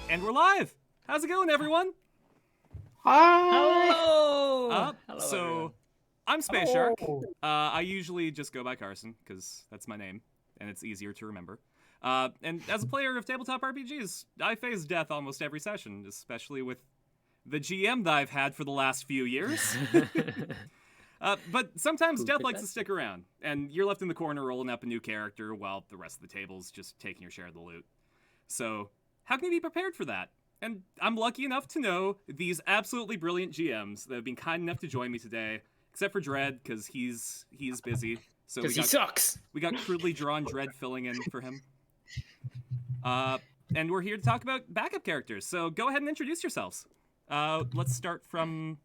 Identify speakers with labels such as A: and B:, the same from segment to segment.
A: And we're live! How's it going, everyone?
B: Hi!
A: Hello!
B: Hello,
A: So,
B: everyone.
A: I'm Space Shark. I usually just go by Carson, because that's my name, and it's easier to remember. And as a player of tabletop RPGs, I face death almost every session, especially with the GM that I've had for the last few years. But sometimes death likes to stick around, and you're left in the corner rolling up a new character while the rest of the table's just taking your share of the loot. So, how can you be prepared for that? And I'm lucky enough to know these absolutely brilliant GMs that have been kind enough to join me today, except for Dread, because he's busy. So
B: Because he sucks!
A: We got crudely drawn Dread filling in for him. And we're here to talk about backup characters, so go ahead and introduce yourselves. Let's start from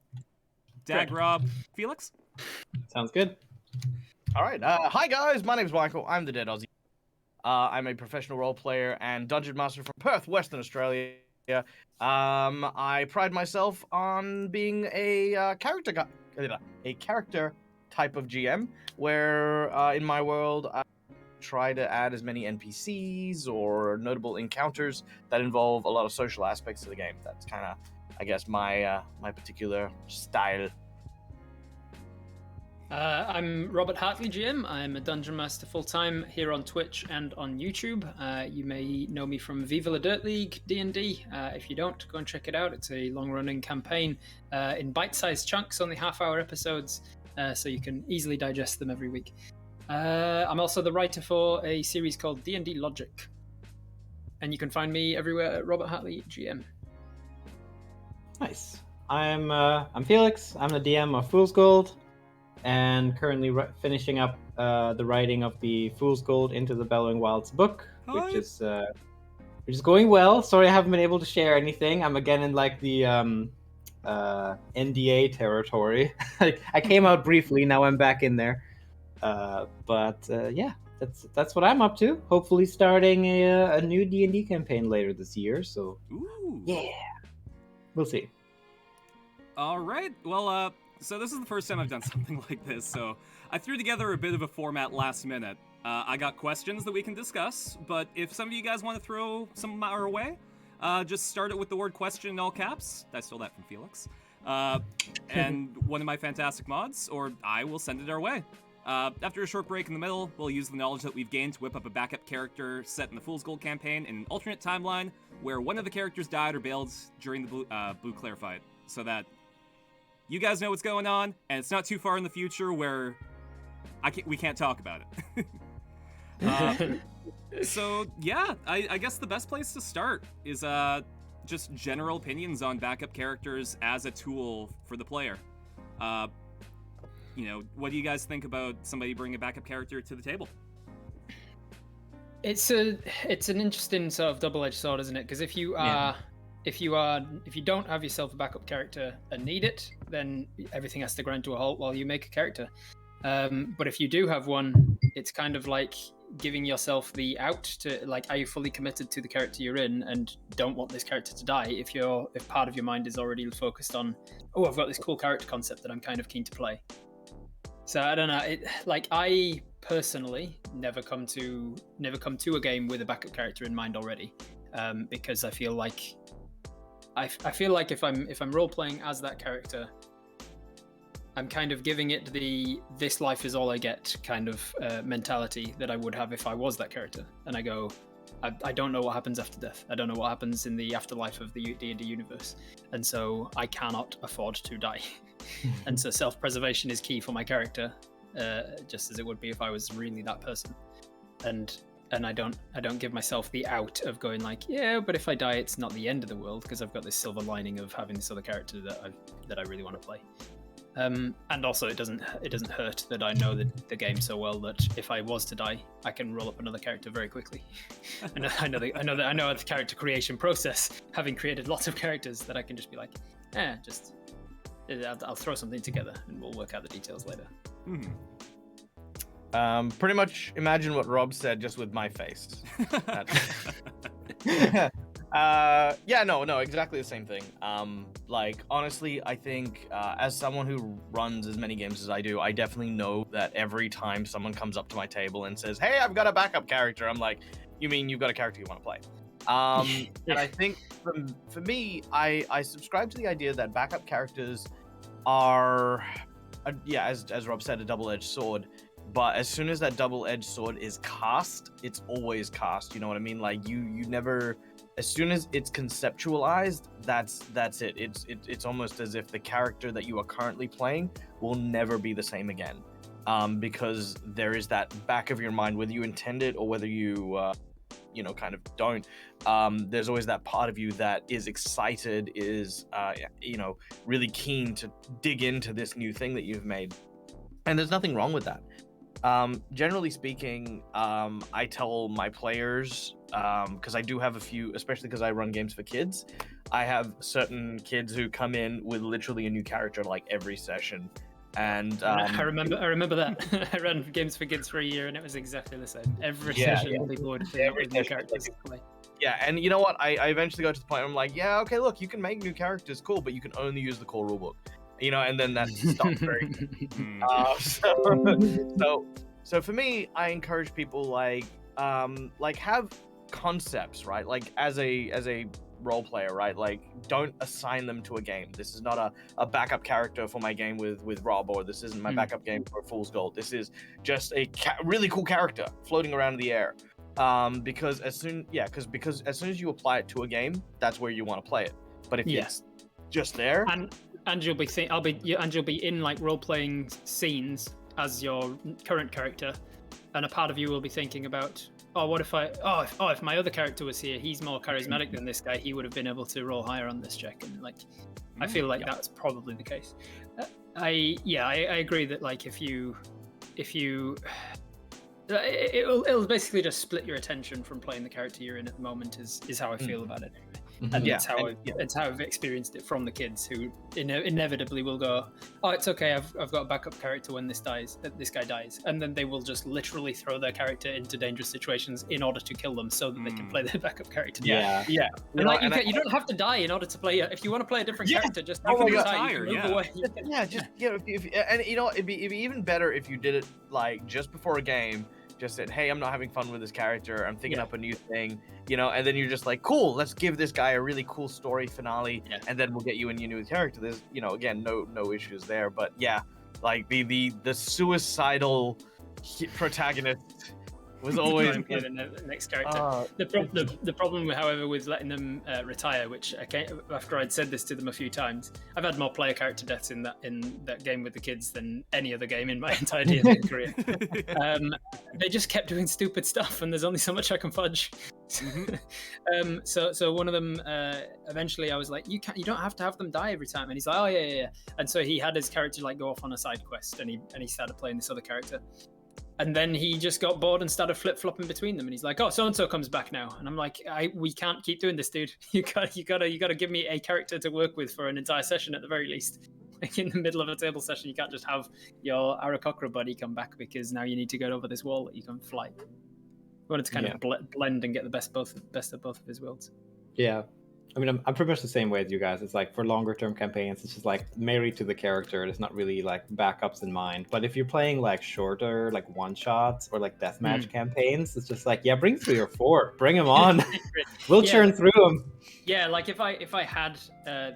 A: Rob, Felix.
C: Sounds good.
D: All right. Hi, guys. My name's Michael. I'm the Dead Aussie. I'm a professional role player and dungeon master from Perth, Western Australia. I pride myself on being a character type of GM, where in my world I try to add as many NPCs or notable encounters that involve a lot of social aspects of the game. That's kind of, I guess, my particular style.
B: I'm RobertHartleyGM. I'm a dungeon master full-time here on Twitch and on YouTube. You may know me from Viva la Dirt League D&D. If you don't, go and check it out. It's a long-running campaign in bite-sized chunks, only half-hour episodes, so you can easily digest them every week. I'm also the writer for a series called D&D Logic, and you can find me everywhere at RobertHartleyGM.
C: Nice. I'm Felix. I'm the DM of Fool's Gold, and currently finishing up the writing of the Fool's Gold Into the Bellowing Wilds book, which is going well. Sorry I haven't been able to share anything. I'm again in like the NDA territory. I came out briefly. Now I'm back in there. But yeah, that's what I'm up to. Hopefully, starting a new D&D campaign later this year. So
A: Ooh.
C: yeah, we'll see.
A: All right. Well, so this is the first time I've done something like this. So I threw together a bit of a format last minute. I got questions that we can discuss, but if some of you guys want to throw some our way, just start it with the word question in all caps. I stole that from Felix. And one of my fantastic mods, or I will send it our way. After a short break in the middle, we'll use the knowledge that we've gained to whip up a backup character set in the Fool's Gold campaign in an alternate timeline where one of the characters died or bailed during the Blue Claire fight, so that you guys know what's going on, and it's not too far in the future where we can't talk about it. So yeah, I guess the best place to start is just general opinions on backup characters as a tool for the player. What do you guys think about somebody bringing a backup character to the table?
B: It's an interesting sort of double-edged sword, isn't it? Because if you don't have yourself a backup character and need it, then everything has to grind to a halt while you make a character. But if you do have one, it's kind of like giving yourself the out to, like, are you fully committed to the character you're in and don't want this character to die if part of your mind is already focused on, oh, I've got this cool character concept that I'm kind of keen to play. So I don't know, I personally never come to a game with a backup character in mind already, because I feel like if I'm role playing as that character, I'm kind of giving it the this life is all I get kind of mentality that I would have if I was that character. And I go, I don't know what happens after death. I don't know what happens in the afterlife of the D&D universe. And so I cannot afford to die. And so self-preservation is key for my character, just as it would be if I was really that person. And I don't give myself the out of going like, yeah, but if I die, it's not the end of the world because I've got this silver lining of having this other character that I really want to play. And also, it doesn't hurt that I know the game so well that if I was to die, I can roll up another character very quickly. And I know the character creation process, having created lots of characters, that I can just be like, I'll throw something together and we'll work out the details later.
D: Pretty much imagine what Rob said, just with my face. No, exactly the same thing. Like, honestly, I think as someone who runs as many games as I do, I definitely know that every time someone comes up to my table and says, hey, I've got a backup character, I'm like, you mean you've got a character you want to play? And I think for me, I subscribe to the idea that backup characters are, as Rob said, a double-edged sword. But as soon as that double-edged sword is cast, it's always cast. You know what I mean? Like you never, as soon as it's conceptualized, that's it. It's almost as if the character that you are currently playing will never be the same again, because there is that back of your mind, whether you intend it or whether you kind of don't. There's always that part of you that is excited, is really keen to dig into this new thing that you've made, and there's nothing wrong with that. Generally speaking, I tell my players, because I do have a few, especially because I run games for kids, I have certain kids who come in with literally a new character like every session. And
B: I remember that. I ran games for kids for a year and it was exactly the same. Every session people would play with new characters to play. Yeah,
D: and you know what? I eventually got to the point where I'm like, yeah, okay, look, you can make new characters, cool, but you can only use the core rulebook. And then that stopped very so for me, I encourage people like have concepts, right? Like as a role player, right? Like, don't assign them to a game. This is not a backup character for my game with Rob, or this isn't my backup game for Fool's Gold. This is just a really cool character floating around in the air. Because as soon as you apply it to a game, that's where you want to play it. But if it's just there,
B: and you'll be in like role-playing scenes as your current character, and a part of you will be thinking about, if my other character was here, he's more charismatic than this guy, he would have been able to roll higher on this check, and I feel like that's probably the case. I agree that like if you it'll basically just split your attention from playing the character you're in at the moment is how I feel about it. And
D: Yeah,
B: it's how it's how I've experienced it from the kids who inevitably will go, oh, it's okay, I've got a backup character when this guy dies, and then they will just literally throw their character into dangerous situations in order to kill them so that they can play their backup character.
C: Yeah.
B: And like you don't have to die in order to play. If you want to play a different character, just
A: retire.
B: move away.
D: Just and you know, it'd be even better if you did it like just before a game. Just said, hey, I'm not having fun with this character. I'm thinking up a new thing, you know, and then you're just like, cool, let's give this guy a really cool story finale, and then we'll get you a new character. There's, you know, again, no issues there. But yeah, like the suicidal protagonist was always
B: the next character. The problem, however, with letting them retire, which after I'd said this to them a few times, I've had more player character deaths in that game with the kids than any other game in my entire D&D career. They just kept doing stupid stuff, and there's only so much I can fudge. So one of them, eventually, I was like, you don't have to have them die every time, and he's like, oh yeah. And so he had his character like go off on a side quest, and he started playing this other character. And then he just got bored and started flip-flopping between them. And he's like, "Oh, so-and-so comes back now." And I'm like, "We can't keep doing this, dude. You gotta give me a character to work with for an entire session at the very least. Like in the middle of a table session, you can't just have your Aarakocra buddy come back because now you need to get over this wall that you can fly." I wanted to kind of blend and get the best of both of his worlds.
C: Yeah. I mean, I'm pretty much the same way as you guys. It's like for longer term campaigns, it's just like married to the character. There's not really like backups in mind. But if you're playing like shorter, like one shots or like deathmatch campaigns, it's just like, yeah, bring 3 or 4, bring them on. We'll churn through them.
B: Yeah, like if I had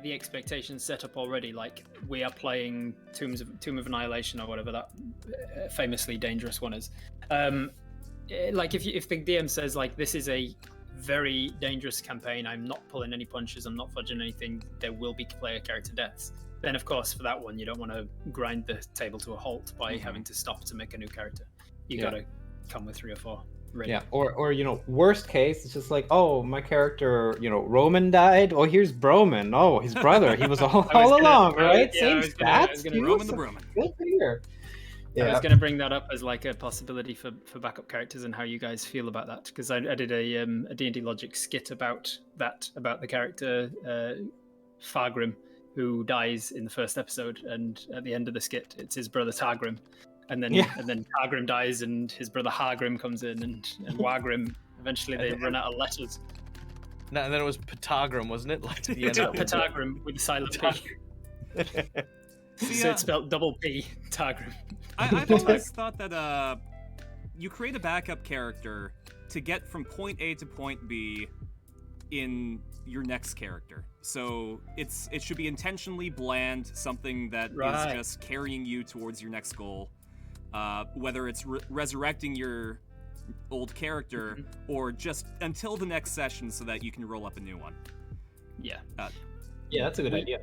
B: the expectations set up already, like we are playing Tomb of Annihilation or whatever that famously dangerous one is. Like if the DM says like this is a very dangerous campaign, I'm not pulling any punches, I'm not fudging anything, there will be player character deaths, then of course for that one you don't want to grind the table to a halt by having to stop to make a new character. You gotta come with 3 or 4 ready.
C: Yeah, or you know, worst case, it's just like, oh, my character, you know, Roman died. Oh, here's Broman. Oh, his brother. He was all along, right? Same stats.
A: Roman the Broman.
C: Good to hear.
B: Yeah. I was going to bring that up as like a possibility for backup characters and how you guys feel about that, because I did a D&D Logic skit about the character Fargrim, who dies in the first episode, and at the end of the skit it's his brother Targrim, and then Targrim dies and his brother Hargrim comes in, and Wargrim. Eventually they run out of letters.
D: No, and then it was Patagrim, wasn't it? Like to the end.
B: Patagrim with a silent P. So it's spelled double P, Targrim.
A: I've always thought that you create a backup character to get from point A to point B in your next character. So it should be intentionally bland, something that is just carrying you towards your next goal. Whether it's resurrecting your old character or just until the next session so that you can roll up a new one.
B: Yeah.
C: Yeah, that's a good idea.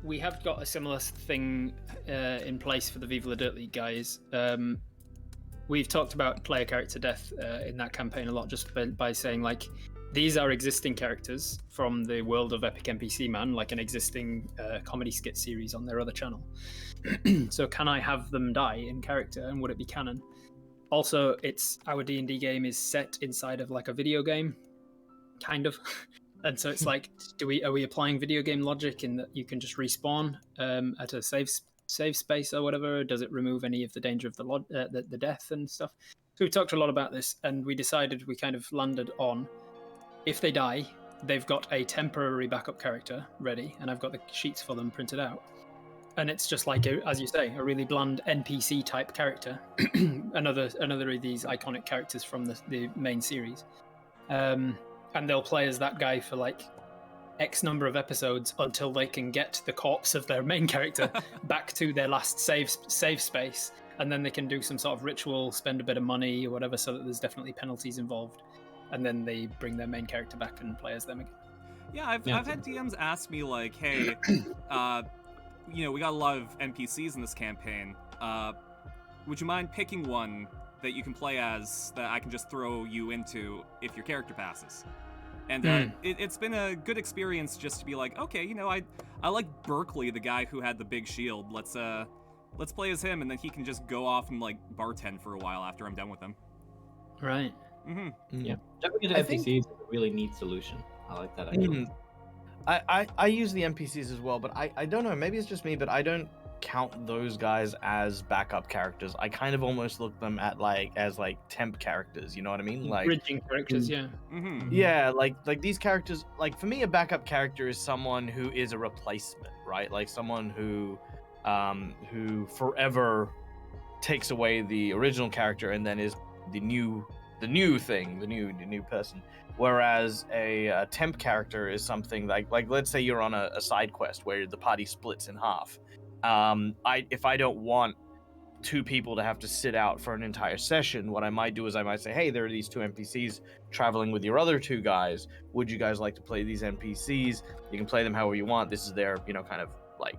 B: We have got a similar thing in place for the Viva la Dirt League guys. We've talked about player character death in that campaign a lot, just by saying like, these are existing characters from the world of Epic NPC Man, like an existing comedy skit series on their other channel. So can I have them die in character, and would it be canon? Also, our D&D game is set inside of like a video game, kind of. And so it's like, are we applying video game logic in that you can just respawn at a save space or whatever? Does it remove any of the danger of the death and stuff? So we talked a lot about this, and we kind of landed on, if they die, they've got a temporary backup character ready, and I've got the sheets for them printed out. And it's just like, as you say, a really bland NPC type character, another of these iconic characters from the main series. And they'll play as that guy for like X number of episodes until they can get the corpse of their main character back to their last save space, and then they can do some sort of ritual, spend a bit of money or whatever, so that there's definitely penalties involved, and then they bring their main character back and play as them again.
A: Yeah, I've had DMs ask me like, hey, you know, we got a lot of NPCs in this campaign. Would you mind picking one that you can play as that I can just throw you into if your character passes? And it's been a good experience just to be like, okay, you know, I like Berkeley, the guy who had the big shield. Let's play as him, and then he can just go off and like bartend for a while after I'm done with him.
B: Right.
C: Yeah, jumping into NPCs is a really neat solution. I like that idea.
D: I use the NPCs as well, but I don't know. Maybe it's just me, but I don't count those guys as backup characters. I kind of almost look them as temp characters. You know what I mean? Like
B: Bridging characters, yeah.
A: Mm-hmm.
D: yeah, like these characters. Like for me, a backup character is someone who is a replacement, right? Like someone who forever takes away the original character and then is the new thing, the new person. Whereas a temp character is something like let's say you're on a side quest where the party splits in half. If I don't want two people to have to sit out for an entire session, what I might do is I might say, hey, there are these two NPCs traveling with your other two guys. Would you guys like to play these NPCs? You can play them however you want. This is their, kind of like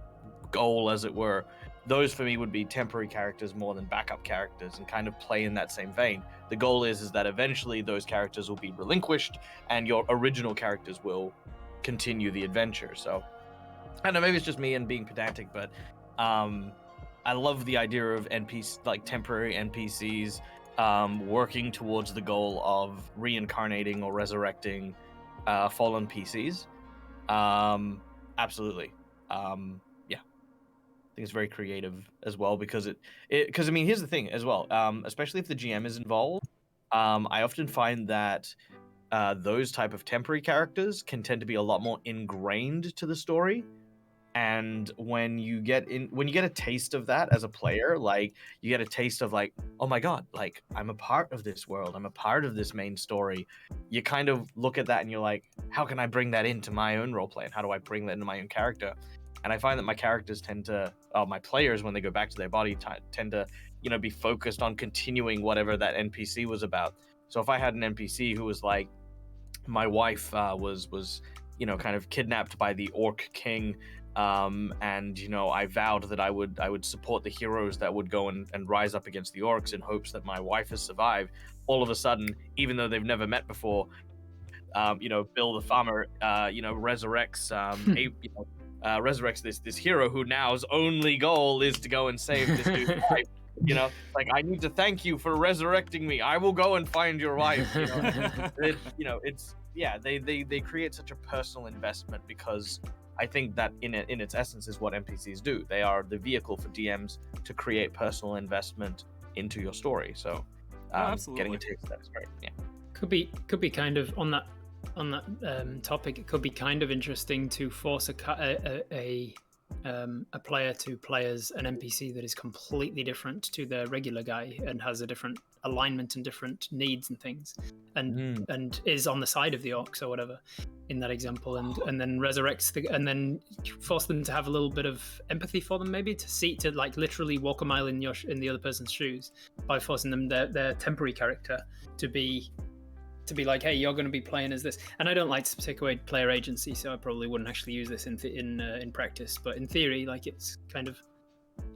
D: goal, as it were. Those for me would be temporary characters more than backup characters, and kind of play in that same vein. The goal is that eventually those characters will be relinquished and your original characters will continue the adventure. So I don't know, maybe it's just me and being pedantic, but I love the idea of NPCs, like temporary NPCs, working towards the goal of reincarnating or resurrecting fallen PCs. Absolutely. I think it's very creative as well, because because I mean, here's the thing as well, especially if the GM is involved, I often find that those type of temporary characters can tend to be a lot more ingrained to the story. And when you get a taste of that as a player, like you get a taste of like, oh my god, like I'm a part of this world, I'm a part of this main story, you kind of look at that and you're like, how can I bring that into my own roleplay, and how do I bring that into my own character? And I find that my characters my players, when they go back to their body, tend to, be focused on continuing whatever that NPC was about. So if I had an NPC who was like, my wife was kind of kidnapped by the Orc King, and I vowed that I would support the heroes that would go and rise up against the orcs in hopes that my wife has survived. All of a sudden, even though they've never met before, Bill the farmer, resurrects resurrects this hero who now's only goal is to go and save this dude's life. Like, I need to thank you for resurrecting me. I will go and find your wife. They create such a personal investment, because I think that in its essence is what NPCs do. They are the vehicle for DMs to create personal investment into your story. So, getting a taste of that is great. Yeah,
B: could be kind of on that topic. It could be kind of interesting to force a player to play as an NPC that is completely different to their regular guy and has a different alignment and different needs and things, and is on the side of the orcs or whatever in that example, and then resurrects and then force them to have a little bit of empathy for them, maybe to like literally walk a mile in the other person's shoes by forcing them their temporary character to be like, hey, you're going to be playing as this. And I don't like to take away player agency, so I probably wouldn't actually use this in practice. But in theory, like, it's kind of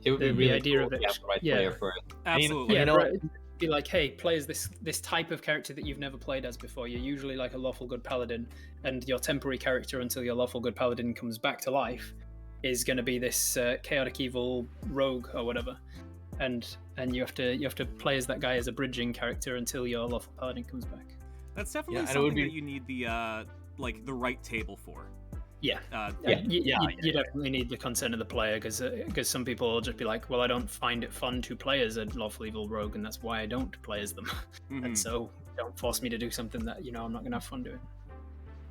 C: it would be really
B: the idea
C: cool
B: of it.
C: To have the right player for it.
A: Absolutely.
B: Yeah, right. Be like, hey, play as this type of character that you've never played as before. You're usually like a lawful good paladin, and your temporary character until your lawful good paladin comes back to life is going to be this chaotic evil rogue or whatever. And you have to play as that guy as a bridging character until your lawful paladin comes back.
A: That's definitely something that you need the the right table for.
B: You definitely need the consent of the player, because some people will just be like, well, I don't find it fun to play as a lawful evil rogue, and that's why I don't play as them. And so don't force me to do something that I'm not going to have fun doing.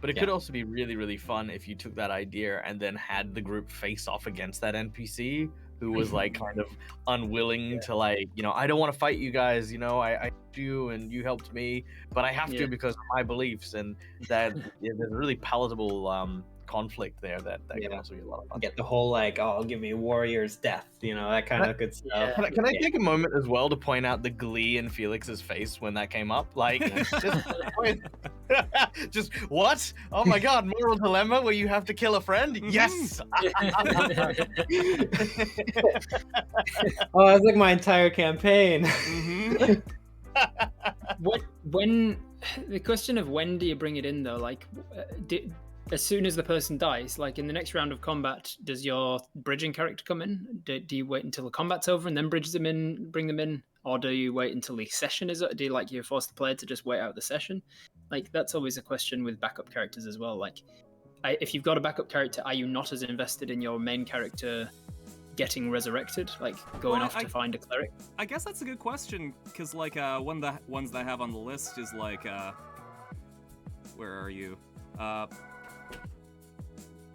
D: But it could also be really, really fun if you took that idea and then had the group face off against that NPC who was like kind of unwilling to like, I don't want to fight you guys, I helped you and you helped me, but I have to because of my beliefs. And that there's a really palatable conflict there that can also be a lot of fun.
C: Get the whole like, oh, give me warrior's death, that kind of good stuff.
D: Can I take a moment as well to point out the glee in Felix's face when that came up? Like, just what? Oh my god, moral dilemma where you have to kill a friend? Yes.
C: Oh, that's like my entire campaign.
B: When the question of when do you bring it in though? Like, as soon as the person dies, like in the next round of combat, does your bridging character come in? Do you wait until the combat's over and then bring them in, or do you wait until the session is? Do you force the player to just wait out the session? like that's always a question with backup characters as well. Like, if you've got a backup character, are you not as invested in your main character getting resurrected, like going off to find a cleric?
A: I guess that's a good question, because like one of the ones that I have on the list is like where are you?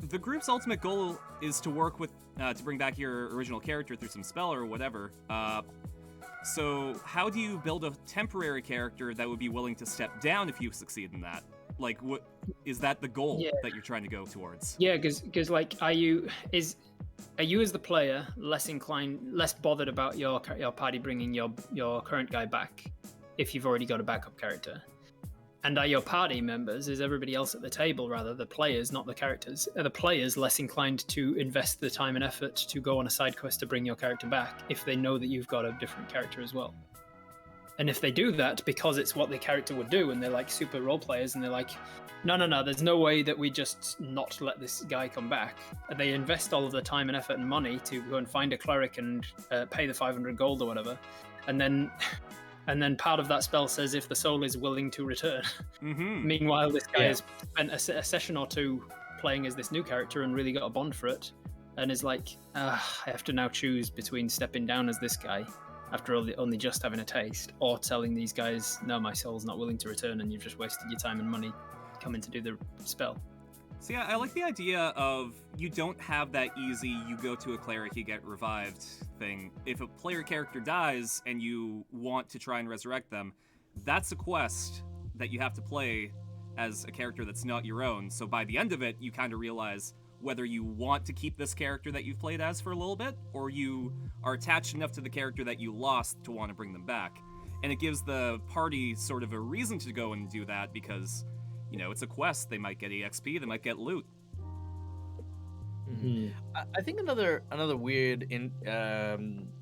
A: The group's ultimate goal is to work with to bring back your original character through some spell or whatever. So how do you build a temporary character that would be willing to step down if you succeed in that? Like, what is that the goal that you're trying to go towards?
B: Yeah, because like, are you as the player less bothered about your party bringing your current guy back if you've already got a backup character? And are your party members, is everybody else at the table, rather, the players, not the characters, are the players less inclined to invest the time and effort to go on a side quest to bring your character back if they know that you've got a different character as well? And if they do that because it's what the character would do, and they're like super role players, and they're like, no, there's no way that we just not let this guy come back. And they invest all of the time and effort and money to go and find a cleric and pay the 500 gold or whatever. And then part of that spell says if the soul is willing to return. Mm-hmm. Meanwhile, this guy has spent a session or two playing as this new character and really got a bond for it, and is like, I have to now choose between stepping down as this guy after only just having a taste, or telling these guys, no, my soul's not willing to return, and you've just wasted your time and money coming to do the spell.
A: So yeah, I like the idea of you don't have that easy, you go to a cleric, you get revived thing. If a player character dies and you want to try and resurrect them, that's a quest that you have to play as a character that's not your own. So by the end of it, you kind of realize whether you want to keep this character that you've played as for a little bit, or you are attached enough to the character that you lost to want to bring them back. And it gives the party sort of a reason to go and do that, because, you know, it's a quest. They might get EXP, they might get loot.
D: Mm-hmm. I think another weird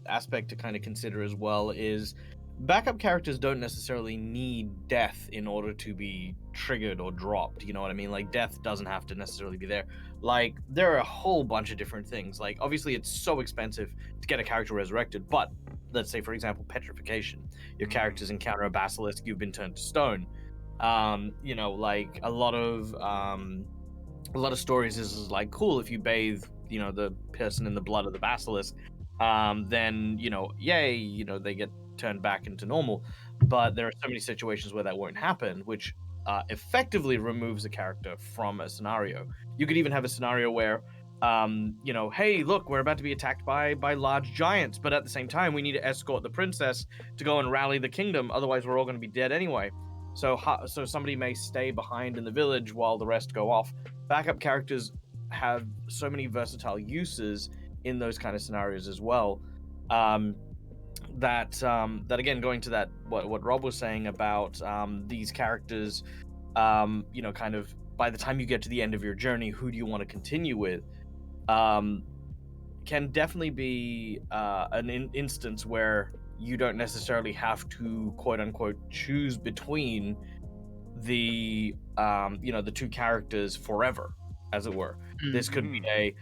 D: aspect to kind of consider as well is backup characters don't necessarily need death in order to be triggered or dropped. You know what I mean? Like, death doesn't have to necessarily be there. Like, there are a whole bunch of different things. Like, obviously it's so expensive to get a character resurrected, but let's say, for example, petrification. Your characters encounter a basilisk, you've been turned to stone. You know, like a lot of stories is like, cool, if you bathe, you know, the person in the blood of the basilisk, then, you know, yay, you know, they get turned back into normal. But there are so many situations where that won't happen, which effectively removes a character from a scenario. You could even have a scenario where, you know, hey, look, we're about to be attacked by large giants, but at the same time, we need to escort the princess to go and rally the kingdom. Otherwise, we're all going to be dead anyway. So somebody may stay behind in the village while the rest go off. Backup characters have so many versatile uses in those kind of scenarios as well. That again, going to that what Rob was saying about these characters, you know, kind of by the time you get to the end of your journey, who do you want to continue with? Can definitely be an instance where you don't necessarily have to quote unquote choose between the you know, the two characters forever, as it were. Mm-hmm. This could be a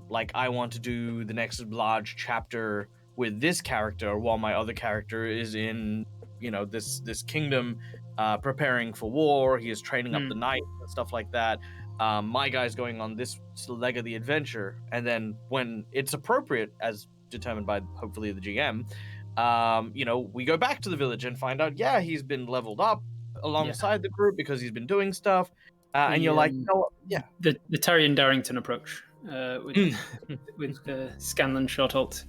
D: like, I want to do the next large chapter with this character while my other character is in, you know, this kingdom preparing for war. He is training up the knights and stuff like that. My guy's going on this leg of the adventure, and then when it's appropriate, as determined by hopefully the GM, you know, we go back to the village and find out, yeah, he's been leveled up alongside the group because he's been doing stuff, and you're like, oh, yeah,
B: the Tyrion Darrington approach with Scanlan short halt,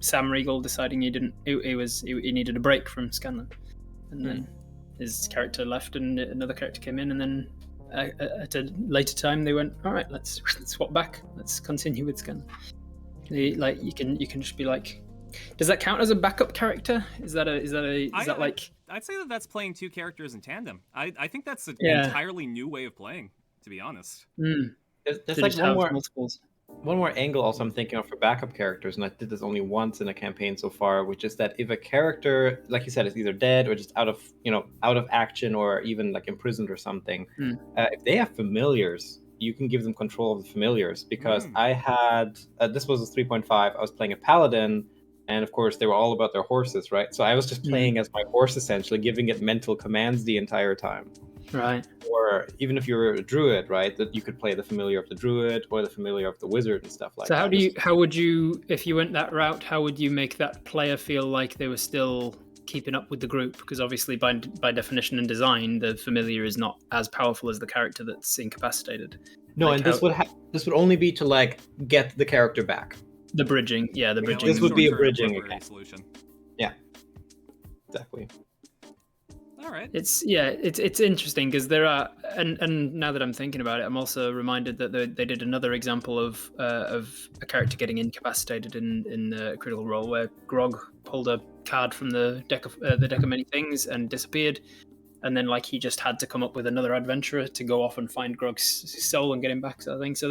B: Sam Riegel deciding he needed a break from Scanlan, and then his character left and another character came in, and then at a later time they went, all right, let's swap back, let's continue with Scanlan. Like, you can just be like, does that count as a backup character? Is that like?
A: I'd say that's playing two characters in tandem. I think that's an entirely new way of playing, to be honest.
C: There's like one more angle also I'm thinking of for backup characters, and I did this only once in a campaign so far, which is that if a character, like you said, is either dead or just out of action or even like imprisoned or something, if they have familiars, you can give them control of the familiars. Because I had this was a 3.5. I was playing a paladin And of course, they were all about their horses, right? So I was just playing as my horse, essentially, giving it mental commands the entire time.
B: Right.
C: Or even if you're a druid, right, that you could play the familiar of the druid or the familiar of the wizard and stuff like that.
B: So how would you, if you went that route, how would you make that player feel like they were still keeping up with the group? Because obviously, by definition and design, the familiar is not as powerful as the character that's incapacitated.
C: No, like and this would only be to like get the character back.
B: The bridging, yeah, the bridging.
C: This would be a bridging
A: solution.
C: Yeah, exactly.
A: All right.
B: It's interesting because there are, and now that I'm thinking about it, I'm also reminded that they did another example of a character getting incapacitated in Critical Role, where Grog pulled a card from the deck of many things and disappeared, and then like he just had to come up with another adventurer to go off and find Grog's soul and get him back, sort of thing. So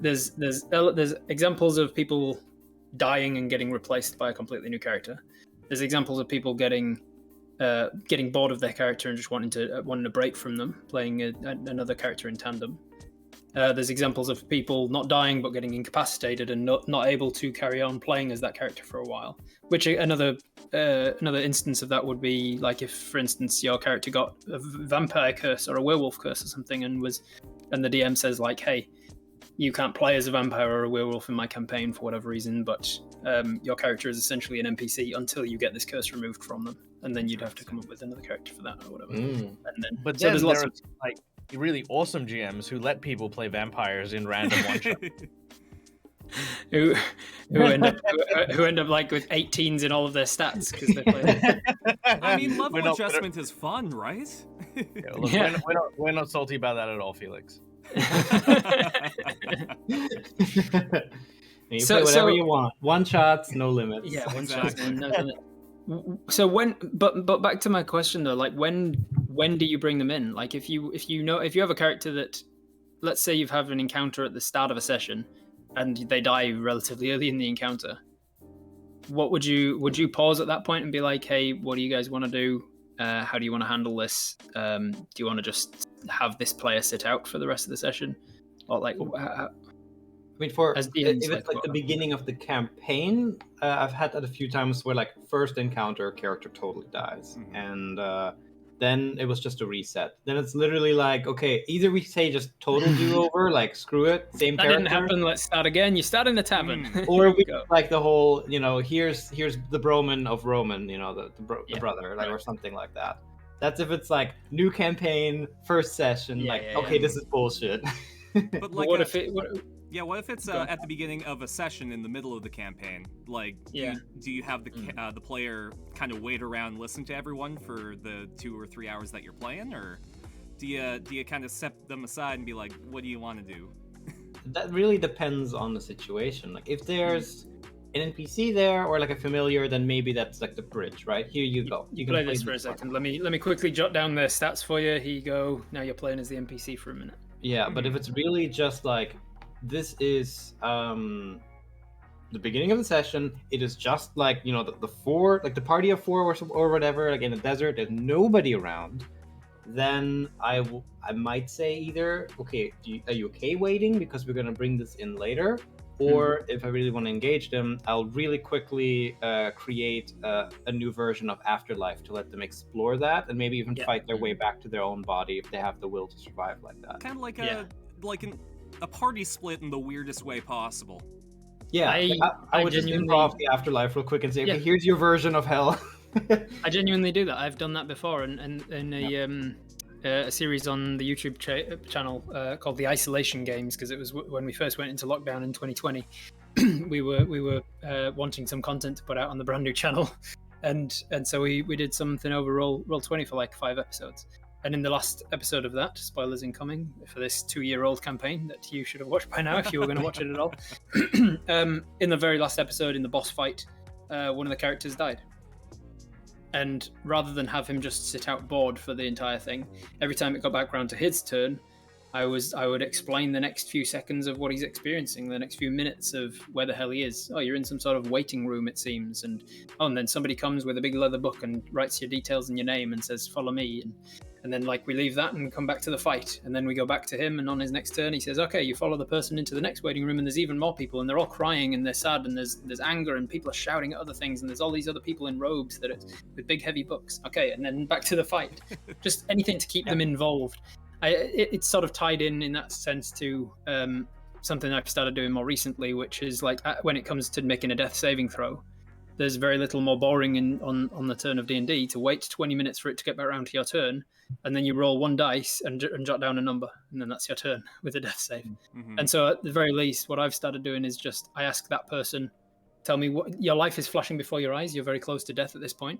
B: there's examples of people dying and getting replaced by a completely new character. There's examples of people getting bored of their character and just wanting a break from them, playing another character in tandem. There's examples of people not dying but getting incapacitated and not able to carry on playing as that character for a while. Which another instance of that would be like if, for instance, your character got a vampire curse or a werewolf curse or something, and the DM says like, "Hey, you can't play as a vampire or a werewolf in my campaign for whatever reason, but your character is essentially an NPC until you get this curse removed from them." And then you'd have to come up with another character for that or whatever.
D: But then there's lots of like really awesome GMs who let people play vampires in random one shot.
B: who end up like with 18s in all of their stats because they play.
A: I mean, level adjustment is fun, right?
D: Yeah, look, we're not salty about that at all, Felix.
C: You play whatever you want. One shots, no limits.
B: Yeah, one shots, no limit. So but back to my question though, like when do you bring them in? Like if you have a character that, let's say you have an encounter at the start of a session and they die relatively early in the encounter, would you pause at that point and be like, hey, what do you guys want to do? How do you want to handle this? Do you want to just have this player sit out for the rest of the session? Or like
C: I mean, if it's like the beginning of the campaign, I've had that a few times where like first encounter character totally dies, and then it was just a reset. Then it's literally like, okay, either we say just total do-over, like screw it, same character.
B: That didn't happen, let's start again. You start in the tavern.
C: Or we like the whole, here's the Broman of Roman, the brother, like, or something like that. That's if it's like new campaign, first session, this is bullshit.
A: But like,
B: what
A: if it's at the beginning of a session in the middle of the campaign? Like, do you have the player kind of wait around and listen to everyone for the 2 or 3 hours that you're playing, or do you kind of set them aside and be like, what do you want to do?
C: That really depends on the situation. Like if there's an NPC there or like a familiar, then maybe that's like the bridge, right? Here you go. You can
B: play this for a second. Let me quickly jot down the stats for you. Here you go. Now you're playing as the NPC for a minute.
C: Yeah, but if it's really just like, this is the beginning of the session, it is just like, the four, like the party of four or whatever, like in the desert, there's nobody around, then I might say either, okay, are you okay waiting because we're going to bring this in later? Or if I really want to engage them, I'll really quickly create a new version of Afterlife to let them explore that and maybe even fight their way back to their own body if they have the will to survive like that.
A: Kind of like a party split in the weirdest way possible.
C: Yeah, I would just improv the Afterlife real quick and say, okay, here's your version of hell.
B: I genuinely do that. I've done that before, and in a series on the YouTube channel called the Isolation Games, because it was when we first went into lockdown in 2020. we were wanting some content to put out on the brand new channel, and so we did something over Roll20 for like 5 episodes. And in the last episode of that, spoilers incoming for this 2-year-old campaign that you should have watched by now if you were going to watch it at all. In the very last episode, in the boss fight, one of the characters died. And rather than have him just sit out bored for the entire thing, every time it got back around to his turn, I would explain the next few seconds of what he's experiencing, the next few minutes of where the hell he is. Oh, you're in some sort of waiting room, it seems. And then somebody comes with a big leather book and writes your details and your name and says, follow me. And And then like we leave that and we come back to the fight, and then we go back to him, and on his next turn he says, okay, you follow the person into the next waiting room, and there's even more people, and they're all crying and they're sad, and there's anger, and people are shouting at other things, and there's all these other people in robes that with big heavy books. Okay, and then back to the fight. Just anything to keep them involved. It's sort of tied in that sense to something I've started doing more recently, which is like when it comes to making a death saving throw, there's very little more boring on the turn of D&D to wait 20 minutes for it to get back around to your turn, and then you roll one dice and jot down a number, and then that's your turn with a death save.
A: Mm-hmm.
B: And so at the very least, what I've started doing is just I ask that person, tell me what your life is flashing before your eyes. You're very close to death at this point.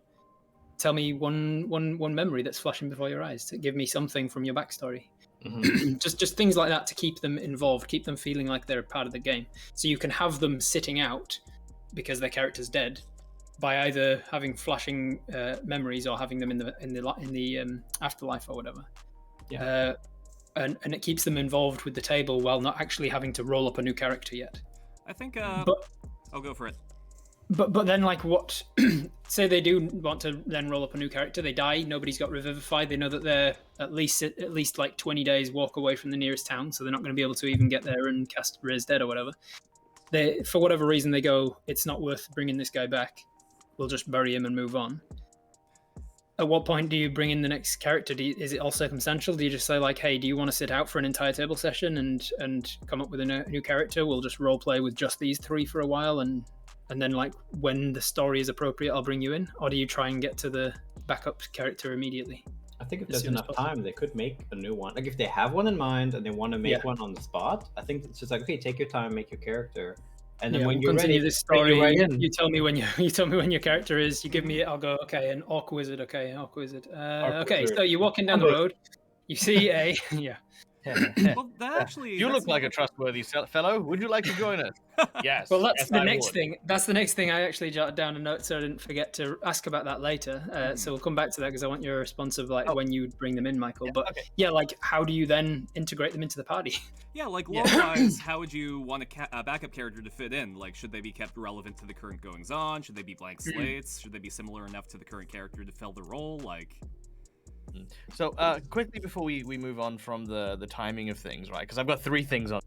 B: Tell me one memory that's flashing before your eyes. To give me something from your backstory.
C: Mhm.
B: just things like that to keep them involved, keep them feeling like they're a part of the game. So you can have them sitting out because their character's dead by either having flashing memories or having them in the afterlife or whatever.
C: Yeah.
B: And it keeps them involved with the table while not actually having to roll up a new character yet.
A: I think.
B: But
A: I'll go for it.
B: But then, like, what? Say they do want to then roll up a new character. They die. Nobody's got revivified. They know that they're at least like 20 days walk away from the nearest town, so they're not going to be able to even get there and cast Raise Dead or whatever. They, for whatever reason, they go, it's not worth bringing this guy back. We'll just bury him and move on. At what point do you bring in the next character? Is it all circumstantial? Do you just say like, hey, do you want to sit out for an entire table session and come up with a new character? We'll just role play with just these three for a while, and then like when the story is appropriate, I'll bring you in? Or do you try and get to the backup character immediately?
C: I think if there's enough time, they could make a new one. Like if they have one in mind and they want to make one on the spot, I think it's just like, okay, take your time, make your character. And then when you're ready,
B: this story,
C: right in.
B: you tell me when your character is. You give me it. I'll go. Okay, an orc wizard. Okay, orc wizard. Okay, so you're walking down the road. You see a
A: Well, that actually.
D: You look like a trustworthy fellow. Would you like to join us? Yes.
B: Well, that's
D: yes,
B: the
D: I
B: next
D: would.
B: thing. That's the next thing I actually jotted down a note so I didn't forget to ask about that later. So we'll come back to that because I want your response of like when you bring them in, Michael. But like how do you then integrate them into the party?
A: Yeah, like lore-wise, how would you want a backup character to fit in? Like, should they be kept relevant to the current goings-on? Should they be blank slates? Should they be similar enough to the current character to fill the role? Like.
D: So, quickly before we move on from the timing of things, right? Because I've got three things on.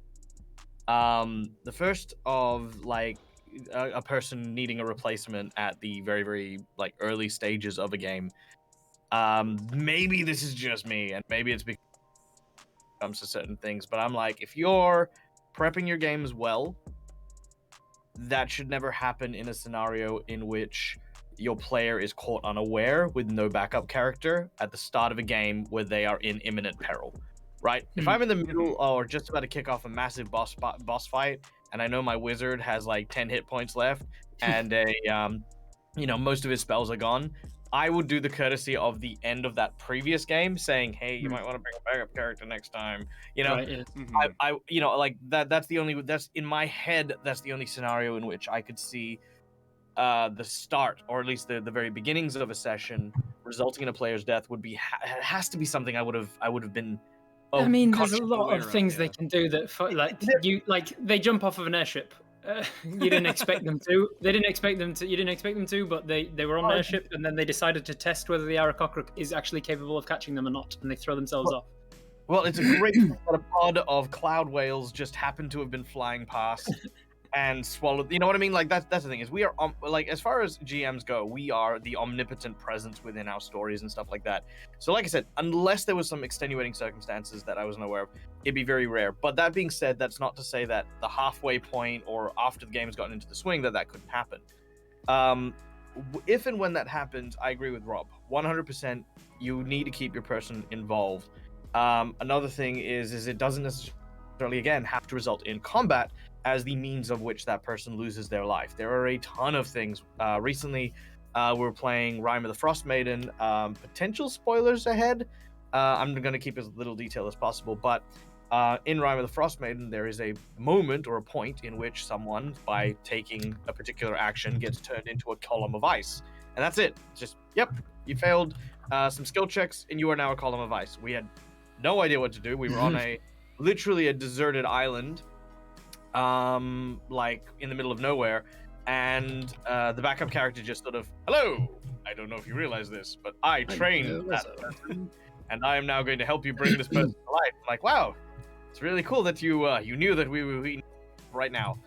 D: The first of like a person needing a replacement at the very, very like early stages of a game. Maybe this is just me, and maybe it's because it comes to certain things, but I'm like, if you're prepping your games well, that should never happen in a scenario in which your player is caught unaware with no backup character at the start of a game where they are in imminent peril, right? If I'm in the middle or just about to kick off a massive boss fight, and I know my wizard has like 10 hit points left, and most of his spells are gone, I would do the courtesy of the end of that previous game, saying, "Hey, you might want to bring a backup character next time." That's in my head. That's the only scenario in which I could see the start, or at least the very beginnings of a session resulting in a player's death would be it has to be something I would have been.
B: I mean, there's a lot of things they can do that they jump off of an airship. You didn't expect them to. They didn't expect them to. You didn't expect them to, but they were on an airship, and then they decided to test whether the Aarakocra is actually capable of catching them or not, and they throw themselves off.
D: Well, it's a great thing that a pod of cloud whales just happened to have been flying past and swallowed. You know what I mean? Like that's the thing is we are like as far as GMs go, we are the omnipotent presence within our stories and stuff like that. So like I said, unless there was some extenuating circumstances that I wasn't aware of, it'd be very rare. But that being said, that's not to say that the halfway point or after the game has gotten into the swing that couldn't happen. If and when that happens, I agree with Rob. 100%, you need to keep your person involved. Another thing is it doesn't necessarily, again, have to result in combat as the means of which that person loses their life. There are a ton of things. Recently, we were playing Rime of the Frost Maiden. Potential spoilers ahead. I'm going to keep as little detail as possible, but in Rime of the Frost Maiden, there is a moment or a point in which someone, by taking a particular action, gets turned into a column of ice. And that's it. Just, you failed some skill checks, and you are now a column of ice. We had no idea what to do. We were on literally a deserted island, like in the middle of nowhere, and the backup character just sort of, hello, I don't know if you realize this, but I trained that person. and I am now going to help you bring this person to life. I'm like, wow, it's really cool that you knew that we were right now.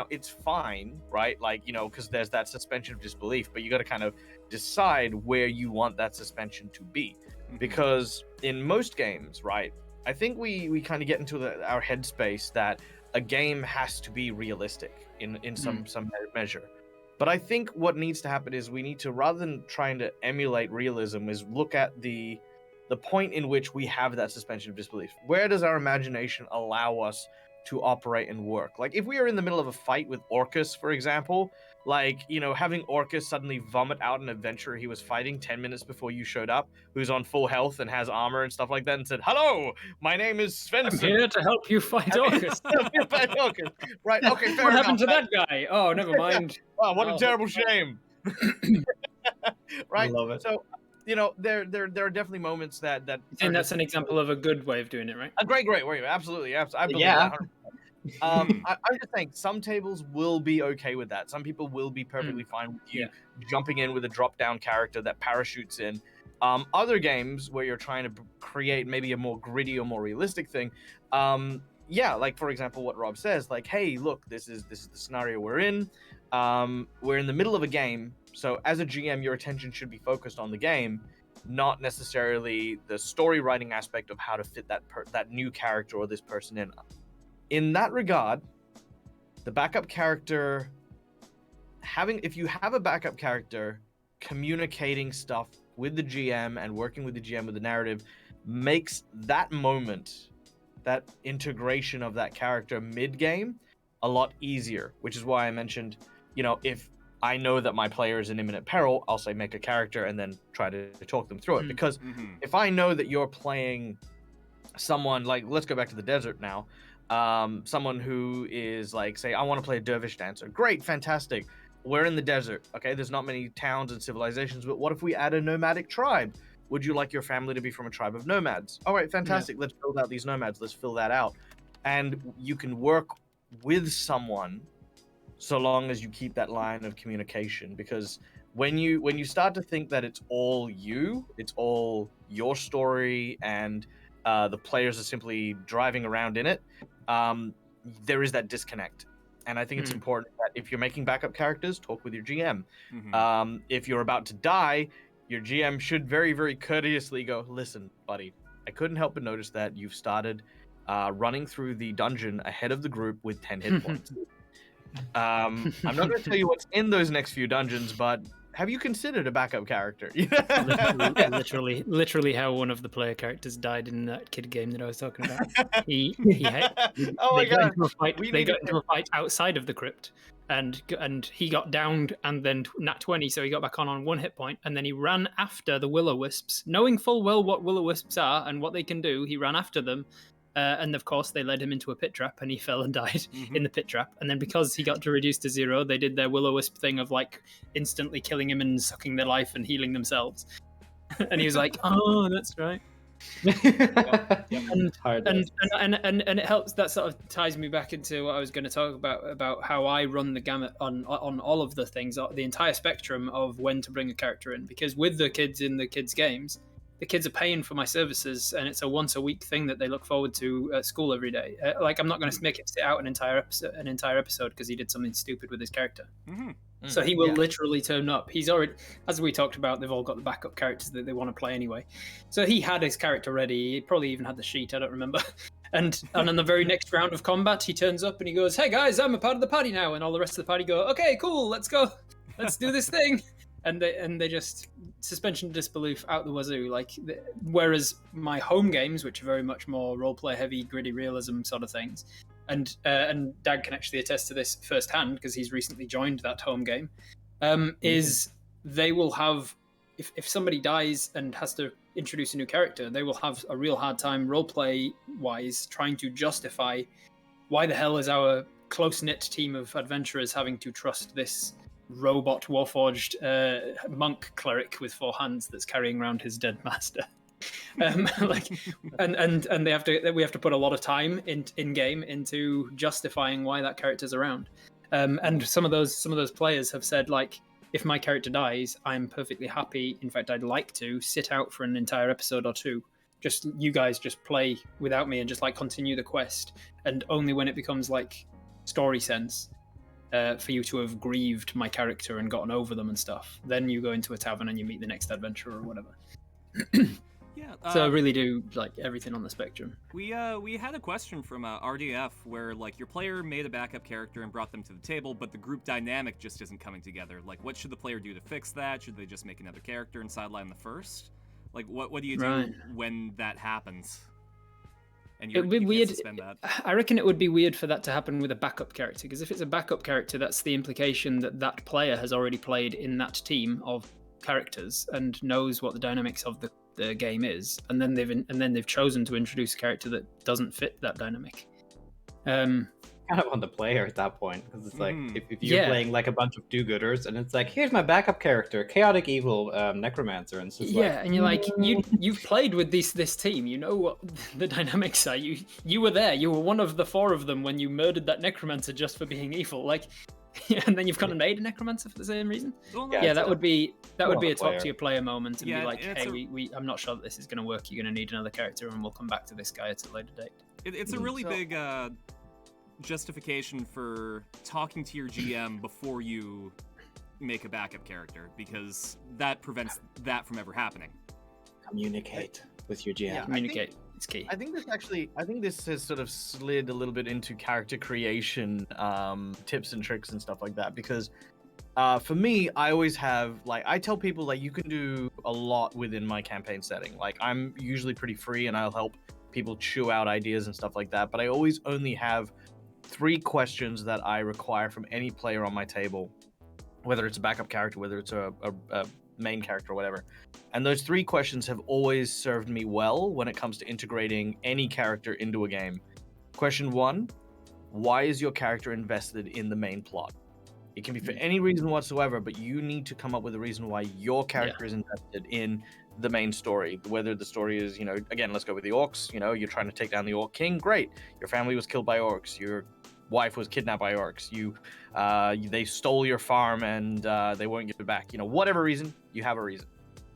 D: It's fine, right? Like, because there's that suspension of disbelief, but you got to kind of decide where you want that suspension to be. Because in most games, right, I think we kind of get into our headspace that a game has to be realistic in some measure. But I think what needs to happen is we need to, rather than trying to emulate realism, is look at the point in which we have that suspension of disbelief. Where does our imagination allow us to operate and work? Like, if we are in the middle of a fight with Orcus, for example, like, having Orcus suddenly vomit out an adventurer he was fighting 10 minutes before you showed up, who's on full health and has armor and stuff like that, and said, "Hello, my name is Svensson.
B: I'm here to help you fight Orcus."
D: Right, okay, fair
B: What
D: enough.
B: happened to that guy? Oh, never mind.
D: Oh, what a terrible shame. Right?
C: I love it.
D: So, there are definitely moments that
B: And that's an example of a good way of doing it, right?
D: a great way. Absolutely. I believe
C: Yeah.
D: that 100%. I'm just saying, some tables will be okay with that. Some people will be perfectly fine with you jumping in with a drop-down character that parachutes in. Other games where you're trying to create maybe a more gritty or more realistic thing, like, for example, what Rob says, like, hey, look, this is the scenario we're in. We're in the middle of a game, so as a GM, your attention should be focused on the game, not necessarily the story writing aspect of how to fit that new character or this person in. In that regard, the backup character, if you have a backup character, communicating stuff with the GM and working with the GM with the narrative makes that moment, that integration of that character mid-game, a lot easier, which is why I mentioned, if I know that my player is in imminent peril, I'll say make a character and then try to talk them through it. Because if I know that you're playing someone, like, let's go back to the desert now, someone who is like, say, I want to play a dervish dancer. Great, fantastic. We're in the desert, okay? There's not many towns and civilizations, but what if we add a nomadic tribe? Would you like your family to be from a tribe of nomads? All right, fantastic. Let's build out these nomads. Let's fill that out. And you can work with someone so long as you keep that line of communication, because when you start to think that it's all your story, and the players are simply driving around in it, there is that disconnect. And I think it's important that if you're making backup characters, talk with your GM. If you're about to die, your GM should very, very courteously go, listen, buddy, I couldn't help but notice that you've started running through the dungeon ahead of the group with 10 hit points. I'm not going to tell you what's in those next few dungeons, but have you considered a backup character?
B: literally how one of the player characters died in that kid game that I was talking about. They got into a fight outside of the crypt, and he got downed, and then nat 20, so he got back on 1 hit point, and then he ran after the will-o-wisps, knowing full well what will-o-wisps are and what they can do. He ran after them. And of course, they led him into a pit trap, and he fell and died in the pit trap. And then because he got to reduce to 0, they did their will-o-wisp thing of like instantly killing him and sucking their life and healing themselves. And he was like, "Oh, that's right." And it helps. That sort of ties me back into what I was going to talk about how I run the gamut on all of the things, the entire spectrum of when to bring a character in. Because with the kids in the kids' games, the kids are paying for my services, and it's a once a week thing that they look forward to at school every day. Like, I'm not going to make him sit out an entire episode because he did something stupid with his character. So he will literally turn up. He's already, as we talked about, they've all got the backup characters that they want to play anyway. So he had his character ready. He probably even had the sheet. I don't remember. And on the very next round of combat, he turns up and he goes, "Hey guys, I'm a part of the party now." And all the rest of the party go, "Okay, cool, let's go. Let's do this thing." And they just suspension of disbelief out the wazoo. Whereas my home games, which are very much more roleplay heavy, gritty realism sort of things, and Dag can actually attest to this firsthand because he's recently joined that home game, is they will have, if somebody dies and has to introduce a new character, they will have a real hard time roleplay wise trying to justify why the hell is our close-knit team of adventurers having to trust this robot warforged monk cleric with 4 hands that's carrying around his dead master. And we have to put a lot of time in game into justifying why that character's around. And some of those players have said, like, if my character dies, I'm perfectly happy. In fact, I'd like to sit out for an entire episode or two. Just you guys just play without me and just like continue the quest. And only when it becomes like story sense for you to have grieved my character and gotten over them and stuff, then you go into a tavern and you meet the next adventurer or whatever.
A: Yeah.
B: So I really do like everything on the spectrum.
A: We had a question from RDF where like your player made a backup character and brought them to the table, but the group dynamic just isn't coming together. Like, what should the player do to fix that? Should they just make another character and sideline the first? Like, what do you do when that happens? And
B: it would be weird.
A: Suspend that.
B: I reckon it would be weird for that to happen with a backup character, because if it's a backup character, that's the implication that that player has already played in that team of characters and knows what the dynamics of the game is, and then they've chosen to introduce a character that doesn't fit that dynamic.
C: Kind of on the player at that point, because it's like if you're playing like a bunch of do-gooders and it's like, here's my backup character, chaotic evil necromancer, and it's just
B: and you're like, you've played with this team, you know what the dynamics are, you were there, you were one of the 4 of them when you murdered that necromancer just for being evil, like, and then you've gone and made a necromancer for the same reason. That would be a talk to your player moment and be like, hey, I'm not sure that this is going to work, you're going to need another character and we'll come back to this guy at a later date.
A: It's a really big justification for talking to your GM before you make a backup character, because that prevents that from ever happening.
C: Communicate with your GM.
B: Yeah, communicate. It's key.
D: I think this has sort of slid a little bit into character creation tips and tricks and stuff like that, because for me, I always have, like, I tell people, like, you can do a lot within my campaign setting. Like, I'm usually pretty free and I'll help people chew out ideas and stuff like that, but I always only have 3 questions that I require from any player on my table, whether it's a backup character, whether it's a main character or whatever. And those 3 questions have always served me well when it comes to integrating any character into a game. Question 1, why is your character invested in the main plot? It can be for any reason whatsoever, but you need to come up with a reason why your character is invested in the main story. Whether the story is, again, let's go with the orcs, you're trying to take down the orc king, great. Your family was killed by orcs, your wife was kidnapped by orcs, they stole your farm and they won't give it back. Whatever reason, you have a reason.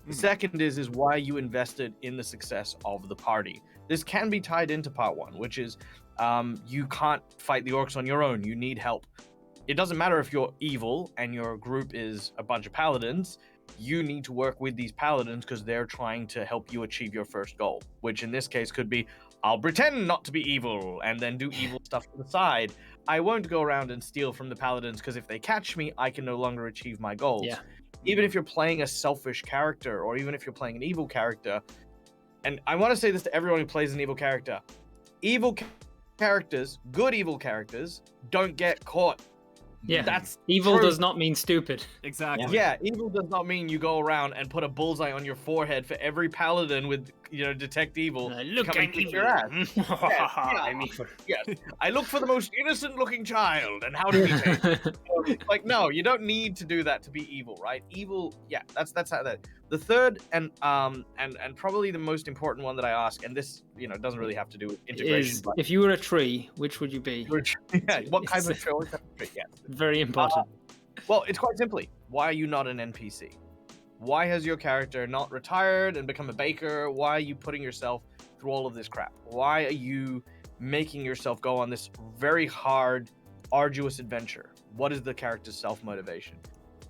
D: The second is why you invested in the success of the party. This can be tied into part 1, which is you can't fight the orcs on your own. You need help. It doesn't matter if you're evil and your group is a bunch of paladins. You need to work with these paladins because they're trying to help you achieve your first goal, which in this case could be, I'll pretend not to be evil and then do evil stuff to the side. I won't go around and steal from the paladins because if they catch me, I can no longer achieve my goals. Yeah. Even if you're playing a selfish character, or even if you're playing an evil character, and I want to say this to everyone who plays an evil character, characters, good evil characters, don't get caught.
B: Yeah,
D: that's
B: evil
D: true.
B: does not mean stupid.
A: Exactly.
D: Yeah, evil does not mean you go around and put a bullseye on your forehead for every paladin with, detect evil.
B: Look at me.
D: Your ass. Yes. I look for the most innocent-looking child, and how do we take? Like, no, you don't need to do that to be evil, right? Evil, that's how that. The third and probably the most important one that I ask, and this, doesn't really have to do with integration.
B: Is, if you were a tree, which would you be?
D: What kind of tree? Yeah.
B: Very important.
D: Well, it's quite simply, why are you not an NPC? Why has your character not retired and become a baker? Why are you putting yourself through all of this crap? Why are you making yourself go on this very hard, arduous adventure? What is the character's self-motivation?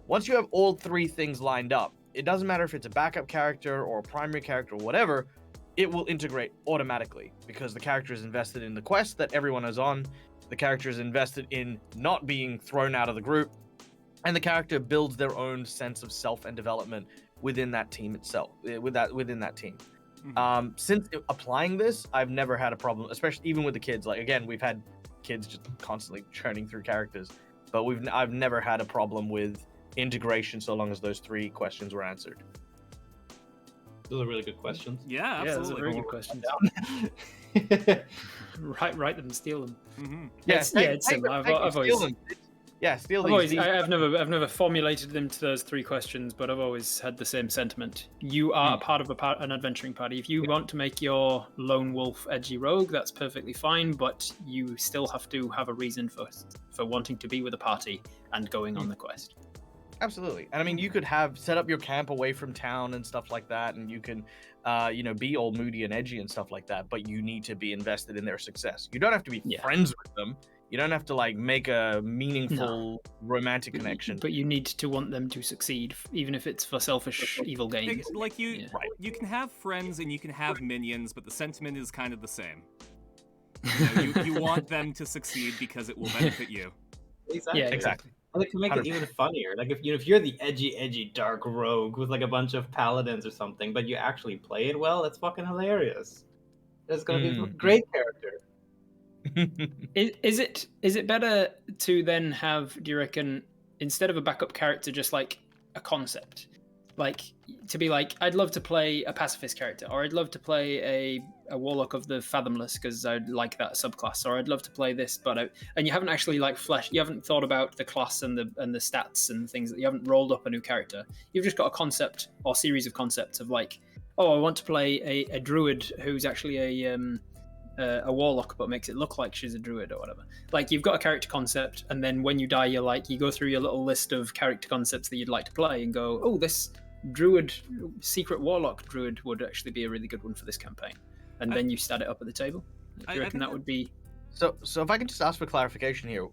D: Once you have all 3 things lined up, it doesn't matter if it's a backup character or a primary character or whatever, it will integrate automatically because the character is invested in the quest that everyone is on, the character is invested in not being thrown out of the group, and the character builds their own sense of self and development within that team itself, within that team. Since applying this, I've never had a problem, especially even with the kids. Like, again, we've had kids just constantly churning through characters, but I've never had a problem with integration so long as those 3 questions were answered.
C: Those are really good questions.
A: Yeah, absolutely.
B: Yeah, those are very good questions. Write them, steal them.
A: Mm-hmm.
B: It's similar. I've always
D: steal them. Yeah, steal these.
B: I've never formulated them to those 3 questions, but I've always had the same sentiment. You are a part of an adventuring party. If you want to make your lone wolf edgy rogue, that's perfectly fine, but you still have to have a reason for wanting to be with a party and going on the quest.
D: Absolutely. And I mean, you could set up your camp away from town and stuff like that, and you can, be all moody and edgy and stuff like that. But you need to be invested in their success. You don't have to be friends with them. You don't have to like make a meaningful romantic connection.
B: But you need to want them to succeed, even if it's for selfish evil gains.
A: Like you can have friends and you can have minions, but the sentiment is kind of the same. You want them to succeed because it will benefit you.
C: Exactly.
B: Yeah,
D: exactly.
C: Like to make it even funnier, like if you're the edgy dark rogue with like a bunch of paladins or something, but you actually play it well, that's fucking hilarious. That's gonna be a great character.
B: Is it better to then have, do you reckon, instead of a backup character, just like a concept, like to be like, I'd love to play a pacifist character, or I'd love to play a warlock of the fathomless because I like that subclass, or I'd love to play this, and you haven't actually like you haven't thought about the class and the stats and things, that you haven't rolled up a new character. You've just got a concept or series of concepts of like, oh, I want to play a druid who's actually a warlock but makes it look like she's a druid or whatever. Like, you've got a character concept, and then when you die, you go through your little list of character concepts that you'd like to play and go, oh, this druid, secret warlock druid would actually be a really good one for this campaign, and then you start it up at the table. Do you reckon that would be...
D: So if I can just ask for clarification here,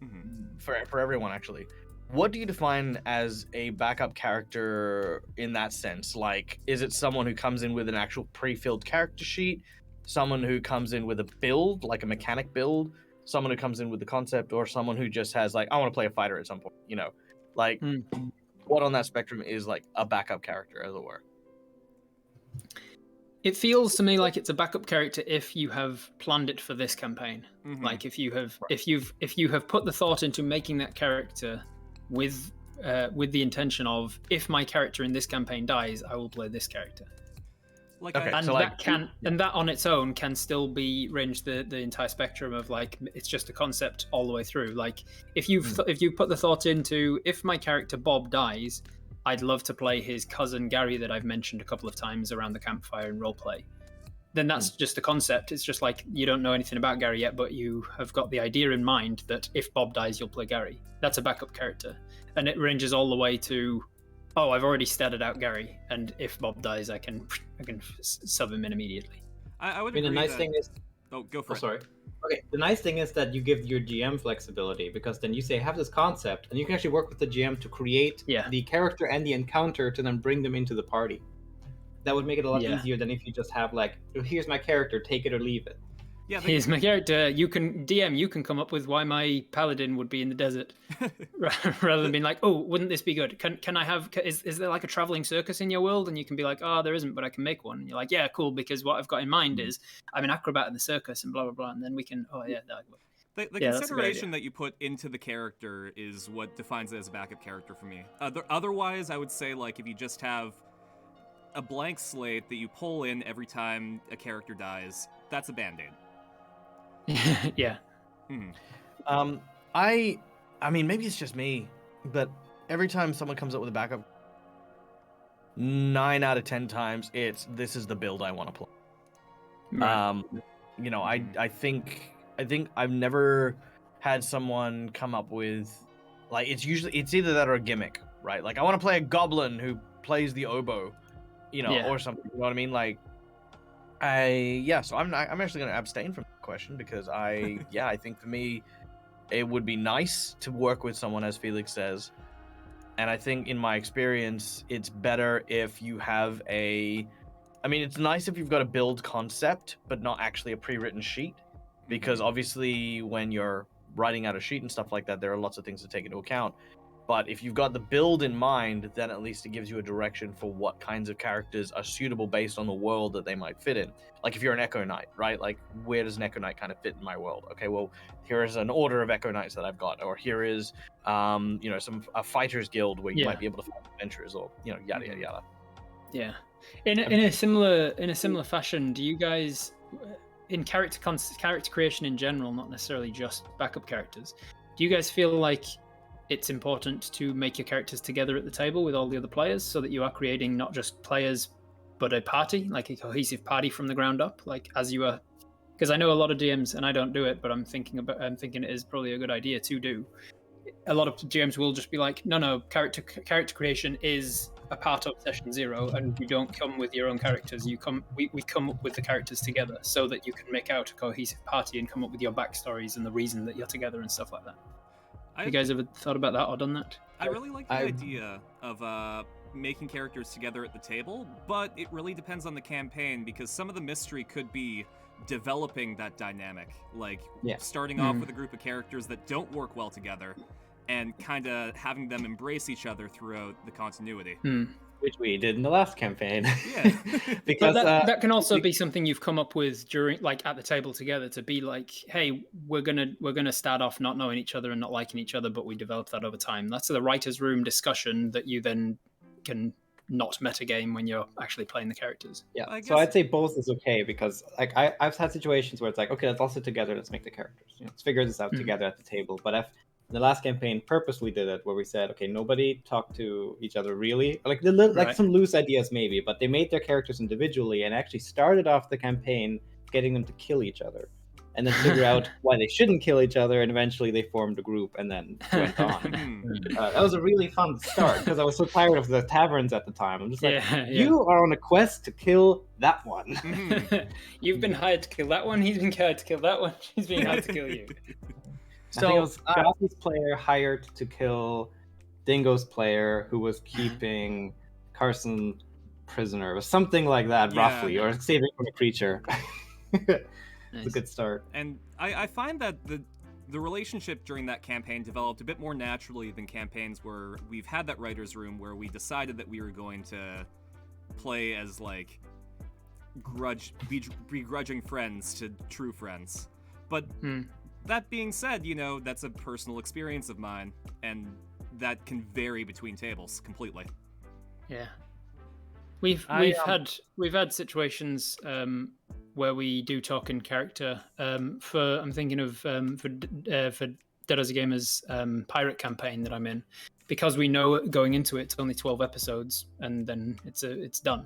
D: for everyone actually, what do you define as a backup character in that sense? Like, is it someone who comes in with an actual pre-filled character sheet, someone who comes in with a build, like a mechanic build, someone who comes in with the concept, or someone who just has like, I want to play a fighter at some point, like what on that spectrum is like a backup character, as it were?
B: It feels to me like it's a backup character if you have planned it for this campaign. Like if you have put the thought into making that character with the intention of, if my character in this campaign dies, I will play this character.
A: Like,
B: and that on its own can still be range the entire spectrum of like, it's just a concept all the way through. Like, if you put the thought into, if my character Bob dies, I'd love to play his cousin Gary that I've mentioned a couple of times around the campfire and roleplay. Then that's just a concept. It's just like, you don't know anything about Gary yet, but you have got the idea in mind that if Bob dies, you'll play Gary. That's a backup character, and it ranges all the way to, oh, I've already statted out Gary, and if Bob dies, I can sub him in immediately.
A: I would.
C: I mean, the nice thing is.
A: Oh, go for it.
C: Sorry. Okay, the nice thing is that you give your GM flexibility, because then you say, have this concept, and you can actually work with the GM to create the character and the encounter to then bring them into the party. That would make it a lot easier than if you just have like, here's my character, take it or leave it.
A: Yeah,
B: here's my character. You can come up with why my paladin would be in the desert, rather than being like, oh, wouldn't this be good? Can I have? Is there like a traveling circus in your world? And you can be like, oh, there isn't, but I can make one. And you're like, yeah, cool, because what I've got in mind is I'm an acrobat in the circus and blah blah blah. And then we can,
A: The consideration that you put into the character is what defines it as a backup character for me. Otherwise, I would say like if you just have a blank slate that you pull in every time a character dies, that's a band-aid.
B: Yeah.
D: I mean, maybe it's just me, but every time someone comes up with a backup, 9 out of 10 times this is the build I want to play. Right. I think I've never had someone come up with, like, it's either that or a gimmick, right? Like, I want to play a goblin who plays the oboe, or something. You know what I mean? Like, so I'm actually going to abstain from the question, because I think for me it would be nice to work with someone, as Felix says, and I think in my experience it's better if you have it's nice if you've got a build concept but not actually a pre-written sheet, because obviously when you're writing out a sheet and stuff like that, there are lots of things to take into account. But if you've got the build in mind, then at least it gives you a direction for what kinds of characters are suitable based on the world that they might fit in. Like if you're an Echo Knight, right? Like, where does an Echo Knight kind of fit in my world? Okay, well, here is an order of Echo Knights that I've got, or here is, a fighters guild where you might be able to find adventurers, or yada yada yada.
B: Yeah, in a similar fashion, do you guys, in character creation in general, not necessarily just backup characters, do you guys feel like it's important to make your characters together at the table with all the other players, so that you are creating not just players, but a party, like a cohesive party from the ground up, like as you are? Because I know a lot of DMs, and I don't do it, but I'm thinking it is probably a good idea to do. a lot of GMs will just be like, no, character creation is a part of session 0, and you don't come with your own characters. We come up with the characters together so that you can make out a cohesive party and come up with your backstories and the reason that you're together and stuff like that. You guys ever thought about that or done that?
A: I really like the idea of making characters together at the table, but it really depends on the campaign, because some of the mystery could be developing that dynamic, like starting off with a group of characters that don't work well together and kind of having them embrace each other throughout the continuity.
C: Which we did in the last campaign.
A: Yeah.
C: Because
B: that can also be something you've come up with during, like, at the table together, to be like, hey, we're gonna start off not knowing each other and not liking each other, but we develop that over time. That's the writer's room discussion that you then can not metagame when you're actually playing the characters.
C: Yeah, so I'd say both is okay, because like I've had situations where it's like, okay, let's all sit together, let's make the characters. Let's figure this out together at the table. But in the last campaign, purposely did it where we said, okay, nobody talked to each other really. Like some loose ideas maybe, but they made their characters individually and actually started off the campaign getting them to kill each other, and then figure out why they shouldn't kill each other, and eventually they formed a group and then went on. That was a really fun start, because I was so tired of the taverns at the time. I'm just like, you are on a quest to kill that one.
B: You've been hired to kill that one, he's been hired to kill that one, he's been hired to kill you.
C: So I think it was Jossie's player hired to kill Dingo's player, who was keeping Carson prisoner, or something like that, roughly, or saving from a creature. It's a good start.
A: And I find that the relationship during that campaign developed a bit more naturally than campaigns where we've had that writer's room where we decided that we were going to play as, like, begrudging friends to true friends. But that being said, that's a personal experience of mine, and that can vary between tables completely. Yeah.
B: We've had situations where we do talk in character. I'm thinking of for DeadAussieGamer's pirate campaign that I'm in, because we know going into it it's only 12 episodes and then it's done.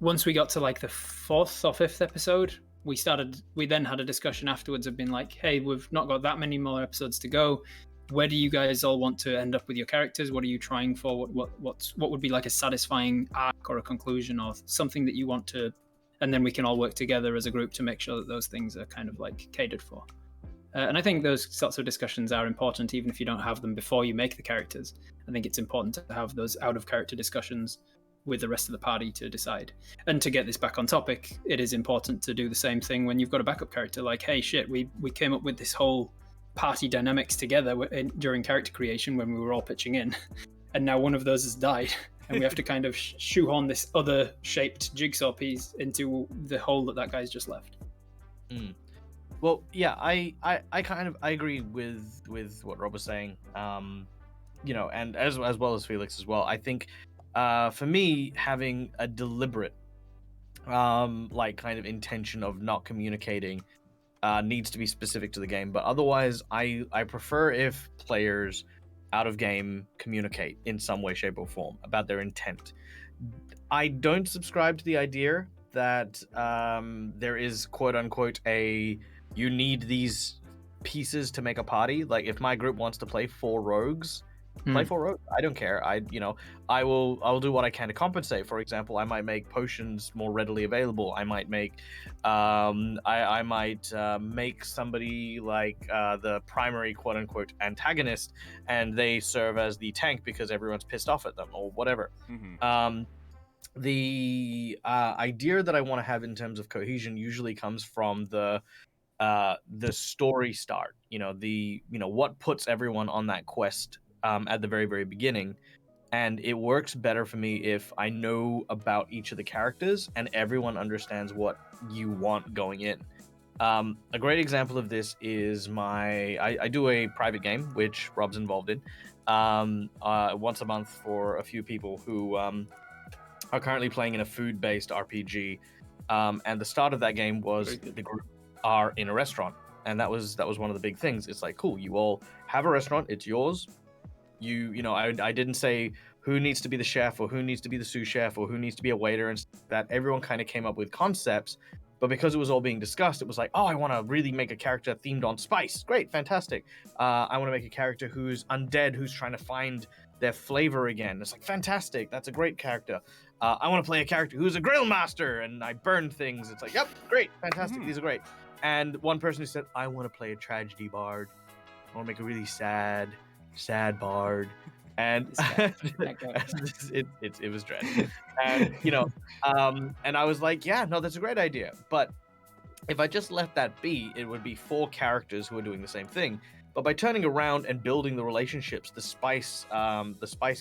B: Once we got to like the 4th or 5th episode, we then had a discussion afterwards of being like, hey, we've not got that many more episodes to go. Where do you guys all want to end up with your characters? What are you trying for? What would be like a satisfying arc or a conclusion or something that you want to, and then we can all work together as a group to make sure that those things are kind of like catered for. And I think those sorts of discussions are important, even if you don't have them before you make the characters. I think it's important to have those out of character discussions with the rest of the party to decide. And to get this back on topic, it is important to do the same thing when you've got a backup character. Like, hey, shit, we came up with this whole party dynamics together during character creation when we were all pitching in, and now one of those has died, and we have to kind of shoehorn this other shaped jigsaw piece into the hole that guy's just left.
D: Well, yeah, I agree with what Rob was saying. And as well as Felix as well. I think for me, having a deliberate like kind of intention of not communicating needs to be specific to the game, but otherwise I prefer if players out of game communicate in some way, shape, or form about their intent. I don't subscribe to the idea that there is quote unquote you need these pieces to make a party. Like, if my group wants to play 4 rogues, play 4 rogues. I don't care. I will do what I can to compensate. For example, I might make potions more readily available. I might make I might make somebody like the primary quote unquote antagonist, and they serve as the tank because everyone's pissed off at them or whatever. The idea that I want to have in terms of cohesion usually comes from the story start. What puts everyone on that quest at the very, very beginning. And it works better for me if I know about each of the characters and everyone understands what you want going in. A great example of this is I do a private game, which Rob's involved in, once a month for a few people who are currently playing in a food-based RPG. And the start of that game was the group are in a restaurant. And that was one of the big things. It's like, cool, you all have a restaurant, it's yours. I didn't say who needs to be the chef or who needs to be the sous chef or who needs to be a waiter, and that everyone kind of came up with concepts But because it was all being discussed, it was like, oh, I want to really make a character themed on spice. Great, fantastic. I want to make a character who's undead, who's trying to find their flavor again. It's like, fantastic. That's a great character. I want to play a character who's a grill master and I burn things. It's like, yep, great, fantastic. These are great. And one person who said, I want to play a tragedy bard. I want to make a really sad bard. And it was dreadful. And, and I was like, yeah, no, that's a great idea. But if I just let that be, it would be 4 characters who are doing the same thing. But by turning around and building the relationships, the spice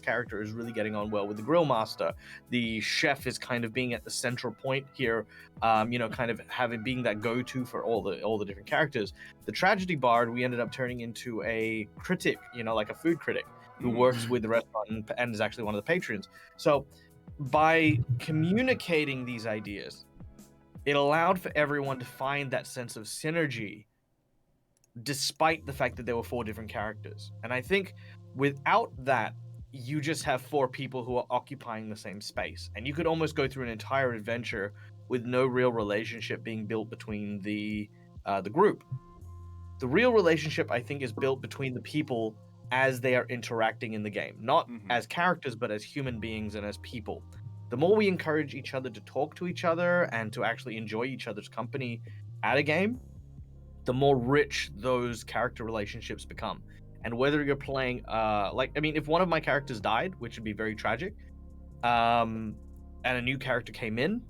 D: character is really getting on well with the grill master. The chef is kind of being at the central point here, kind of being that go-to for all the different characters. The tragedy bard, we ended up turning into a critic, like a food critic who works with the restaurant and is actually one of the patrons. So by communicating these ideas, it allowed for everyone to find that sense of synergy, despite the fact that there were 4 different characters. And I think without that, you just have 4 people who are occupying the same space. And you could almost go through an entire adventure with no real relationship being built between the group. The real relationship, I think, is built between the people as they are interacting in the game. Not as characters, but as human beings and as people. The more we encourage each other to talk to each other and to actually enjoy each other's company at a game, the more rich those character relationships become. And whether you're playing, if one of my characters died, which would be very tragic, and a new character came in,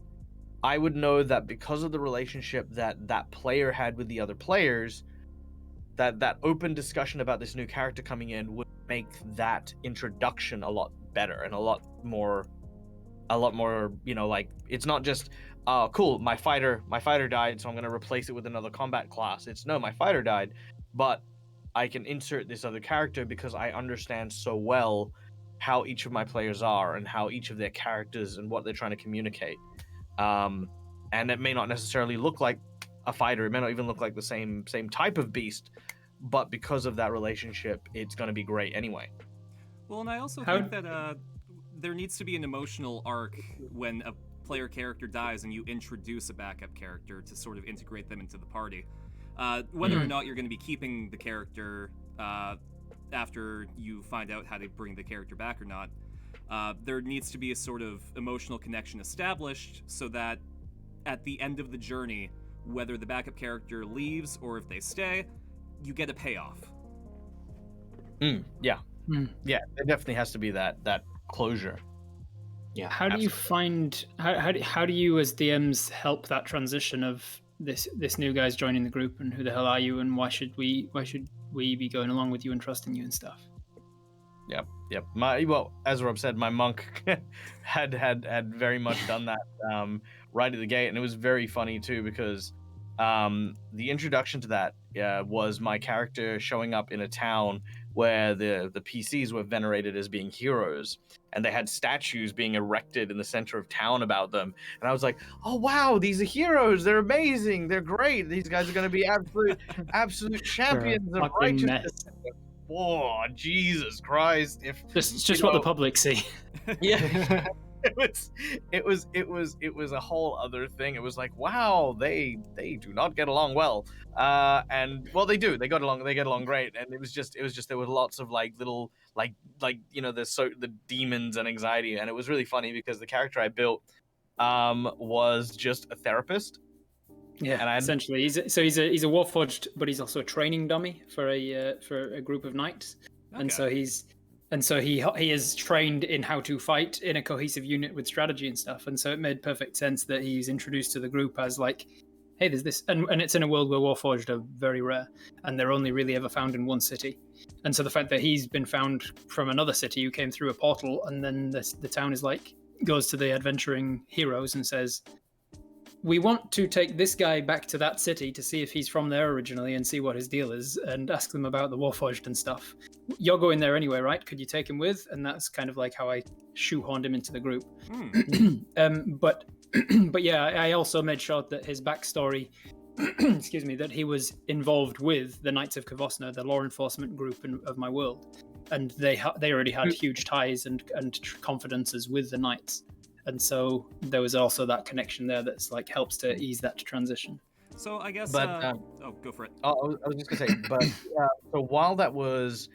D: I would know that because of the relationship that player had with the other players, that open discussion about this new character coming in would make that introduction a lot better and a lot more, it's not just, cool, my fighter died, so I'm going to replace it with another combat class. It's, no, my fighter died, but I can insert this other character because I understand so well how each of my players are and how each of their characters and what they're trying to communicate. And it may not necessarily look like a fighter. It may not even look like the same type of beast, but because of that relationship, it's going to be great anyway.
A: Well, and I also think that there needs to be an emotional arc when a player character dies and you introduce a backup character to sort of integrate them into the party. Whether or not you're going to be keeping the character after you find out how to bring the character back or not, there needs to be a sort of emotional connection established so that at the end of the journey, whether the backup character leaves or if they stay, you get a payoff.
D: Yeah, there definitely has to be that closure.
B: Yeah. How do you find how do you as DMs help that transition of this new guy's joining the group and who the hell are you and why should we be going along with you and trusting you and stuff?
D: Yep. As Rob said, my monk had very much done that right at the gate, and it was very funny too because the introduction to that was my character showing up in a town where the PCs were venerated as being heroes, and they had statues being erected in the center of town about them. And I was like, oh wow, these are heroes, they're amazing, they're great, these guys are going to be absolute champions of righteousness. Oh, Jesus Christ!
B: Just what the public see.
D: Yeah. It was a whole other thing. It was like, wow, they do not get along well, and well, they do. They get along great. And it was just there were lots of little the demons and anxiety, and it was really funny because the character I built was just a therapist.
B: Yeah, and essentially, he's a warforged, but he's also a training dummy for a group of knights, okay. And so he is trained in how to fight in a cohesive unit with strategy and stuff. And so it made perfect sense that he's introduced to the group as like, hey, there's this, and it's in a world where warforged are very rare, and they're only really ever found in one city. And so the fact that he's been found from another city who came through a portal, and then the town is like goes to the adventuring heroes and says, we want to take this guy back to that city to see if he's from there originally and see what his deal is and ask them about the Warforged and stuff. You're going there anyway, right? Could you take him with? And that's kind of like how I shoehorned him into the group. But yeah, I also made sure that his backstory, excuse me, that he was involved with the Knights of Kavosna, the law enforcement group of my world. And they already had huge ties and confidences with the Knights. and so there was also that connection there that's like helps to ease that transition.
A: So I guess.
D: But,
A: oh, go for it.
D: I was just gonna say, but so while that was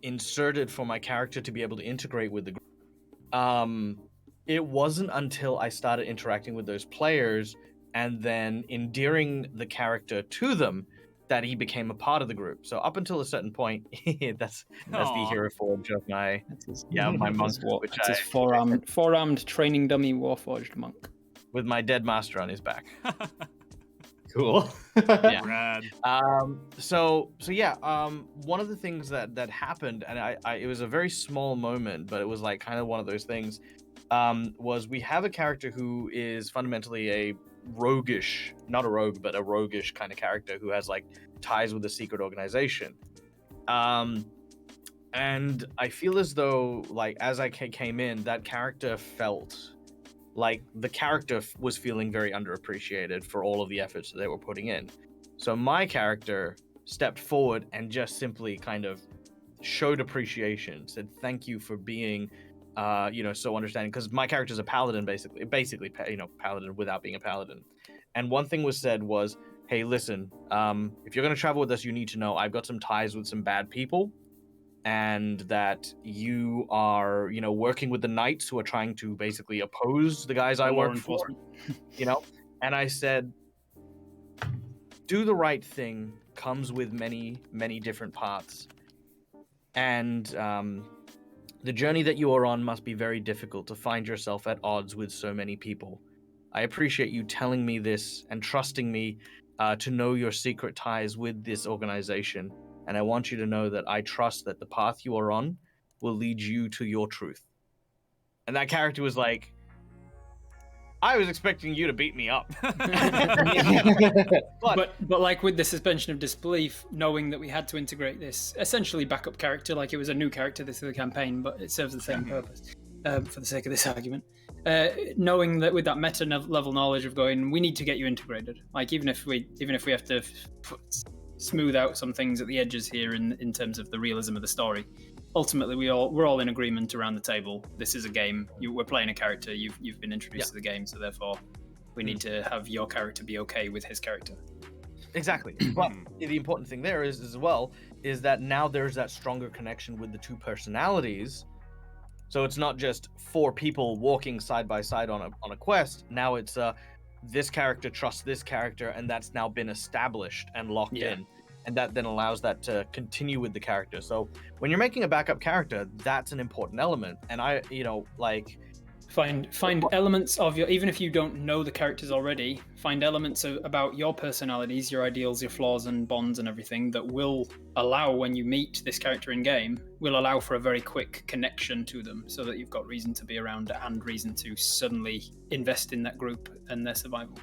D: inserted for my character to be able to integrate with the group, it wasn't until I started interacting with those players and then endearing the character to them that he became a part of the group. So up until a certain point, that's the hero forge of my my monk, which
B: that's his four-armed training dummy warforged monk
D: with my dead master on his back.
C: Cool.
D: Yeah.
A: Rad.
D: So yeah. One of the things that happened, and I it was a very small moment, but it was like kind of one of those things. Was we have a character who is fundamentally a roguish, not a rogue, but a roguish kind of character who has like ties with a secret organization. And I feel as though, like, as I came in, that character felt like the character was feeling very underappreciated for all of the efforts that they were putting in. So my character stepped forward and just simply kind of showed appreciation, said thank you for being so understanding, because my character's a paladin, basically, paladin without being a paladin. And one thing was said was, hey, listen, if you're going to travel with us, you need to know I've got some ties with some bad people, and that you are, working with the knights who are trying to basically oppose the guys I work for, And I said, do the right thing comes with many, many different paths. And, the journey that you are on must be very difficult to find yourself at odds with so many people. I appreciate you telling me this and trusting me to know your secret ties with this organization. And I want you to know that I trust that the path you are on will lead you to your truth. And that character was like, I was expecting you to beat me up.
B: but like with the suspension of disbelief, knowing that we had to integrate this essentially backup character, like it was a new character this is the campaign, but it serves the same purpose for the sake of this argument. Knowing that with that meta level knowledge of going, we need to get you integrated. Like even if we have to smooth out some things at the edges here in terms of the realism of the story. Ultimately, we're all in agreement around the table. This is a game. We're playing a character. You've been introduced to the game, so therefore, we need to have your character be okay with his character.
D: Exactly. But the important thing there is that now there's that stronger connection with the two personalities. So it's not just four people walking side by side on a quest. Now it's this character trusts this character, and that's now been established and locked in. And that then allows that to continue with the character. So when you're making a backup character, that's an important element. And I,
B: find elements of your, even if you don't know the characters already, find elements about your personalities, your ideals, your flaws and bonds and everything that will allow, when you meet this character in game, will allow for a very quick connection to them, so that you've got reason to be around and reason to suddenly invest in that group and their survival.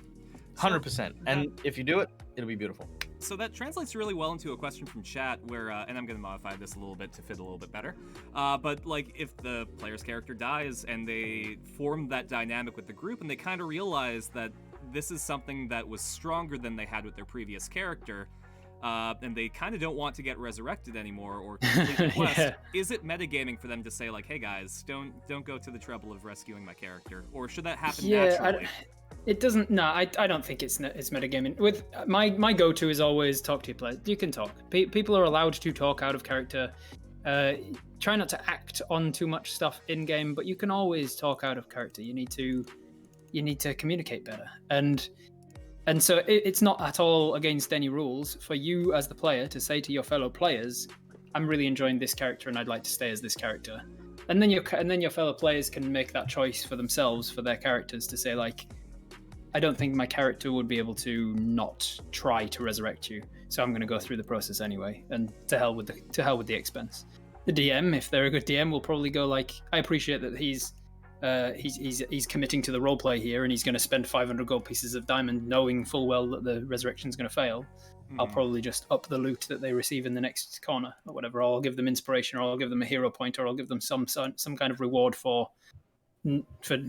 D: 100%. And if you do it, it'll be beautiful.
A: So that translates really well into a question from chat where, and I'm going to modify this a little bit to fit a little bit better, but like if the player's character dies and they form that dynamic with the group and they kind of realize that this is something that was stronger than they had with their previous character, and they kind of don't want to get resurrected anymore or complete the quest, is it metagaming for them to say like, hey guys, don't go to the trouble of rescuing my character? Or should that happen naturally?
B: It doesn't. No, I don't think it's metagaming. With my go-to is always talk to your players. You can talk. People are allowed to talk out of character. Try not to act on too much stuff in game, but you can always talk out of character. You need to communicate better. And so it's not at all against any rules for you as the player to say to your fellow players, "I'm really enjoying this character, and I'd like to stay as this character." And then your fellow players can make that choice for themselves, for their characters, to say like, I don't think my character would be able to not try to resurrect you, so I'm going to go through the process anyway, and to hell with the expense. The DM, if they're a good DM, will probably go like, I appreciate that he's committing to the roleplay here, and he's going to spend 500 gold pieces of diamond, knowing full well that the resurrection's going to fail. I'll probably just up the loot that they receive in the next corner or whatever. Or I'll give them inspiration, or I'll give them a hero point, or I'll give them some kind of reward for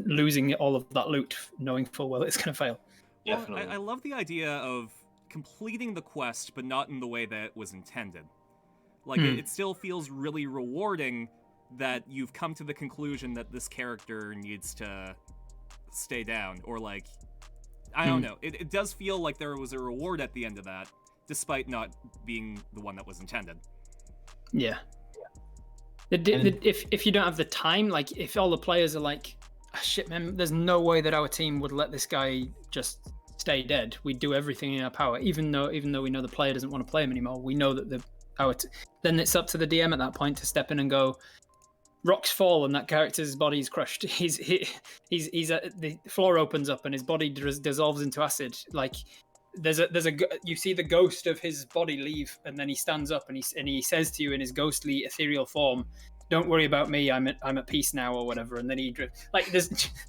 B: losing all of that loot, knowing full well it's going to fail.
A: Definitely. Well, I love the idea of completing the quest, but not in the way that it was intended. Like, it still feels really rewarding that you've come to the conclusion that this character needs to stay down, or like, I don't know. It does feel like there was a reward at the end of that, despite not being the one that was intended.
B: Yeah. If you don't have the time, like if all the players are like, oh, shit, man, there's no way that our team would let this guy just stay dead. We'd do everything in our power, even though we know the player doesn't want to play him anymore. We know that then it's up to the DM at that point to step in and go, rocks fall and that character's body's crushed. The floor opens up and his body dissolves into acid. Like you see the ghost of his body leave, and then he stands up and he says to you in his ghostly ethereal form, "Don't worry about me. I'm at peace now," or whatever. And then the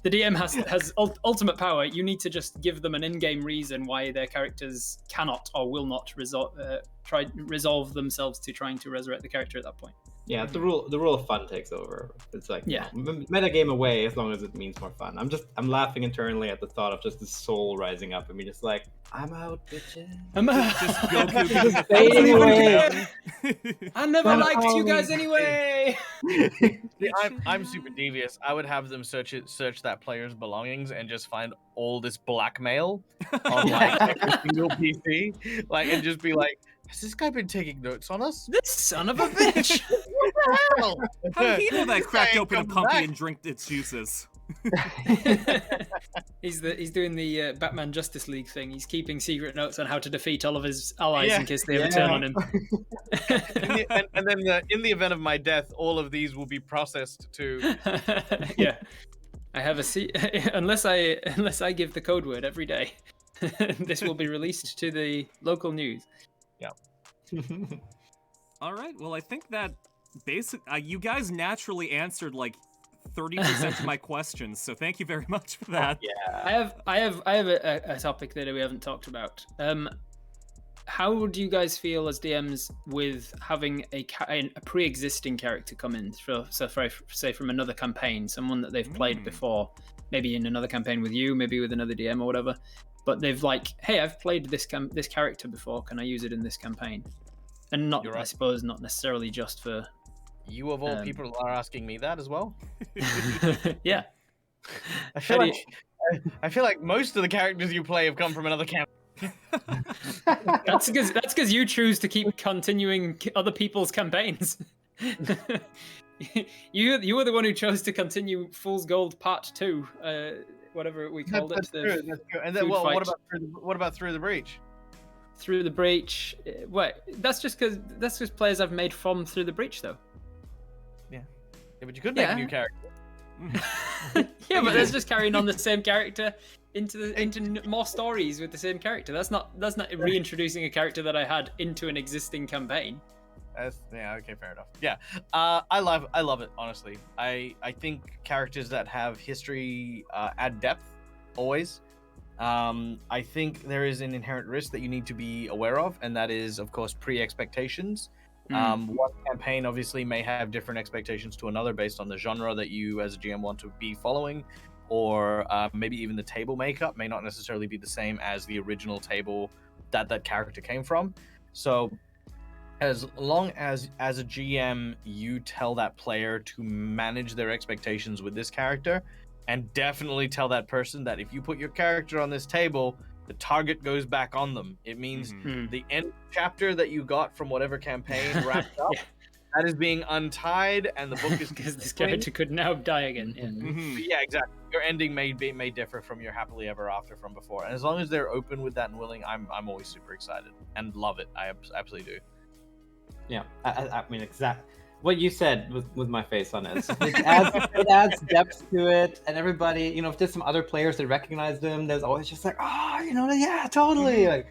B: DM has ultimate power. You need to just give them an in-game reason why their characters cannot or will not resolve themselves to trying to resurrect the character at that point.
C: Yeah, the rule of fun takes over. It's like, metagame away as long as it means more fun. I'm laughing internally at the thought of just the soul rising up and me just like, I'm out, bitches.
B: I'm out.
A: Just Goku
C: fading away.
B: I never liked you guys anyway.
D: I'm super devious. I would have them search that player's belongings and just find all this blackmail on like every single PC, like, and just be like, has this guy been taking notes on us?
B: This son of a bitch!
D: What the hell?
A: How did he know that I cracked open a pumpkin and drank its juices?
B: He's doing the Batman Justice League thing. He's keeping secret notes on how to defeat all of his allies in case they ever turn on him.
D: and then in the event of my death, all of these will be processed to.
B: Yeah, I have unless I give the code word every day. This will be released to the local news.
D: Yeah.
A: All right. Well, I think that you guys naturally answered like 30% of my questions, so thank you very much for that.
C: Yeah.
B: I have a topic that we haven't talked about. How do you guys feel as DMs with having a pre-existing character come in, say from another campaign, someone that they've played before, maybe in another campaign with you, maybe with another DM or whatever, but they've like, hey, I've played this character before, can I use it in this campaign? And not, I suppose, not necessarily just for...
D: You of all people are asking me that as well?
B: Yeah.
D: I feel like most of the characters you play have come from another campaign.
B: That's because you choose to keep continuing other people's campaigns. You were the one who chose to continue Fool's Gold Part 2, whatever we called it.
D: That's true. And then what about Through the Breach?
B: Through the Breach, that's just players I've made from Through the Breach, though.
D: Yeah, but you could make a new character.
B: Yeah, but that's just carrying on the same character into more stories with the same character. That's not reintroducing a character that I had into an existing campaign.
D: Okay, fair enough. Yeah, I love it, honestly. I think characters that have history add depth always. I think there is an inherent risk that you need to be aware of, and that is, of course, pre-expectations. One campaign obviously may have different expectations to another based on the genre that you as a GM want to be following, or maybe even the table makeup may not necessarily be the same as the original table that character came from. So as long as a GM you tell that player to manage their expectations with this character, and definitely tell that person that if you put your character on this table, the target goes back on them. It means the end chapter that you got from whatever campaign wrapped up, that is being untied, and the book is
B: because this character could now die again.
D: Yeah, exactly. Your ending may differ from your happily ever after from before, and as long as they're open with that and willing, I'm always super excited and love it. I absolutely do.
C: Yeah, I mean, exactly what you said with my face on it. It adds depth to it, and everybody, if there's some other players that recognize them, there's always just like, yeah, totally, like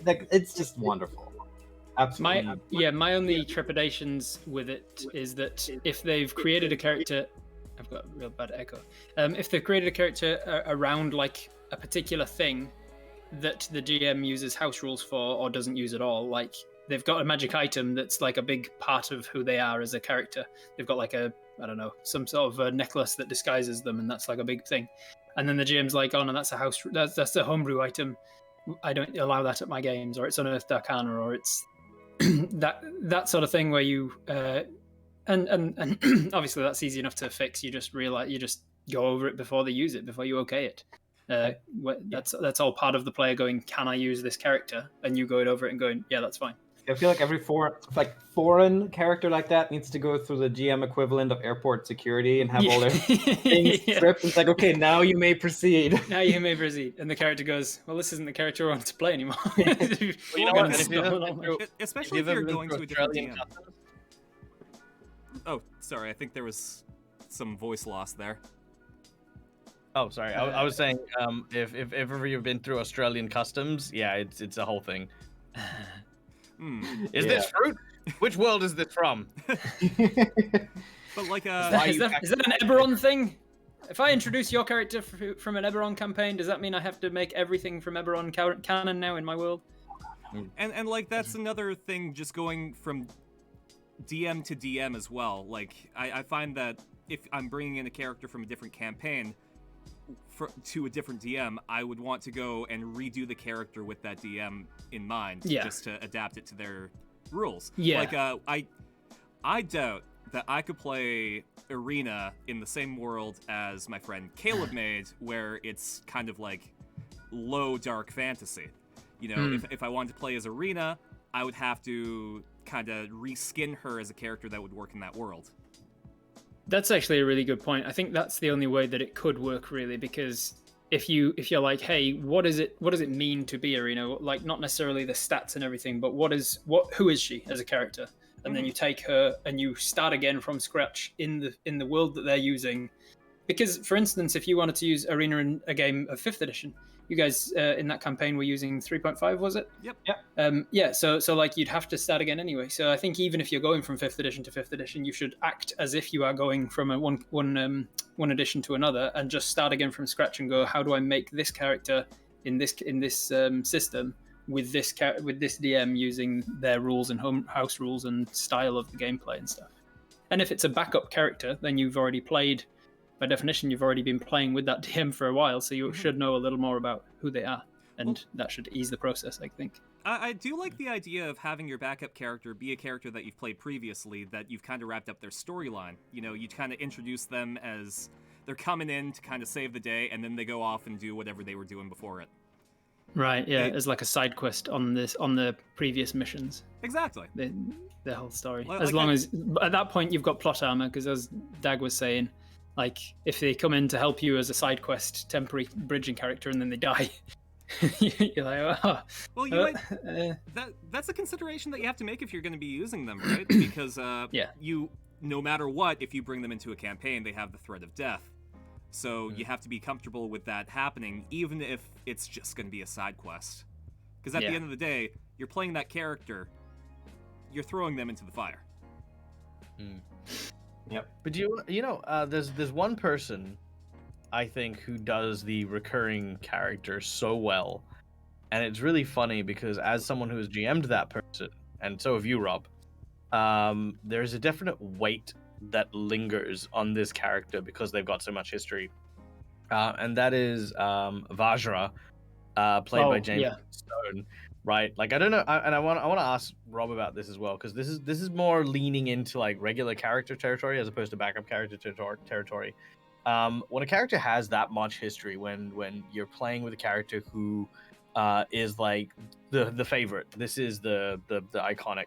C: it's just wonderful. Absolutely.
B: My only trepidations with it is that if they've created a character, I've got a real bad echo. If they've created a character around like a particular thing that the GM uses house rules for or doesn't use at all, like they've got a magic item that's like a big part of who they are as a character. They've got like some sort of a necklace that disguises them, and that's like a big thing. And then the GM's like, oh no, that's a homebrew item. I don't allow that at my games, or it's unearthed arcana, or it's that sort of thing where you and obviously that's easy enough to fix. You just realize, you just go over it before they use it, before you okay it. That's all part of the player going, can I use this character? And you going over it and going, yeah, that's fine.
C: I feel like every foreign character like that needs to go through the GM equivalent of airport security and have all their things stripped. It's like, okay, now you may proceed.
B: Now you may proceed. And the character goes, well, this isn't the character I want to play anymore.
A: Well, you know what? Especially if you're going to a different DM. Oh, sorry. I think there was some voice loss there.
D: Oh, sorry. I was saying, if ever you've been through Australian customs, yeah, it's a whole thing. Is this fruit? Which world is this from?
A: But like,
B: is that an Eberron thing? If I introduce your character from an Eberron campaign, does that mean I have to make everything from Eberron canon now in my world?
A: And like that's another thing, just going from DM to DM as well. Like I find that if I'm bringing in a character from a different campaign to a different DM, I would want to go and redo the character with that DM in mind, just to adapt it to their rules. Yeah. Like I doubt that I could play Arena in the same world as my friend Caleb made, where it's kind of like low dark fantasy. You know, if I wanted to play as Arena, I would have to kind of reskin her as a character that would work in that world.
B: That's actually a really good point. I think that's the only way that it could work, really, because if you're like, hey, what does it mean to be Arena? Like, not necessarily the stats and everything, but who is she as a character? And then you take her and you start again from scratch in the world that they're using. Because, for instance, if you wanted to use Arena in a game of 5th edition, you guys in that campaign were using 3.5, was it?
A: Yep.
B: So like you'd have to start again anyway. So I think even if you're going from 5th edition to 5th edition, you should act as if you are going from one edition to another and just start again from scratch and go, how do I make this character in this system with this DM using their rules and house rules and style of the gameplay and stuff. And if it's a backup character, then you've already played. By definition, you've already been playing with that DM for a while, so you should know a little more about who they are, and that should ease the process, I think.
A: I do like the idea of having your backup character be a character that you've played previously, that you've kind of wrapped up their storyline. You know, you kind of introduce them as they're coming in to kind of save the day, and then they go off and do whatever they were doing before it.
B: Right, yeah, as like a side quest on the previous missions.
A: Exactly.
B: The whole story. As long as, at that point, you've got plot armor, because as Dag was saying, like, if they come in to help you as a side quest, temporary bridging character, and then they die, you're like, oh.
A: Well, you might, that's a consideration that you have to make if you're going to be using them, right? Because you, no matter what, if you bring them into a campaign, they have the threat of death. So you have to be comfortable with that happening, even if it's just going to be a side quest. Because at the end of the day, you're playing that character, you're throwing them into the fire.
C: Yep.
D: But there's one person, I think, who does the recurring character so well, and it's really funny because as someone who has GM'd that person, and so have you, Rob, there's a definite weight that lingers on this character because they've got so much history, and that is Vajra, played by James Stone. Right, like I don't know, and I want to ask Rob about this as well, because this is more leaning into like regular character territory as opposed to backup character territory. When a character has that much history, when you're playing with a character who is like the favorite, this is the iconic.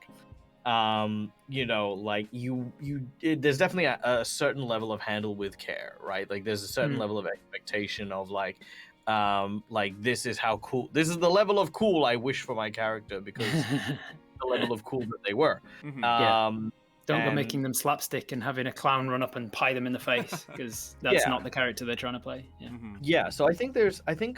D: There's definitely a certain level of handle with care, right? Like there's a certain level of expectation of like this is how cool, this is the level of cool I wish for my character, because the level of cool that they were.
B: Don't go making them slapstick and having a clown run up and pie them in the face, because that's not the character they're trying to play.
D: So I think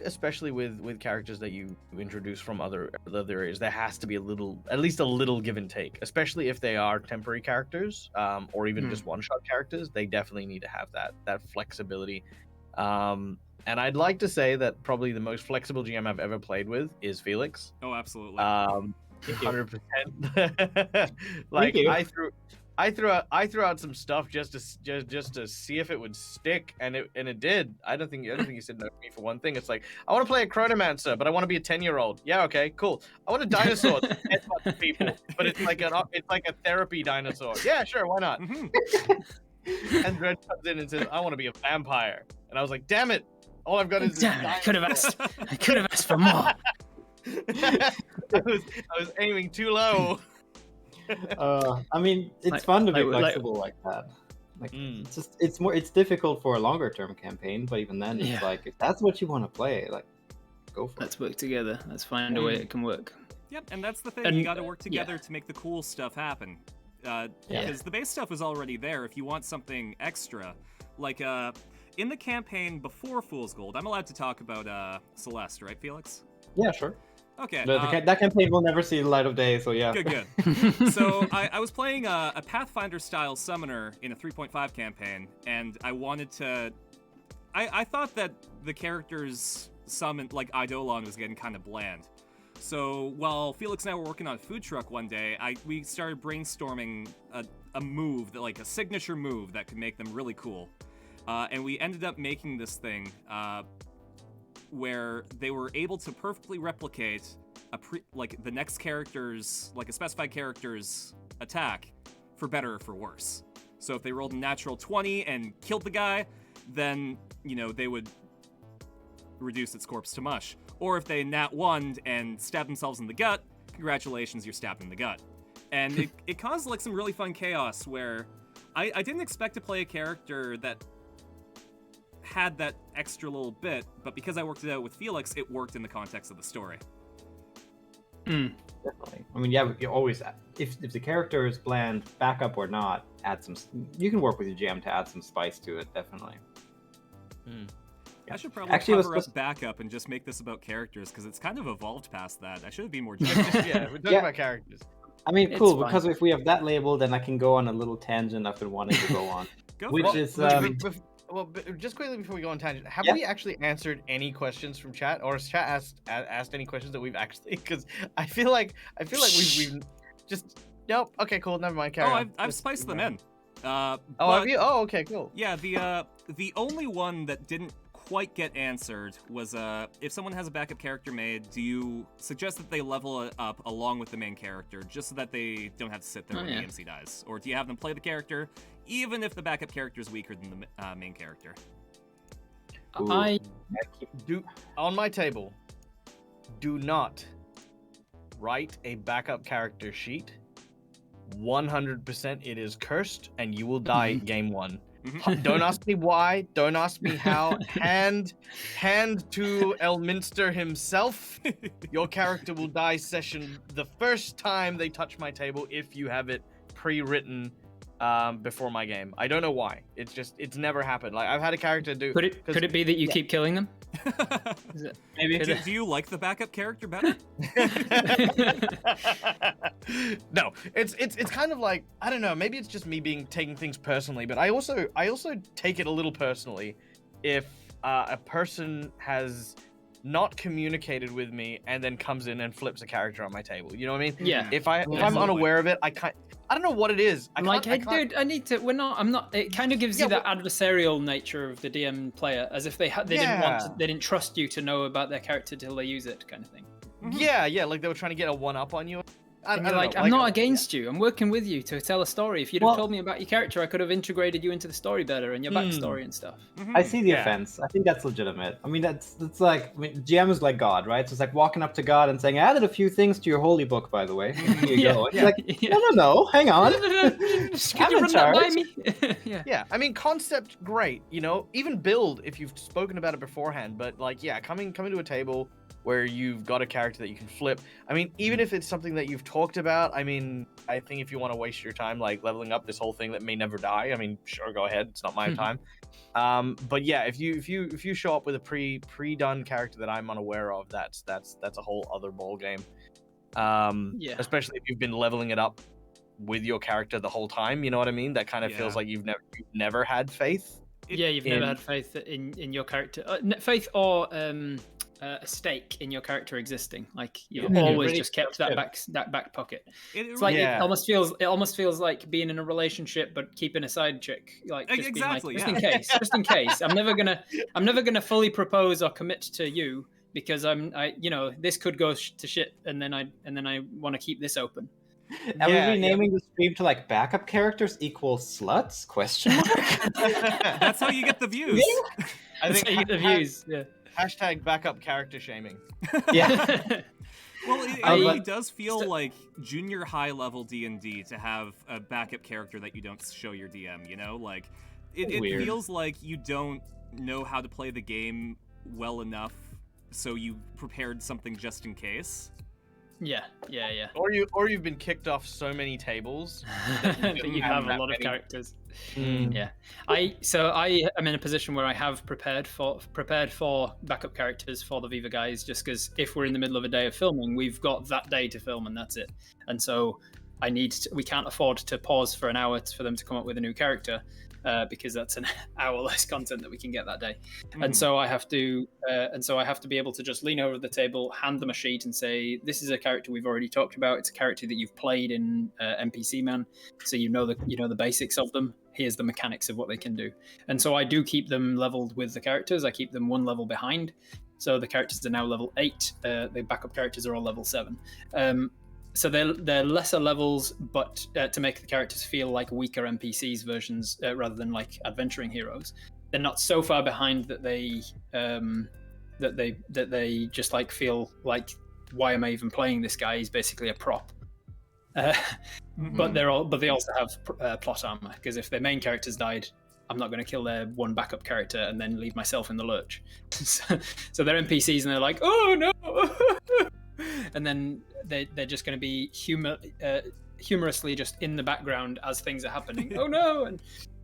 D: especially with characters that you introduce from other areas, there has to be at least a little give and take, especially if they are temporary characters, or even just one-shot characters. They definitely need to have that flexibility. And I'd like to say that probably the most flexible GM I've ever played with is Felix.
A: Oh, absolutely.
D: 100%. Like I threw out some stuff just to see if it would stick, and it did. I don't think you said no to me for one thing. It's like, I want to play a Chronomancer, but I want to be a 10-year-old. Yeah, okay, cool. I want a dinosaur that headbutts people, but it's like a therapy dinosaur. Yeah, sure, why not? And Dredge comes in and says, "I want to be a vampire," and I was like, "Damn it! All I've got is this."
B: Damn it, I could have asked for more.
D: I was aiming too low.
C: I mean, it's fun to be flexible like that. Like, it's difficult for a longer term campaign, but even then, it's like, if that's what you want to play, like, go for it.
B: Let's work together. Let's find a way it can work.
A: Yep, and that's the thing. You got to work together to make the cool stuff happen. Because the base stuff is already there. If you want something extra, like in the campaign before Fool's Gold, I'm allowed to talk about Celeste, right, Felix?
C: Yeah, sure.
A: Okay.
C: That campaign will never see the light of day, so yeah.
A: Good. So I was playing a Pathfinder-style summoner in a 3.5 campaign, and I wanted to... I thought that the characters summoned, like Eidolon, was getting kind of bland. So while Felix and I were working on Food Truck one day, we started brainstorming a move, like a signature move that could make them really cool. And we ended up making this thing where they were able to perfectly replicate the next character's, like a specified character's attack, for better or for worse. So if they rolled a natural 20 and killed the guy, then, they would reduce its corpse to mush. Or if they nat 1'd and stabbed themselves in the gut, congratulations, you're stabbed in the gut. And it caused like some really fun chaos where I didn't expect to play a character that had that extra little bit, but because I worked it out with Felix, it worked in the context of the story.
C: Definitely. I mean, you always, if the character is bland, backup or not, add some. You can work with your GM to add some spice to it. Definitely.
A: I should probably cover up backup and just make this about characters, because it's kind of evolved past that. I should be more generous.
D: We're talking about characters.
C: I mean, cool, because if we have that label, then I can go on a little tangent I've been wanting to go on.
D: Well, just quickly before we go on tangent, have we actually answered any questions from chat, or has chat asked any questions that we've actually? Because I feel like we've just nope. Okay, cool. Never mind. Carry on.
A: I've spiced them in.
D: Have you? Oh, okay, cool.
A: Yeah, the only one that didn't quite get answered was if someone has a backup character made, do you suggest that they level it up along with the main character, just so that they don't have to sit there when the MC dies, or do you have them play the character even if the backup character is weaker than the main character?
B: I
D: do on my table. Do not write a backup character sheet. 100% it is cursed, and you will die game 1. Don't ask me why. Don't ask me how. Hand to Elminster himself. Your character will die session the first time they touch my table if you have it pre-written before my game. I don't know why. It's never happened. Like, I've had a character do.
B: Could it be that you keep killing them?
A: Maybe. Do you like the backup character better?
D: No, it's kind of like, I don't know. Maybe it's just me taking things personally, but I also take it a little personally if a person has not communicated with me and then comes in and flips a character on my table. You know what I mean?
B: Yeah.
D: If I'm unaware of it, I don't know what it is.
B: Dude, I need to. I'm not. It kind of gives you that adversarial nature of the DM player, as if they didn't trust you to know about their character till they use it, kind of thing.
D: Yeah, like they were trying to get a one-up on you.
B: I'm not against you. I'm working with you to tell a story. If you'd have told me about your character, I could have integrated you into the story better and your backstory and stuff.
C: I see the offense. I think that's legitimate. I mean, that's like, GM is like God, right? So it's like walking up to God and saying, "I added a few things to your holy book, by the way. Here you go." It's like, no, hang on.
B: Can you run that by me?
D: Yeah. I mean, concept, great. Even build if you've spoken about it beforehand. But like, coming to a table where you've got a character that you can flip. I mean, even if it's something that you've talked about, I mean, I think if you want to waste your time, like leveling up this whole thing that may never die, I mean, sure, go ahead. It's not my time. But yeah, if you show up with a pre-done character that I'm unaware of, that's a whole other ball game. Especially if you've been leveling it up with your character the whole time. You know what I mean? That kind of feels like you've never had faith.
B: You've never had faith in your character, faith or a stake in your character existing. Like you've always just kept that back pocket. It's like it almost feels like being in a relationship but keeping a side chick. Like just
A: exactly,
B: in case. I'm never gonna fully propose or commit to you because this could go to shit, and then I want to keep this open.
C: Are we
D: Yeah,
C: renaming the stream to like backup characters equals sluts? Question mark.
A: That's how you get the views.
D: I
B: That's
D: think
B: how you get the views. Yeah.
D: hashtag backup character shaming.
C: Yeah.
A: Well, it
C: Oh,
A: really
C: but-
A: does feel like junior high level D&D to have a backup character that you don't show your DM, you know? Like, it
C: Weird.
A: feels like you don't know how to play the game well enough, so you prepared something just in case.
B: Yeah.
D: Or you've been kicked off so many tables
B: That you have a
D: that
B: lot of
D: many.
B: characters.
C: Mm.
B: Yeah, I am in a position where I have prepared for backup characters for the Viva guys, just because if we're in the middle of a day of filming, we've got that day to film and that's it. And so we can't afford to pause for an hour for them to come up with a new character, because that's an hour less content that we can get that day. And so I have to be able to just lean over the table, hand them a sheet, and say, "This is a character we've already talked about. It's a character that you've played in NPC Man, so you know the basics of them. Here's the mechanics of what they can do." And so I do keep them leveled with the characters. I keep them one level behind. So the characters are now level 8. The backup characters are all level 7. So they're lesser levels, but to make the characters feel like weaker NPCs versions rather than like adventuring heroes. They're not so far behind that they just like feel like, why am I even playing this guy? He's basically a prop. But they also have plot armor, because if their main characters died, I'm not going to kill their one backup character and then leave myself in the lurch. So they're NPCs and they're like, oh no. And then they're just going to be humorously just in the background as things are happening. Oh no,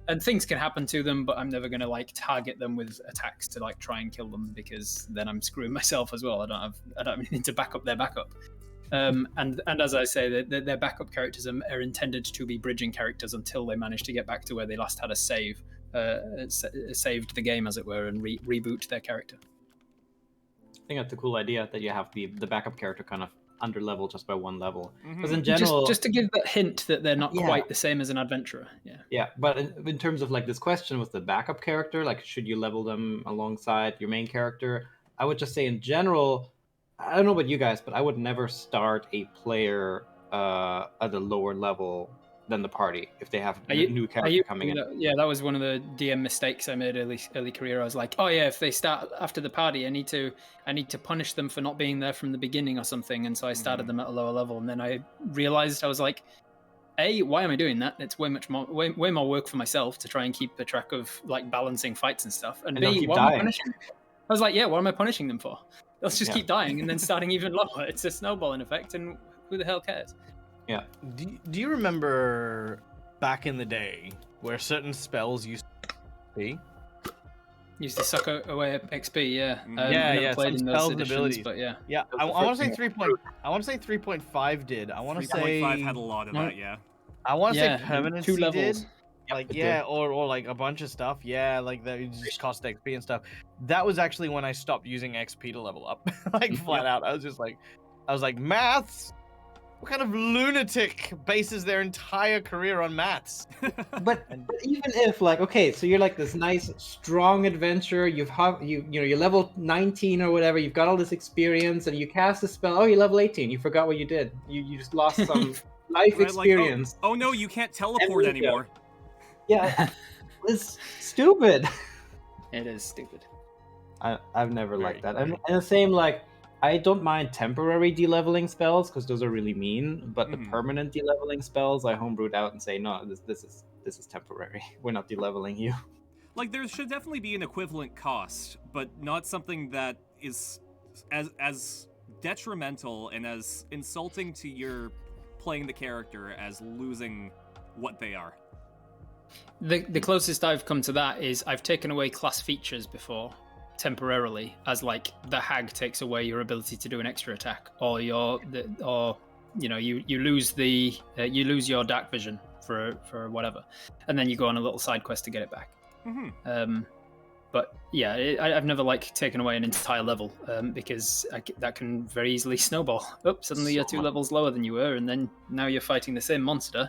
B: and things can happen to them, but I'm never going to like target them with attacks to like try and kill them, because then I'm screwing myself as well. I don't need to back up their backup. And as I say, their backup characters are intended to be bridging characters until they manage to get back to where they last had a save, saved the game as it were, and reboot their character.
C: I think that's a cool idea that you have the backup character kind of under level just by one level. Because in general,
B: just to give that hint that they're not quite the same as an adventurer.
C: Yeah, but in terms of like this question with the backup character, like should you level them alongside your main character? I would just say in general, I don't know about you guys, but I would never start a player at a lower level than the party if they have a new character coming in.
B: Yeah, that was one of the DM mistakes I made early career. I was like, oh yeah, if they start after the party, I need to punish them for not being there from the beginning or something. And so I started them at a lower level, and then I realized I was like, A, why am I doing that? It's way more work for myself to try and keep a track of like balancing fights and stuff. And B, what am I punishing? I was like, yeah, what am I punishing them for? Let's just keep dying and then starting even lower. It's a snowballing effect, and who the hell cares?
C: Yeah.
D: Do you remember back in the day where certain spells used to be?
B: Used to suck away XP, yeah.
D: Some spells and abilities,
B: but yeah.
D: Yeah, I want to say 3.5 did. I want to say
A: 3.5 had a lot of that, yeah.
D: I want to say permanency
B: 2 levels.
D: did. Like or like a bunch of stuff. Yeah, like that just cost XP and stuff. That was actually when I stopped using XP to level up. Like flat out. I was like, maths? What kind of lunatic bases their entire career on maths?
C: But even if like, okay, so you're like this nice strong adventurer, you're level 19 or whatever, you've got all this experience, and you cast a spell, oh, you're level 18, you forgot what you did. You just lost some life experience.
A: Like, oh no, you can't teleport anymore.
C: Yeah, it's stupid.
B: It is stupid.
C: I've never liked that. And the same, like, I don't mind temporary de-leveling spells because those are really mean, but the permanent de-leveling spells I homebrewed out and say, no, this is temporary. We're not de-leveling you.
A: Like, there should definitely be an equivalent cost, but not something that is as detrimental and as insulting to your playing the character as losing what they are.
B: The closest I've come to that is I've taken away class features before temporarily, as like the hag takes away your ability to do an extra attack, or you lose your dark vision for whatever, and then you go on a little side quest to get it back. But yeah, I've never like taken away an entire level because that can very easily snowball. Suddenly you're 2 levels lower than you were, and then now you're fighting the same monster,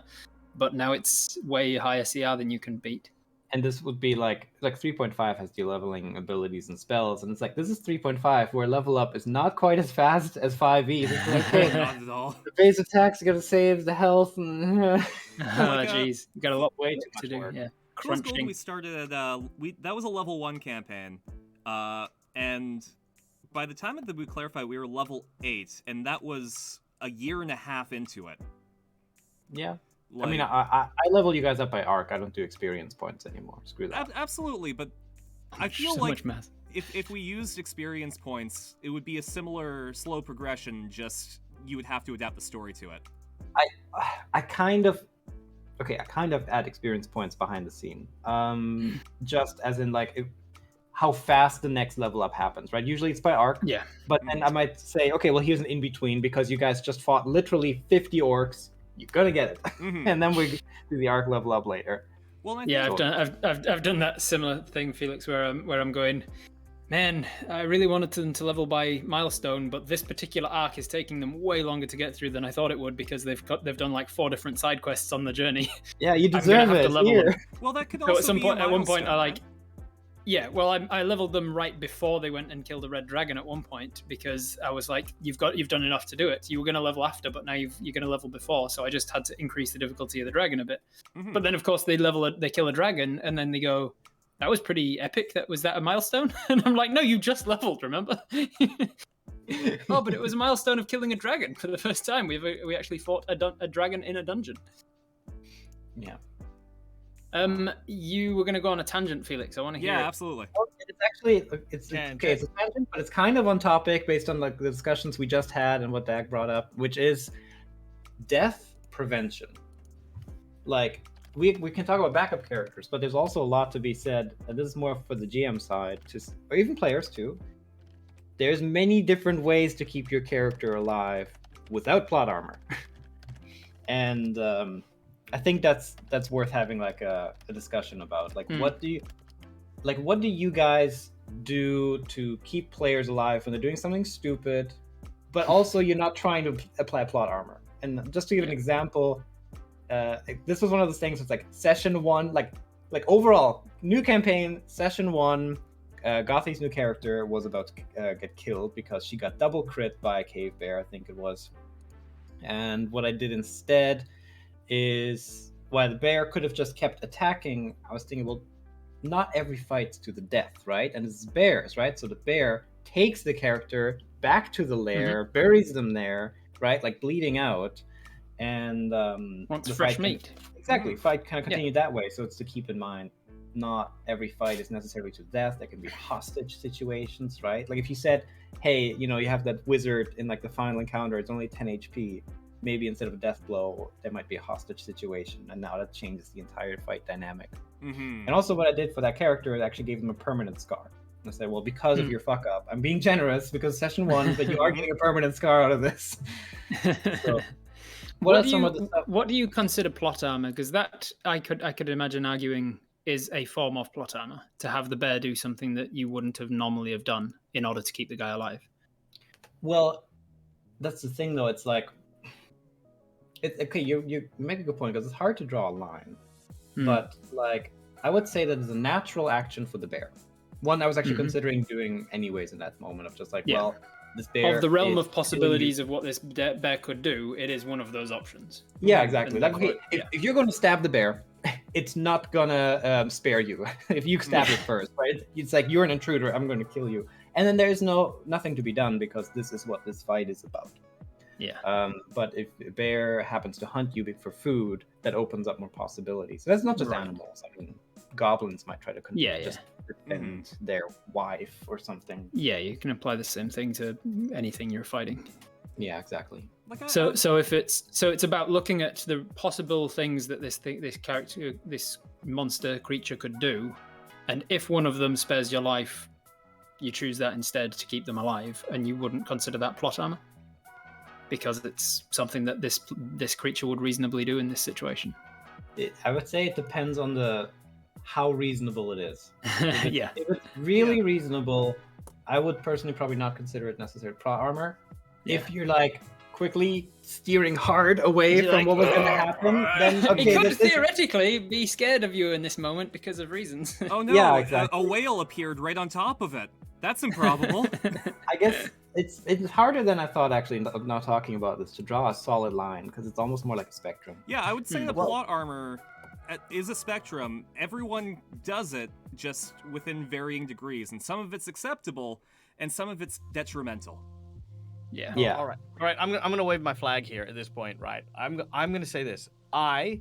B: but now it's way higher CR than you can beat.
C: And this would be like 3.5 has de-leveling abilities and spells, and it's like this is 3.5 where level up is not quite as fast as 5e. It's like, okay,
A: Not at all.
C: the base attacks are gonna save the health, and
B: Oh,
A: Like,
B: jeez. You got a lot
C: way too
B: to
C: much
B: do.
C: work.
B: Yeah.
A: Fool's Gold,
B: Crunching.
A: we started at that was a level 1 campaign, and by the time that we clarified, we were level 8, and that was a year and a half into it.
C: Yeah.
A: Like,
C: I mean, I level you guys up by arc. I don't do experience points anymore. Screw that.
A: absolutely, but I feel
B: so
A: like
B: much math.
A: if we used experience points, it would be a similar slow progression. Just you would have to adapt the story to it.
C: I kind of add experience points behind the scene. Just as in like how fast the next level up happens, right? Usually it's by arc.
B: Yeah.
C: But then I might say, okay, well here's an in between because you guys just fought literally 50 orcs. You're gonna get it, and then we do the arc level up later.
A: Well,
B: Yeah, I've done that similar thing, Felix, where I'm going. Man, I really wanted them to level by milestone, but this particular arc is taking them way longer to get through than I thought it would because they've done like 4 different side quests on the journey.
C: Yeah, you
B: I'm gonna
C: deserve
B: have
C: it.
B: to level
C: Here.
B: them.
A: Well, that could
B: So
A: also
B: at some
A: be
B: point,
A: a
B: at one point,
A: milestone, right?
B: yeah, well, I leveled them right before they went and killed a red dragon at one point because I was like, you've done enough to do it. You were going to level after, but now you're going to level before. So I just had to increase the difficulty of the dragon a bit. But then, of course, they kill a dragon, and then they go, that was pretty epic. Was that a milestone? And I'm like, no, you just leveled, remember? Oh, but it was a milestone of killing a dragon for the first time. We actually fought a dragon in a dungeon.
C: Yeah.
B: You were going to go on a tangent, Felix. I want to hear.
A: Yeah,
B: it.
A: absolutely.
C: It's actually it's a tangent, but it's kind of on topic based on like the discussions we just had and what Dag brought up, which is death prevention. Like we can talk about backup characters, but there's also a lot to be said, and this is more for the GM side, or even players too. There's many different ways to keep your character alive without plot armor, and I think that's worth having like a discussion about. Like, what do you guys do to keep players alive when they're doing something stupid, but also you're not trying to apply plot armor? And just to give an example, this was one of those things. It's like session 1, like overall new campaign, session 1. Gothi's new character was about to get killed because she got double crit by a cave bear, I think it was. And what I did instead is, while the bear could have just kept attacking, I was thinking, well, not every fight's to the death, right? And it's bears, right? So the bear takes the character back to the lair, buries them there, right? Like bleeding out, and
B: wants fresh meat.
C: Exactly, fight kind of continue that way. So it's to keep in mind, not every fight is necessarily to death. There can be hostage situations, right? Like if you said, hey, you have that wizard in like the final encounter, it's only 10 HP. Maybe instead of a death blow, there might be a hostage situation, and now that changes the entire fight dynamic. And also what I did for that character, it actually gave them a permanent scar. And I said, well, because of your fuck up, I'm being generous because session 1, but you are getting a permanent scar out of this. So,
B: what do you consider plot armor? Because that I could imagine arguing is a form of plot armor, to have the bear do something that you wouldn't have normally have done in order to keep the guy alive.
C: Well, that's the thing though. It's like, okay, you make a good point because it's hard to draw a line, but like I would say that it's a natural action for the bear. One I was actually considering doing anyways in that moment of just like, well, this bear
B: of the realm of possibilities of what this bear could do, it is one of those options.
C: Yeah, exactly. Like, okay, if you're going to stab the bear, it's not gonna spare you if you stab it first, right? It's like, you're an intruder, I'm going to kill you, and then there's nothing to be done because this is what this fight is about. Yeah. But if a bear happens to hunt you for food, that opens up more possibilities. So that's not just animals. I mean, goblins might try to just defend their wife or something.
B: Yeah, you can apply the same thing to anything you're fighting.
C: Yeah, exactly.
B: So it's about looking at the possible things that this character, this monster creature could do, and if one of them spares your life, you choose that instead to keep them alive, and you wouldn't consider that plot armor because it's something that this creature would reasonably do in this situation.
C: I would say it depends on how reasonable it is. If it's really reasonable, I would personally probably not consider it necessary plot armor. If you're like, quickly steering hard away
B: You're
C: from
B: like,
C: what was going to happen, then
B: He
C: okay,
B: could
C: this is
B: theoretically be scared of you in this moment because of reasons.
A: Oh no,
C: Yeah, exactly.
A: a whale appeared right on top of it. That's improbable.
C: I guess it's harder than I thought actually. Not talking about this to draw a solid line because it's almost more like a spectrum.
A: Yeah, I would say the
C: Well-
A: plot armor is a spectrum. Everyone does it, just within varying degrees, and some of it's acceptable, and some of it's detrimental.
B: Yeah.
C: Yeah.
D: All right. I'm gonna wave my flag here at this point. Right. I'm gonna say this. I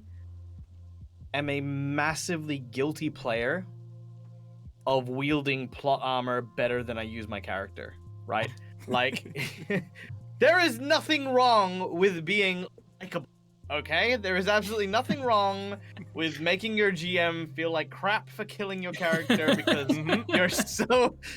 D: am a massively guilty player of wielding plot armor better than I use my character. Right. Like, there is nothing wrong with being likable. Okay, there is absolutely nothing wrong with making your GM feel like crap for killing your character because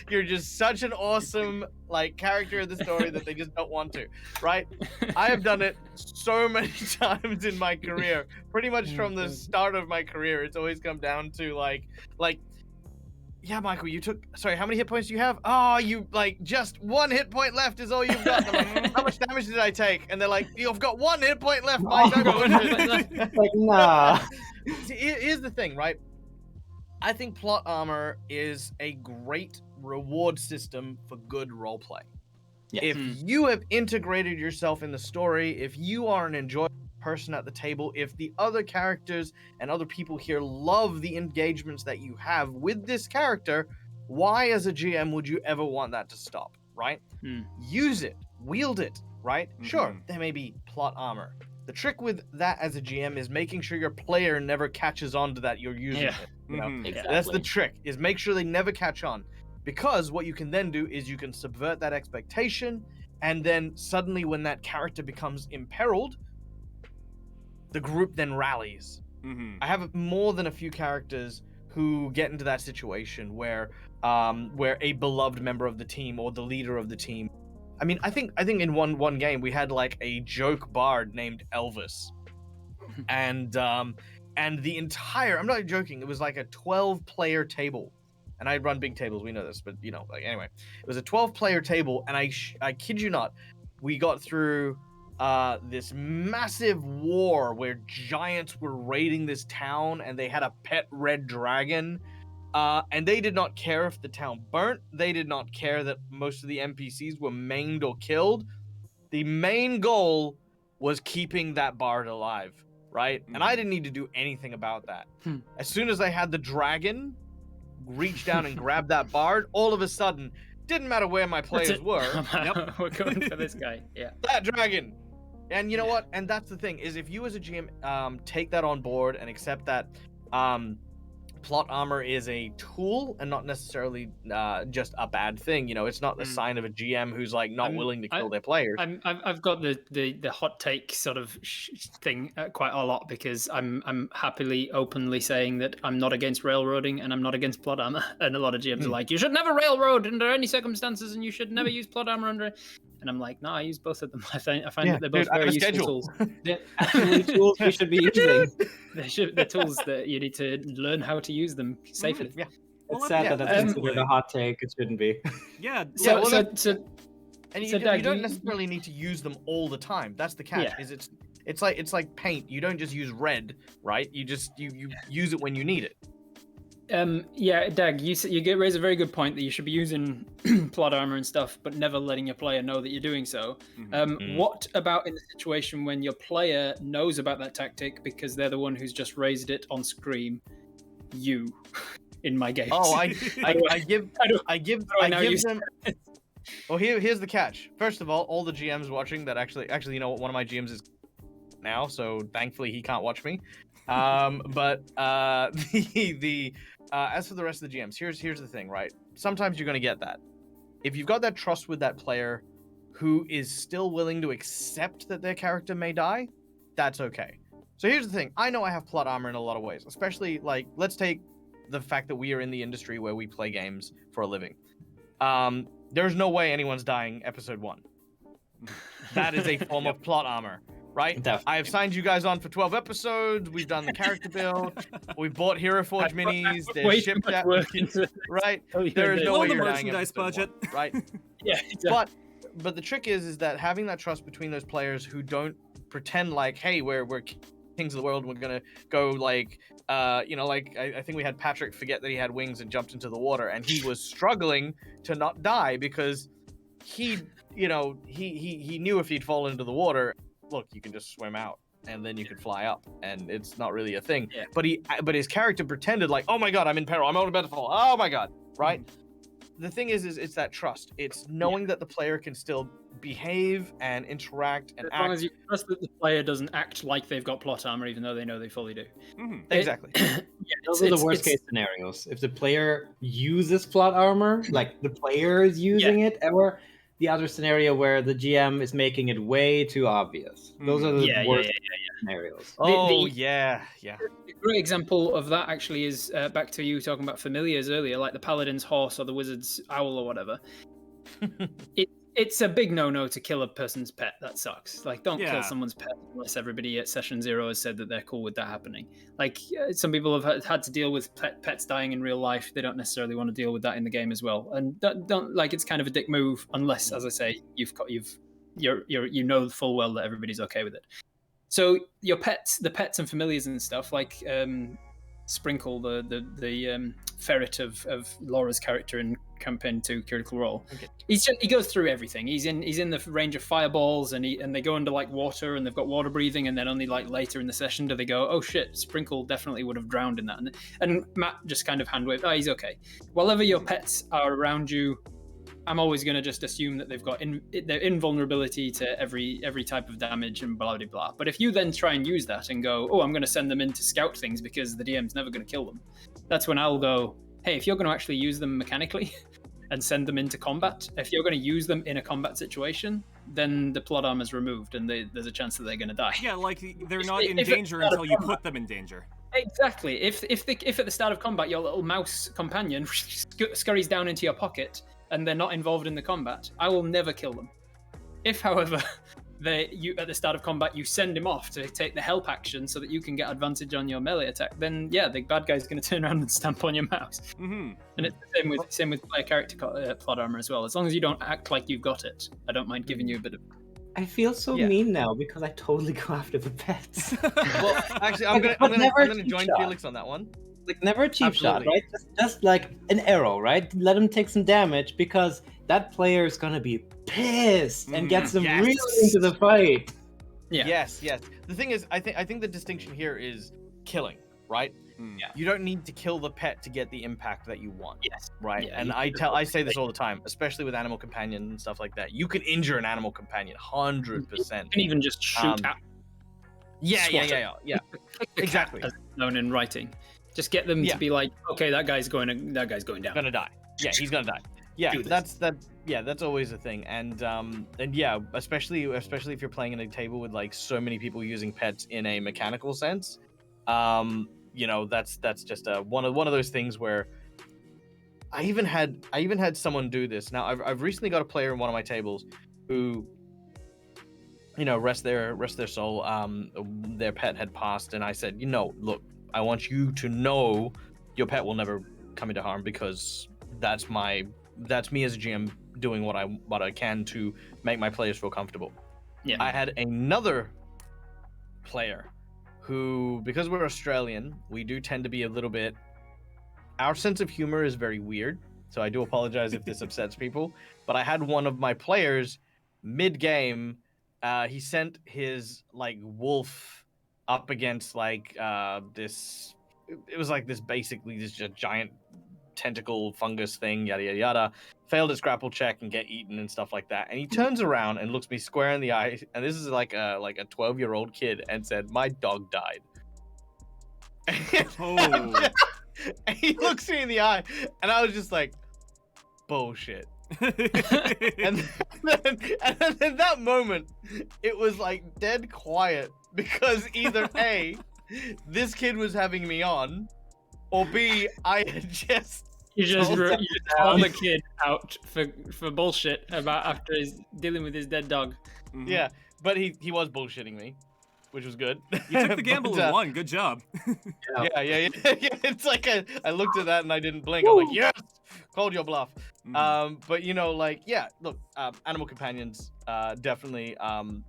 D: you're just such an awesome like character in the story that they just don't want to, right? I have done it so many times in my career. Pretty much from the start of my career, it's always come down to like yeah, Michael, you took... Sorry, how many hit points do you have? Oh, you, like, just 1 hit point left is all you've got. And I'm like, how much damage did I take? And they're like, you've got 1 hit point left, Mike.
C: Like, nah.
D: Here's the thing, right? I think plot armor is a great reward system for good roleplay.
C: Yeah.
D: If you have integrated yourself in the story, if you are an enjoyable person at the table, if the other characters and other people here love the engagements that you have with this character, why as a GM would you ever want that to stop, right? Use it, wield it, right? Sure, there may be plot armor. The trick with that as a GM is making sure your player never catches on to that you're using it. You know?
C: Exactly.
D: That's the trick, is make sure they never catch on. Because what you can then do is you can subvert that expectation, and then suddenly when that character becomes imperiled, the group then rallies. I have more than a few characters who get into that situation where a beloved member of the team or the leader of the team. I mean, I think in one game we had like a joke bard named Elvis, and the entire, I'm not joking, it was like a 12-player table, and I run big tables, we know this, but you know, like anyway, it was a 12-player table, and I kid you not, we got through this massive war where giants were raiding this town and they had a pet red dragon, and they did not care if the town burnt. They did not care that most of the NPCs were maimed or killed. The main goal was keeping that bard alive, right? And I didn't need to do anything about that. As soon as I had the dragon reach down and grab that bard, all of a sudden, didn't matter where my players were.
B: We're going for this guy. Yeah.
D: That dragon. And you know what? And that's the thing, is if you as a GM take that on board and accept that plot armor is a tool and not necessarily just a bad thing, you know, it's not the sign of a GM who's like not willing to kill their players.
B: I've got the hot take sort of thing quite a lot, because I'm happily openly saying that I'm not against railroading and I'm not against plot armor, and a lot of GMs are like, you should never railroad under any circumstances and you should never use plot armor under. And I'm like, no, I use both of them. I find that they're both very useful tools. They're actually tools we should be using. They're tools that you need to learn how to use them safely.
D: Yeah.
C: It's sad that that's considered a hot take. It shouldn't be.
A: Yeah.
D: And you don't necessarily need to use them all the time. That's the catch.
B: Yeah.
D: Is it's like paint. You don't just use red, right? You just you use it when you need it.
B: Yeah, Dag, you raise a very good point that you should be using plot armor and stuff, but never letting your player know that you're doing so. What about in the situation when your player knows about that tactic because they're the one who's just raised it on Scream? You, in my games.
D: Oh, I give them. Well, here's the catch. First of all the GMs watching that actually, you know what? One of my GMs is now, so thankfully he can't watch me. But as for the rest of the GMs, here's the thing, right? Sometimes you're going to get that. If you've got that trust with that player who is still willing to accept that their character may die, that's okay. So here's the thing. I know I have plot armor in a lot of ways, especially, like, let's take the fact that we are in the industry where we play games for a living. There's no way anyone's dying episode 1. That is a form of plot armor. Right? Definitely. I have signed you guys on for 12 episodes. We've done the character build. We've bought Hero Forge minis. They're shipped out. Right? There is no way you're dying.
A: Merchandise budget.
D: Right?
B: Yeah. Exactly.
D: the trick is that having that trust between those players who don't pretend like, hey, we're kings of the world, we're gonna go like I think we had Patrick forget that he had wings and jumped into the water, and he was struggling to not die because he knew if he'd fallen into the water, look, you can just swim out and then you could fly up, and it's not really a thing.
B: Yeah.
D: But his character pretended like, oh my god, I'm in peril, I'm about to fall, oh my god, right? The thing is it's that trust. It's knowing that the player can still behave and interact and
B: as long as you trust that the player doesn't act like they've got plot armor, even though they know they fully do.
D: Exactly.
C: Those are the worst case scenarios. If the player uses plot armor, like the player is using it, or the other scenario where the GM is making it way too obvious. Those are the worst scenarios.
D: Yeah.
B: A great example of that actually is back to you talking about familiars earlier, like the paladin's horse or the wizard's owl or whatever. It's a big no-no to kill a person's pet. That sucks. Like, don't kill someone's pet unless everybody at session 0 has said that they're cool with that happening. Like, some people have had to deal with pets dying in real life. They don't necessarily want to deal with that in the game as well. And don't like, it's kind of a dick move unless, as I say, you know full well that everybody's okay with it. So your pets, the pets and familiars and stuff, like Sprinkle, the ferret of Laura's character in Campaign 2 Critical Role. Okay. He goes through everything. He's in the range of fireballs, and they go under like water, and they've got water breathing, and then only like later in the session do they go, oh shit, Sprinkle definitely would have drowned in that. And Matt just kind of hand waved, oh, he's okay. Whenever your pets are around you, I'm always going to just assume that they've got their invulnerability to every type of damage and blah, blah, blah. But if you then try and use that and go, oh, I'm going to send them in to scout things because the DM's never going to kill them, that's when I'll go, hey, if you're going to actually use them mechanically and send them into combat, if you're going to use them in a combat situation, then the plot armor's removed and there's a chance that they're going to die.
A: Yeah, like they're not in danger until you put them in danger.
B: Exactly. If at the start of combat your little mouse companion scurries down into your pocket and they're not involved in the combat, I will never kill them. If, however, at the start of combat you send him off to take the help action so that you can get advantage on your melee attack, then yeah, the bad guy's going to turn around and stamp on your mouse. And it's the same with player character plot armor as well. As long as you don't act like you've got it, I don't mind giving you a bit of.
C: I feel so mean now because I totally go after the pets.
D: Well, actually, I'm gonna join Felix on that one.
C: Like, never a cheap shot, right? Just like an arrow, right? Let him take some damage because that player is gonna be pissed and gets them really into the fight.
B: Yeah.
D: Yes. The thing is, I think the distinction here is killing, right?
B: Yeah.
D: You don't need to kill the pet to get the impact that you want.
B: Yes.
D: Right. Yeah, and I say this all the time, especially with animal companion and stuff like that. You can injure an animal companion 100%.
B: You can even just shoot at.
D: Yeah. Exactly.
B: As known in writing. Just get them to be like, okay, that guy's going down.
D: Gonna die. Yeah, he's gonna die. Yeah, that's always a thing. And yeah, especially if you're playing in a table with like so many people using pets in a mechanical sense, that's just one of those things where I even had someone do this. Now I've recently got a player in one of my tables who, rest their soul, their pet had passed, and I said, look, I want you to know your pet will never come into harm because that's me as a GM doing what I can to make my players feel comfortable.
B: Yeah.
D: I had another player who, because we're Australian, we do tend to be a little bit, our sense of humor is very weird. So I do apologize if this upsets people, but I had one of my players mid-game, he sent his like wolf up against like this, it was like this basically this just giant tentacle fungus thing, yada yada yada, failed his grapple check and get eaten and stuff like that, and he turns around and looks me square in the eye, and this is like a 12-year-old kid, and said, my dog died. And he looks me in the eye, and I was just like, bullshit. and then in that moment it was like dead quiet, because either A, this kid was having me on, or B, I had just
B: called the kid out for bullshit about after he's dealing with his dead dog.
D: Yeah, but he was bullshitting me which was good.
A: You took the gamble
D: But,
A: and won. Good job.
D: yeah. It's like I looked at that and I didn't blink. I'm like, yes, called your bluff. But you know, like, yeah, look, animal companions, definitely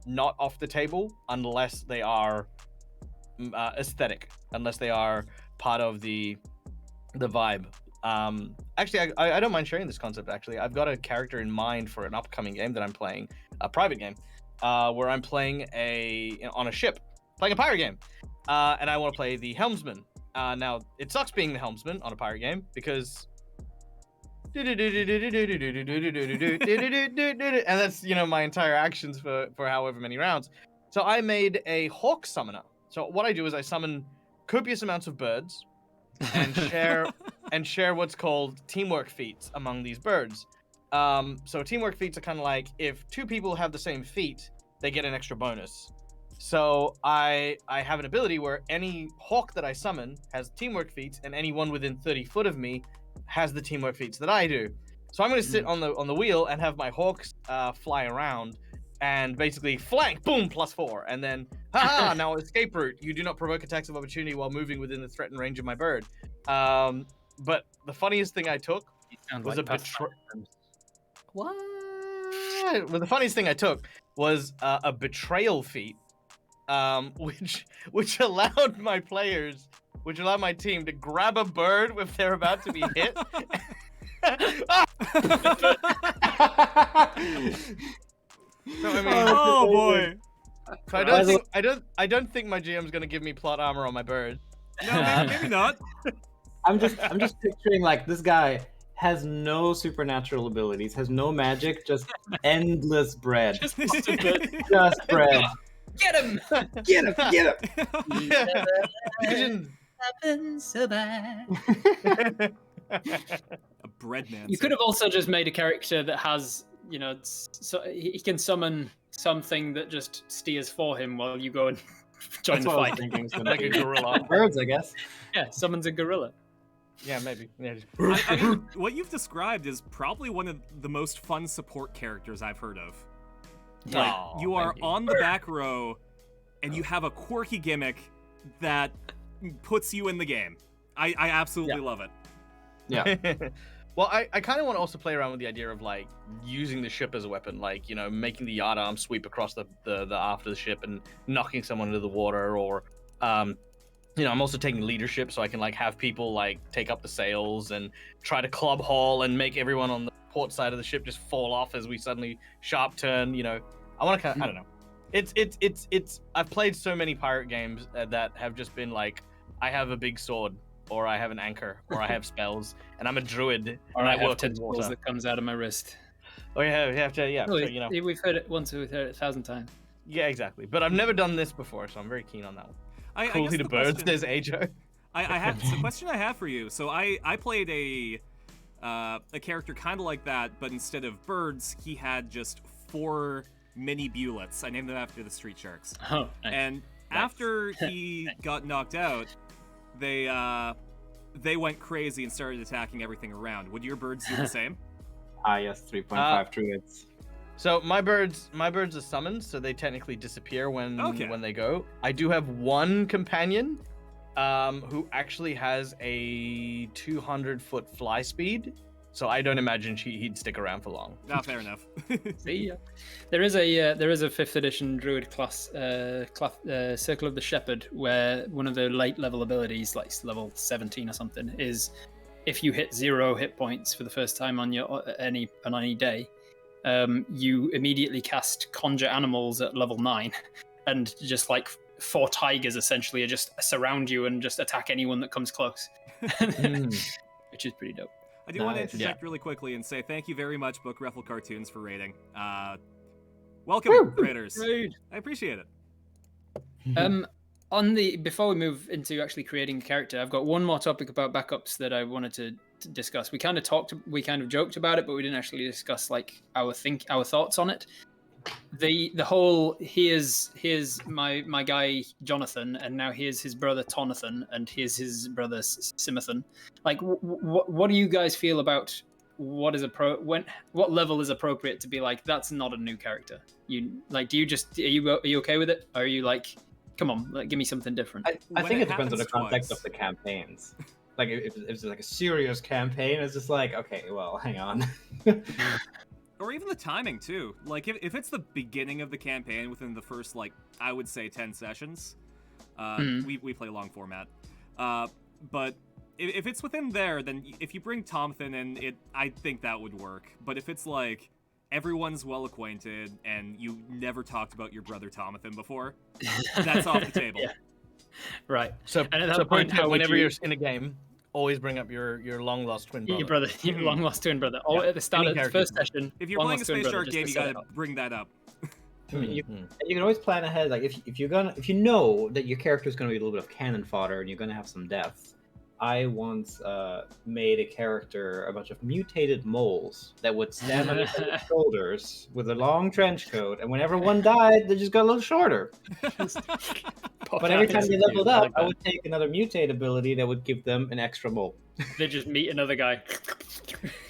D: not off the table unless they are aesthetic, unless they are part of the vibe. Actually, I don't mind sharing this concept. Actually, I've got a character in mind for an upcoming game that I'm playing, a private game, where I'm playing on a ship, playing a pirate game, and I want to play the helmsman. Now it sucks being the helmsman on a pirate game because, and that's, you know, my entire actions for however many rounds. So I made a hawk summoner. So what I do is I summon copious amounts of birds and share what's called teamwork feats among these birds. So teamwork feats are kind of like if two people have the same feat, they get an extra bonus. So I have an ability where any hawk that I summon has teamwork feats, and anyone within 30 foot of me has the teamwork feats that I do. So I'm going to sit on the wheel and have my hawks fly around and basically flank, boom, +4, and then haha, now escape route. You do not provoke attacks of opportunity while moving within the threatened range of my bird. But the funniest thing I took was a betrayal. What? Well, the funniest thing I took was a betrayal feat, which allowed my team to grab a bird if they're about to be hit. So, I mean,
A: oh boy!
D: So I don't think my GM's gonna give me plot armor on my bird.
A: No, maybe not.
C: I'm just picturing like this guy has no supernatural abilities, has no magic, just endless bread.
B: Just
C: bread.
B: Get him!
C: Get him! Get
D: him!
B: So bad.
A: A bread man.
B: You could have also just made a character that has, you know, so he can summon something that just steers for him while you go and join the fight.
D: Like a gorilla.
C: Birds, I guess.
B: Yeah, summons a gorilla.
D: Yeah, maybe. Yeah.
A: I mean, what you've described is probably one of the most fun support characters I've heard of. Like, you are on the back row, and you have a quirky gimmick that puts you in the game. I absolutely love it.
C: Yeah.
D: Well, I kind of want to also play around with the idea of like using the ship as a weapon, like, you know, making the yardarm sweep across the aft of the ship and knocking someone into the water, or you know, I'm also taking leadership, so I can like have people like take up the sails and try to club haul and make everyone on the port side of the ship just fall off as we suddenly sharp turn. You know, I want to kind of, I don't know. It's I've played so many pirate games that have just been like, I have a big sword, or I have an anchor, or I have spells, and I'm a druid,
B: or
D: and
B: I
D: I
B: have
D: work in
B: tentacles
D: water.
B: that comes out of my wrist.
D: Oh yeah, you have to, yeah.
B: Oh,
D: so, you know,
B: we've heard it once, we've heard it 1,000 times.
D: yeah, exactly. But I've never done this before, so I'm very keen on that one. Cruelty to birds. There's Ajo.
A: I have the question I have for you. So I played a character kind of like that, but instead of birds, he had just 4 mini bullets. I named them after the street sharks.
B: Oh, nice.
A: And after he got knocked out, they went crazy and started attacking everything around. Would your birds do the same?
C: Yes, 3.5 druids.
D: So my birds are summoned, so they technically disappear when they go. I do have one companion, who actually has a 200-foot fly speed, so I don't imagine he'd stick around for long.
A: Not fair enough.
B: See, there is a 5th edition druid class, Circle of the Shepherd, where one of the late level abilities, like level 17 or something, is if you hit 0 hit points for the first time on any day, you immediately cast Conjure Animals at level 9, and just like 4 tigers essentially just surround you and just attack anyone that comes close, which is pretty dope.
A: I do want to interject really quickly and say thank you very much, Book Ruffle Cartoons, for rating. Welcome, creators. I appreciate it.
B: Before we move into actually creating a character, I've got one more topic about backups that I wanted to discuss. We kind of joked about it, but we didn't actually discuss like our thoughts on it. The whole here's my guy Jonathan, and now here's his brother Tonathan, and here's his brother Simathan. Like, what do you guys feel about what level is appropriate to be like, that's not a new character? You like, are you okay with it? Or are you like, come on, like, give me something different.
C: I
A: When
C: think
A: it
C: it depends on the
A: happens
C: context
A: twice.
C: of the campaigns. Like if it's like a serious campaign, it's just like, okay, well, hang on.
A: Or even the timing too. Like if it's the beginning of the campaign within the first, like, I would say 10 sessions. We play long format. But if it's within there, then if you bring Tomthin in, I think that would work. But if it's like everyone's well acquainted and you never talked about your brother Tomthin before, that's off the table.
B: Yeah. Right.
D: So,
B: And at that point, how would
D: whenever
B: you-
D: you're in a game, always bring up your long lost twin brother.
B: Your brother, your long lost twin brother. Oh,
D: Yeah.
B: at the start
D: Any
B: of the
D: character
B: first
D: can-
B: session.
A: If you're
B: long
A: playing a
B: lost twin
A: Space
B: brother,
A: Shark
B: just
A: game,
B: to
A: you
B: set it
A: gotta
B: up.
A: bring that up.
C: I mean, you can always plan ahead. Like if you know that your character is going to be a little bit of cannon fodder and you're going to have some deaths. I once made a character, a bunch of mutated moles that would stand on each other's shoulders with a long trench coat, and whenever one died, they just got a little shorter. But every time they leveled
D: I
C: up,
D: like
C: I
D: that.
C: would take another mutate ability that would give them an extra mole.
B: They just meet another guy.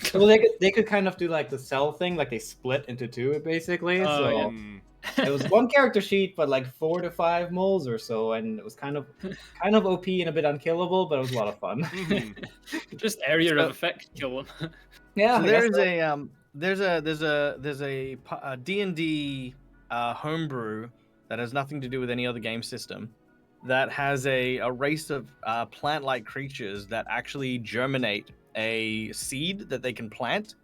C: So they could kind of do like the cell thing, like they split into two basically.
B: Oh,
C: So
B: yeah.
C: it was one character sheet, but like 4 to 5 moles or so, and it was kind of OP and a bit unkillable, but it was a lot of fun.
B: Just area of effect kill them.
C: Yeah,
D: So
C: I guess
D: there's a D&D homebrew that has nothing to do with any other game system that has a race of plant-like creatures that actually germinate a seed that they can plant,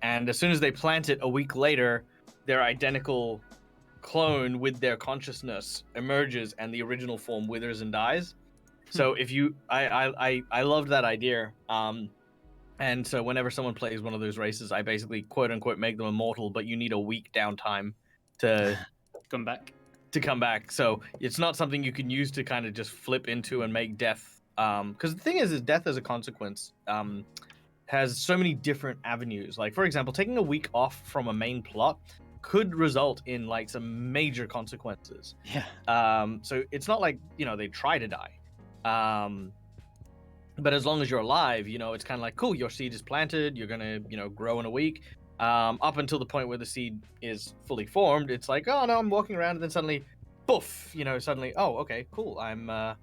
D: and as soon as they plant it, a week later, their identical clone with their consciousness emerges and the original form withers and dies. So if you I loved that idea. And so whenever someone plays one of those races, I basically quote unquote make them immortal, but you need a week downtime to
B: Come back.
D: come back. So it's not something you can use to kind of just flip into and make death. Because the thing is death as a consequence has so many different avenues. Like, for example, taking a week off from a main plot could result in like some major consequences.
B: Yeah.
D: So it's not like, they try to die. But as long as you're alive, it's kind of like, cool, your seed is planted, you're gonna, grow in a week. Up until the point where the seed is fully formed, it's like, oh no, I'm walking around, and then suddenly, poof, suddenly, oh, okay, cool, I'm now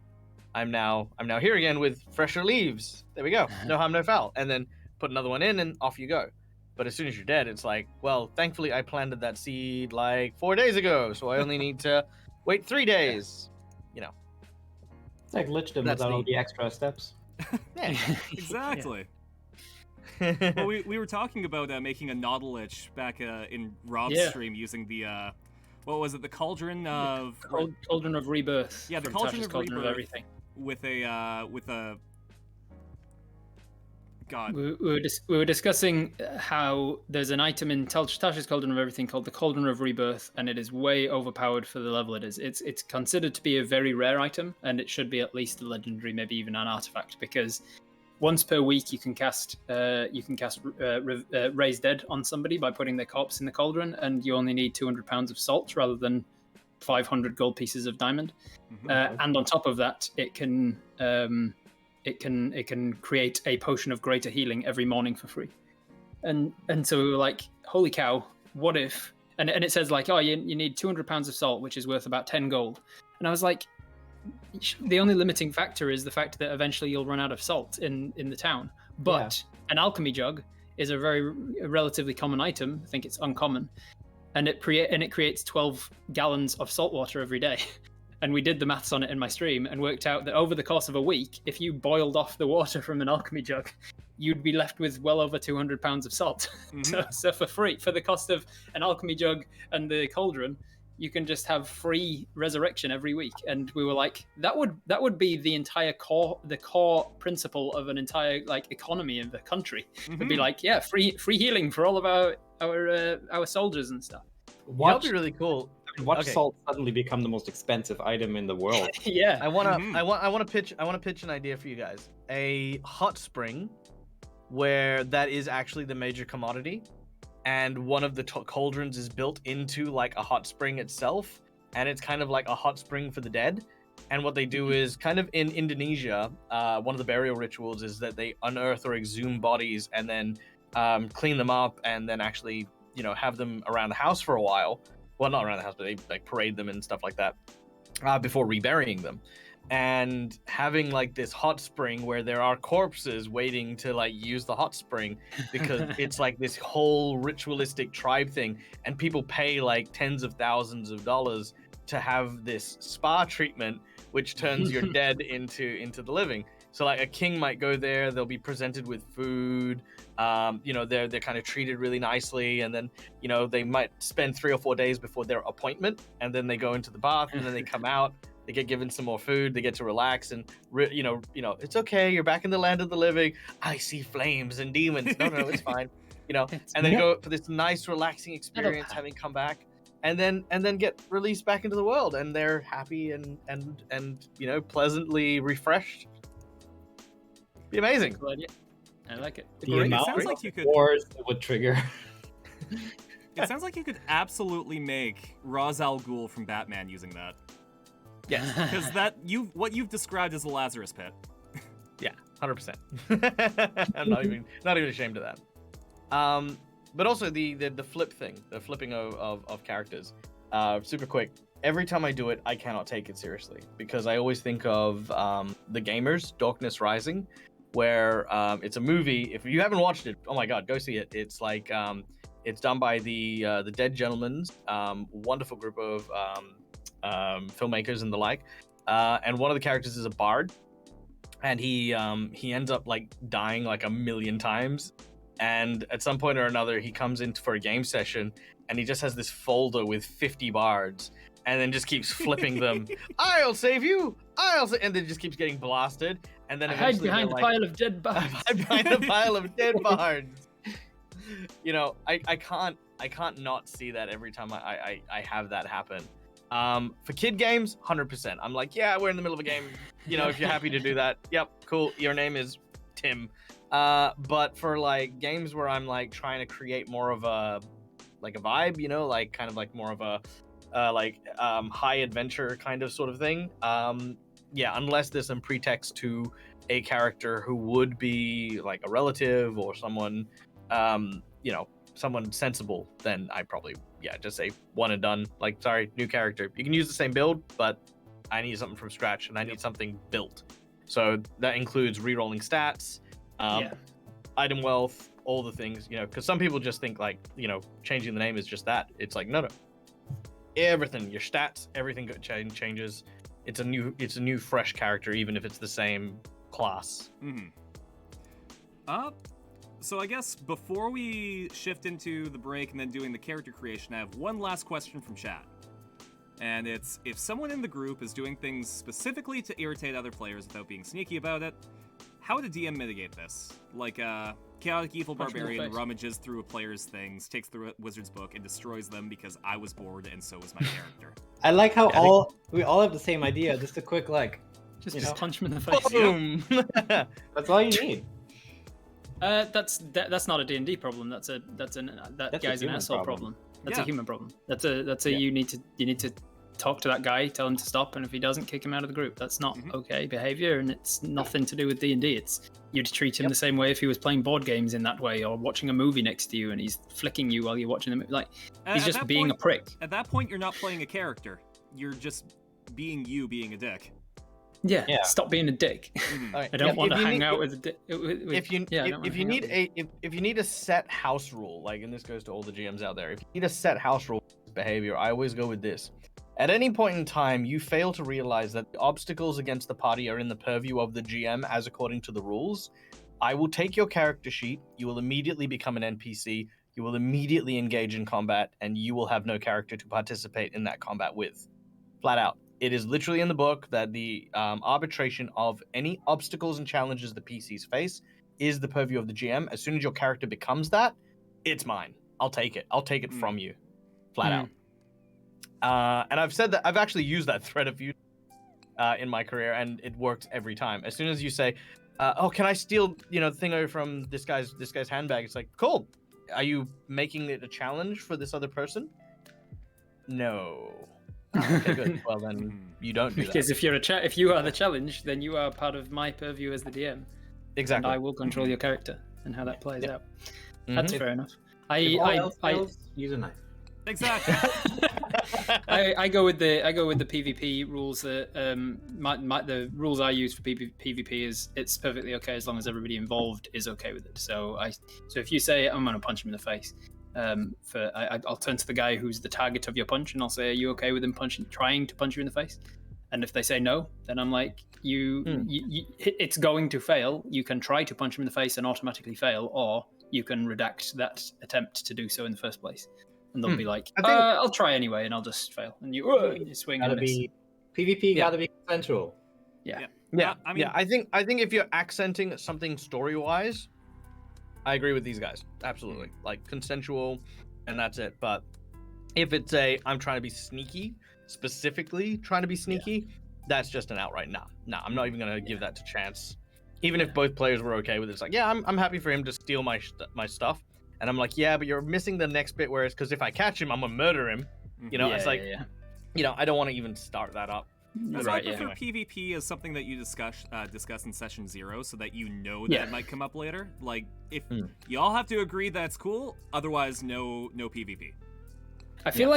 D: here again with fresher leaves. There we go, no harm, no foul. And then put another one in, and off you go. But as soon as you're dead, it's like, well, thankfully I planted that seed like 4 days ago, so I only need to wait 3 days.
C: it's like Lichdom
D: That's
C: without all
D: neat.
C: the extra steps.
D: Yeah.
A: Exactly. Well, we were talking about making a Nautilus back in Rob's
B: Yeah.
A: stream using the what was it, the Cauldron of
B: Cauldron of Rebirth.
A: Yeah, the
B: from
A: Cauldron
B: Tasha's
A: of
B: Cauldron
A: Rebirth.
B: Everything.
A: with a God.
B: We were discussing how there's an item in Tasha's Cauldron of Everything called the Cauldron of Rebirth, and it is way overpowered for the level it is. It's considered to be a very rare item, and it should be at least a legendary, maybe even an artifact, because once per week you can cast Raise Dead on somebody by putting their corpse in the cauldron, and you only need 200 pounds of salt rather than 500 gold pieces of diamond. And on top of that, it can create a potion of greater healing every morning for free. And so we were like, holy cow, what if? And it says like, oh, you need 200 pounds of salt, which is worth about 10 gold. And I was like, the only limiting factor is the fact that eventually you'll run out of salt in the town. But an alchemy jug is a relatively common item. I think it's uncommon. And it creates 12 gallons of salt water every day. And we did the maths on it in my stream and worked out that over the course of a week, if you boiled off the water from an alchemy jug, you'd be left with well over 200 pounds of salt. So for free, for the cost of an alchemy jug and the cauldron, you can just have free resurrection every week. And we were like, that would be the core principle of an entire like economy of the country. It'd be like, yeah, free healing for all of our soldiers and stuff.
D: That'd be really cool.
C: Watch
D: Okay.
C: salt suddenly become the most expensive item in the world.
B: Yeah.
D: I want to pitch an idea for you guys. A hot spring where that is actually the major commodity, and one of the cauldrons is built into like a hot spring itself, and it's kind of like a hot spring for the dead. And what they do is kind of in Indonesia, one of the burial rituals is that they unearth or exhume bodies and then clean them up and then actually, have them around the house for a while. Well, not around the house, but they like parade them and stuff like that. before reburying them. And having like this hot spring where there are corpses waiting to like use the hot spring because it's like this whole ritualistic tribe thing, and people pay like tens of thousands of dollars to have this spa treatment which turns your dead into the living. So like a king might go there, they'll be presented with food, you know, they're kind of treated really nicely, and then, you know, they might spend 3 or 4 days before their appointment, and then they go into the bath, and then they come out. They get given some more food. They get to relax, and you know, it's okay. You're back in the land of the living. I see flames and demons. No, it's fine. You know, and then go for this nice, relaxing experience, having come back, and then get released back into the world, and they're happy and you know, pleasantly refreshed. Be amazing.
B: I like it.
C: The amount
A: sounds
C: of
A: like you could-
C: wars that would trigger.
A: It sounds like you could absolutely make Ra's al Ghul from Batman using that.
D: Yes,
A: Because what you've described as a Lazarus pit.
D: yeah, 100%. I'm not even ashamed of that. But also the flip thing, the flipping of characters. Super quick. Every time I do it, I cannot take it seriously because I always think of The Gamers, Darkness Rising, where it's a movie. If you haven't watched it, oh my god, go see it. It's like it's done by the Dead Gentlemen's wonderful group of filmmakers and the like, and one of the characters is a bard, and he ends up like dying like 1 million times, and at some point or another he comes in for a game session and he just has this folder with 50 bards and then just keeps flipping them. I'll save you, and then just keeps getting blasted, and then
B: hide
D: eventually
B: behind the
D: like,
B: pile of dead bards.
D: hide behind the pile of dead bards. You know, I can't not see that every time I have that happen. For kid games, 100%. I'm like, yeah, we're in the middle of a game. You know, if you're happy to do that, yep, cool. Your name is Tim. But for like games where I'm like trying to create more of a vibe, you know, like kind of like more of a high adventure kind of sort of thing. Yeah, unless there's some pretext to a character who would be like a relative or someone, you know, someone sensible, then I probably just say one and done. Like, sorry, new character. You can use the same build, but I need something from scratch and I need something built. So that includes re-rolling stats, item wealth, all the things, you know, because some people just think like, you know, changing the name is just that. It's like, no. Everything, your stats, everything changes. It's a new fresh character, even if it's the same class.
A: So I guess before we shift into the break and then doing the character creation, I have one last question from chat. And it's, if someone in the group is doing things specifically to irritate other players without being sneaky about it, how would a DM mitigate this? Like a chaotic evil barbarian rummages through a player's things, takes the wizard's book, and destroys them because I was bored and so was my character.
C: I like how we all have the same idea. Just a quick
B: just punch him in the face.
D: Boom!
C: That's all you need.
B: That's not a D&D problem. That's guy's an asshole problem. That's a human problem. You need to talk to that guy, tell him to stop, and if he doesn't, kick him out of the group. That's not okay behavior, and it's nothing to do with D&D. It's you'd treat him the same way if he was playing board games in that way, or watching a movie next to you and he's flicking you while you're watching the movie. Like he's just being a prick.
A: At that point, you're not playing a character. You're just being you, being a dick.
B: Yeah. Stop being a dick.
D: Right.
B: I don't want to hang out with a dick.
D: If you need a set house rule, like, and this goes to all the GMs out there, if you need a set house rule behavior, I always go with this. At any point in time, you fail to realize that the obstacles against the party are in the purview of the GM as according to the rules, I will take your character sheet, you will immediately become an NPC, you will immediately engage in combat, and you will have no character to participate in that combat with. Flat out. It is literally in the book that the arbitration of any obstacles and challenges the PCs face is the purview of the GM. As soon as your character becomes that, it's mine. I'll take it. I'll take it from you. Flat out. And I've said that, I've actually used that thread a few in my career, and it works every time. As soon as you say, oh, can I steal, the thing over from this guy's handbag? It's like, cool. Are you making it a challenge for this other person? No. Okay, good. Well, then you don't do
B: because
D: that.
B: if you are the challenge, then you are part of my purview as the DM.
D: Exactly.
B: And I will control your character and how that plays out. That's fair enough.
C: Use a knife.
A: Exactly.
B: I go with the PvP rules that the rules I use for PvP is it's perfectly okay as long as everybody involved is okay with it. So if you say I'm gonna punch him in the face, I'll turn to the guy who's the target of your punch and I'll say, are you okay with him trying to punch you in the face? And if they say no, then I'm like, it's going to fail. You can try to punch him in the face and automatically fail, or you can redact that attempt to do so in the first place. And they'll be like, I'll try anyway, and I'll just fail. And you swing and miss.
C: PvP gotta be consensual.
B: Yeah.
A: I mean,
D: I think if you're accenting something story-wise, I agree with these guys. Absolutely. Like, consensual, and that's it. But if it's I'm trying to be sneaky, specifically trying to be sneaky, that's just an outright nah. I'm not even gonna give that to chance. Even if both players were okay with it, it's like, yeah, I'm happy for him to steal my stuff, and I'm like, yeah, but you're missing the next bit where it's because if I catch him, I'm gonna murder him. You know, it's like, you know, I don't want to even start that up.
A: I prefer PvP as something that you discuss in session 0, so that you know that it might come up later. Like, if you all have to agree that's cool, otherwise no PvP.
B: I feel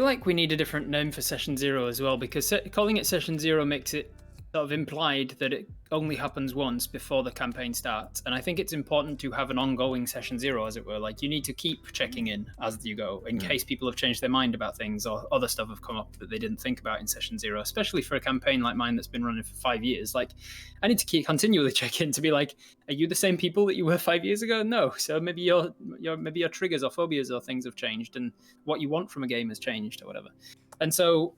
B: like we need a different name for session 0 as well, because calling it session 0 makes it sort of implied that it only happens once before the campaign starts. And I think it's important to have an ongoing session 0, as it were. Like, you need to keep checking in as you go, in case people have changed their mind about things or other stuff have come up that they didn't think about in session 0, especially for a campaign like mine that's been running for 5 years. Like, I need to continually check in to be like, are you the same people that you were 5 years ago? No. So maybe your triggers or phobias or things have changed, and what you want from a game has changed or whatever. And so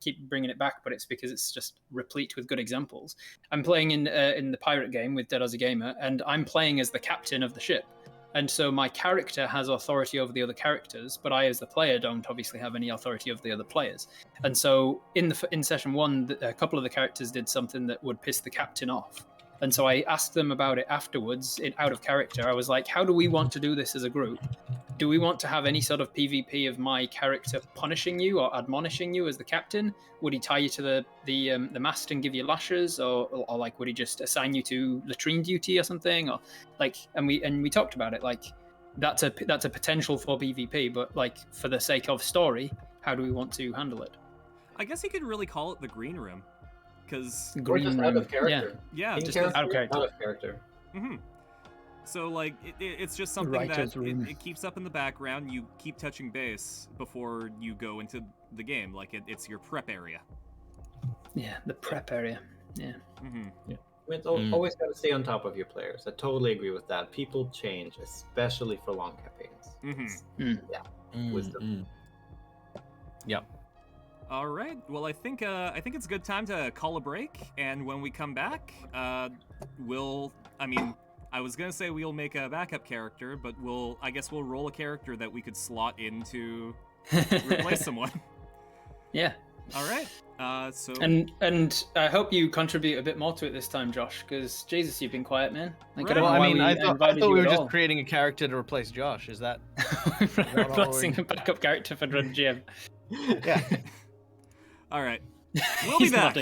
B: keep bringing it back, but it's because it's just replete with good examples. I'm playing in the pirate game with DeadAussieGamer, and I'm playing as the captain of the ship. And so my character has authority over the other characters, but I, as the player, don't obviously have any authority over the other players. And so in session 1, a couple of the characters did something that would piss the captain off. And so I asked them about it afterwards, out of character. I was like, how do we want to do this as a group? Do we want to have any sort of PvP of my character punishing you or admonishing you as the captain? Would he tie you to the mast and give you lashes, or like would he just assign you to latrine duty or something? Or like, and we talked about it. Like, that's a potential for PvP, but like for the sake of story, how do we want to handle it?
A: I guess you could really call it the green room, because
C: just out of character.
A: Yeah,
C: just
A: out
C: of character.
A: Mm-hmm. So, like, it's just something that it keeps up in the background. You keep touching base before you go into the game. Like, it's your prep area.
B: Yeah, the prep area. Yeah.
A: Mm-hmm.
C: Yeah. I mean, it's always got to stay on top of your players. I totally agree with that. People change, especially for long campaigns.
A: Mm-hmm.
C: Yeah. Wisdom.
D: Yep.
A: All right. Well, I think it's a good time to call a break, and when we come back, I was gonna say we'll make a backup character, but I guess we'll roll a character that we could slot in to replace someone.
B: Yeah.
A: All right. So.
B: And I hope you contribute a bit more to it this time, Josh, because Jesus, you've been quiet, man. Like,
A: right.
D: I thought we were just creating a character to replace Josh. Is that?
B: Replacing a backup character for Dread GM.
D: Yeah.
A: All right. We'll be back.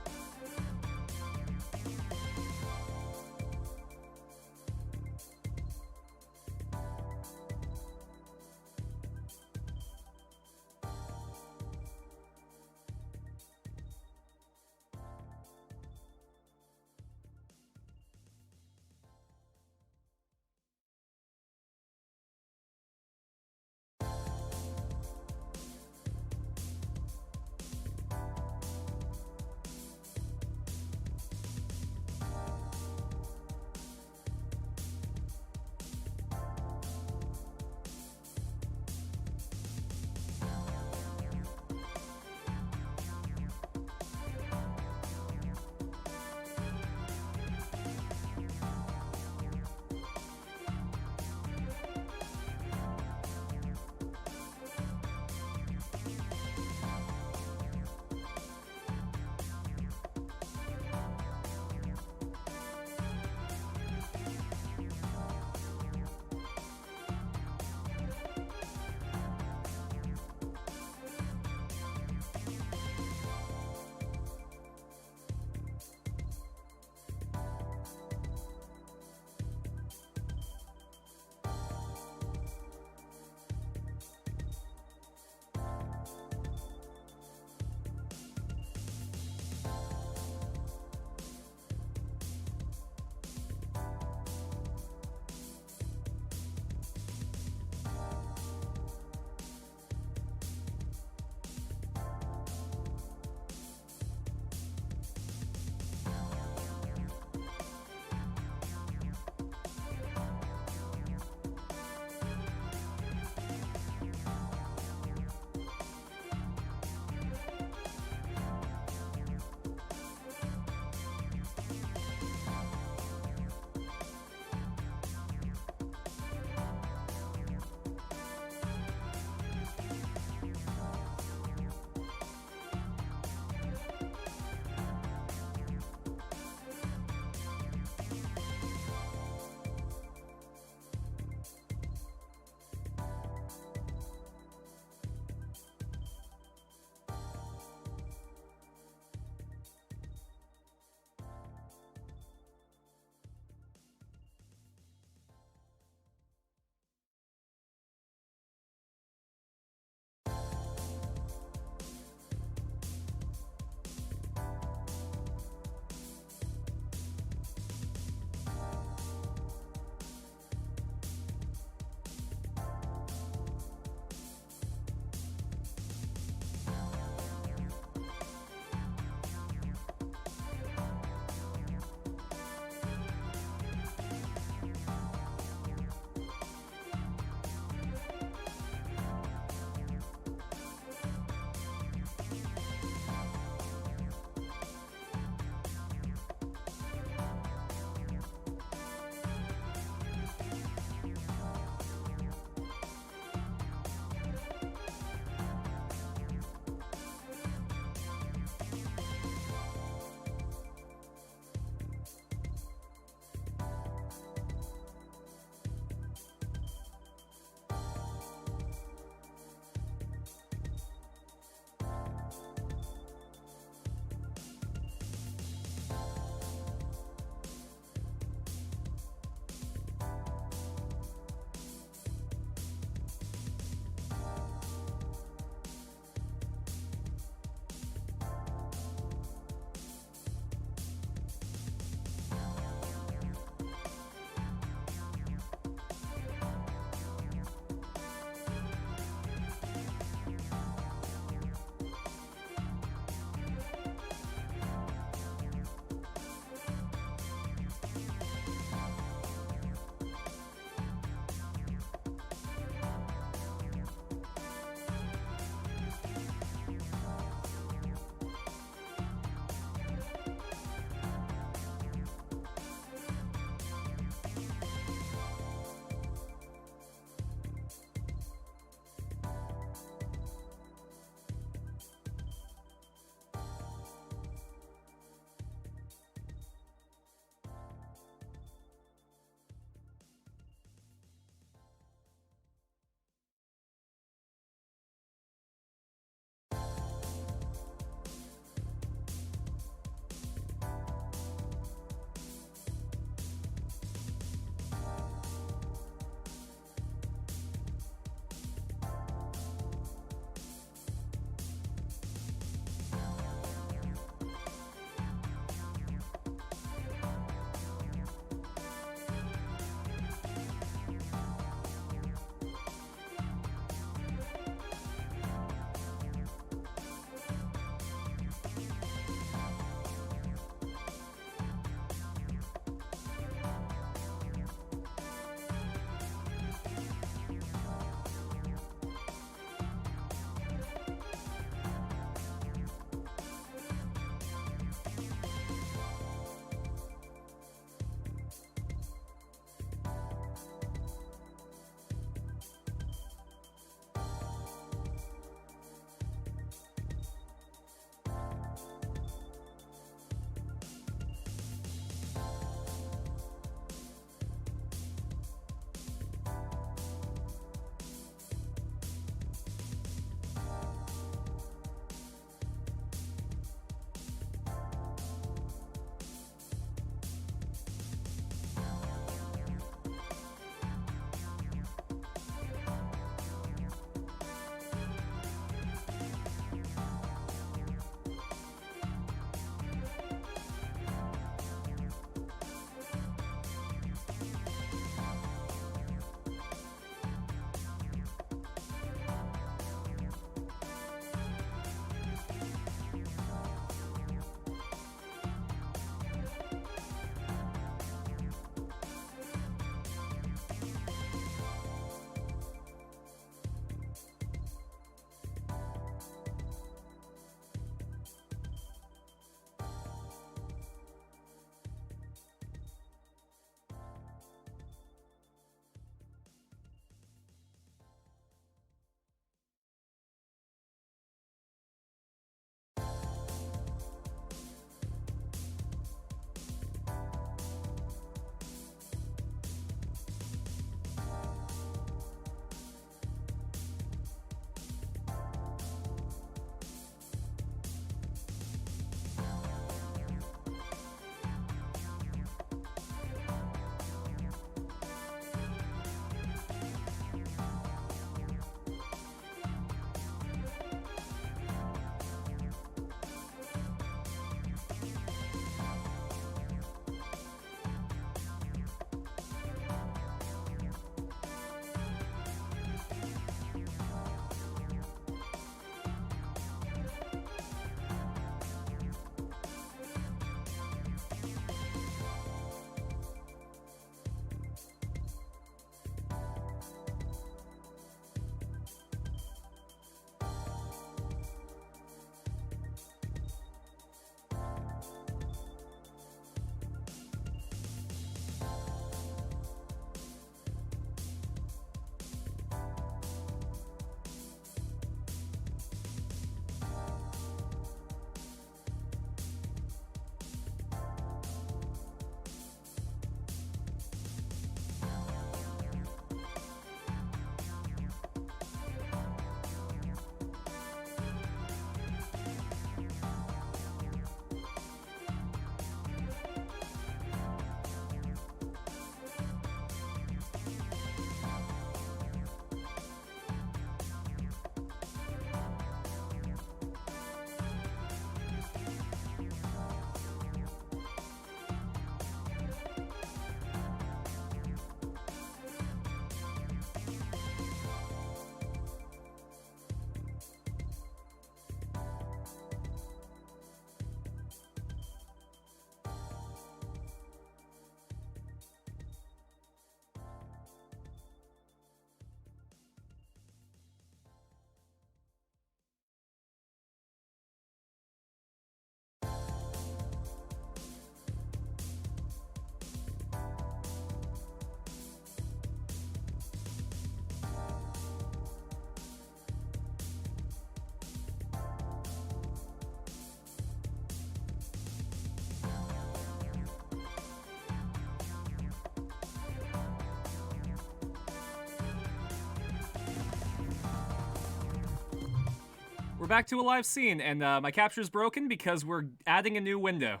A: we're back to a live scene, and my capture's broken because we're adding a new window.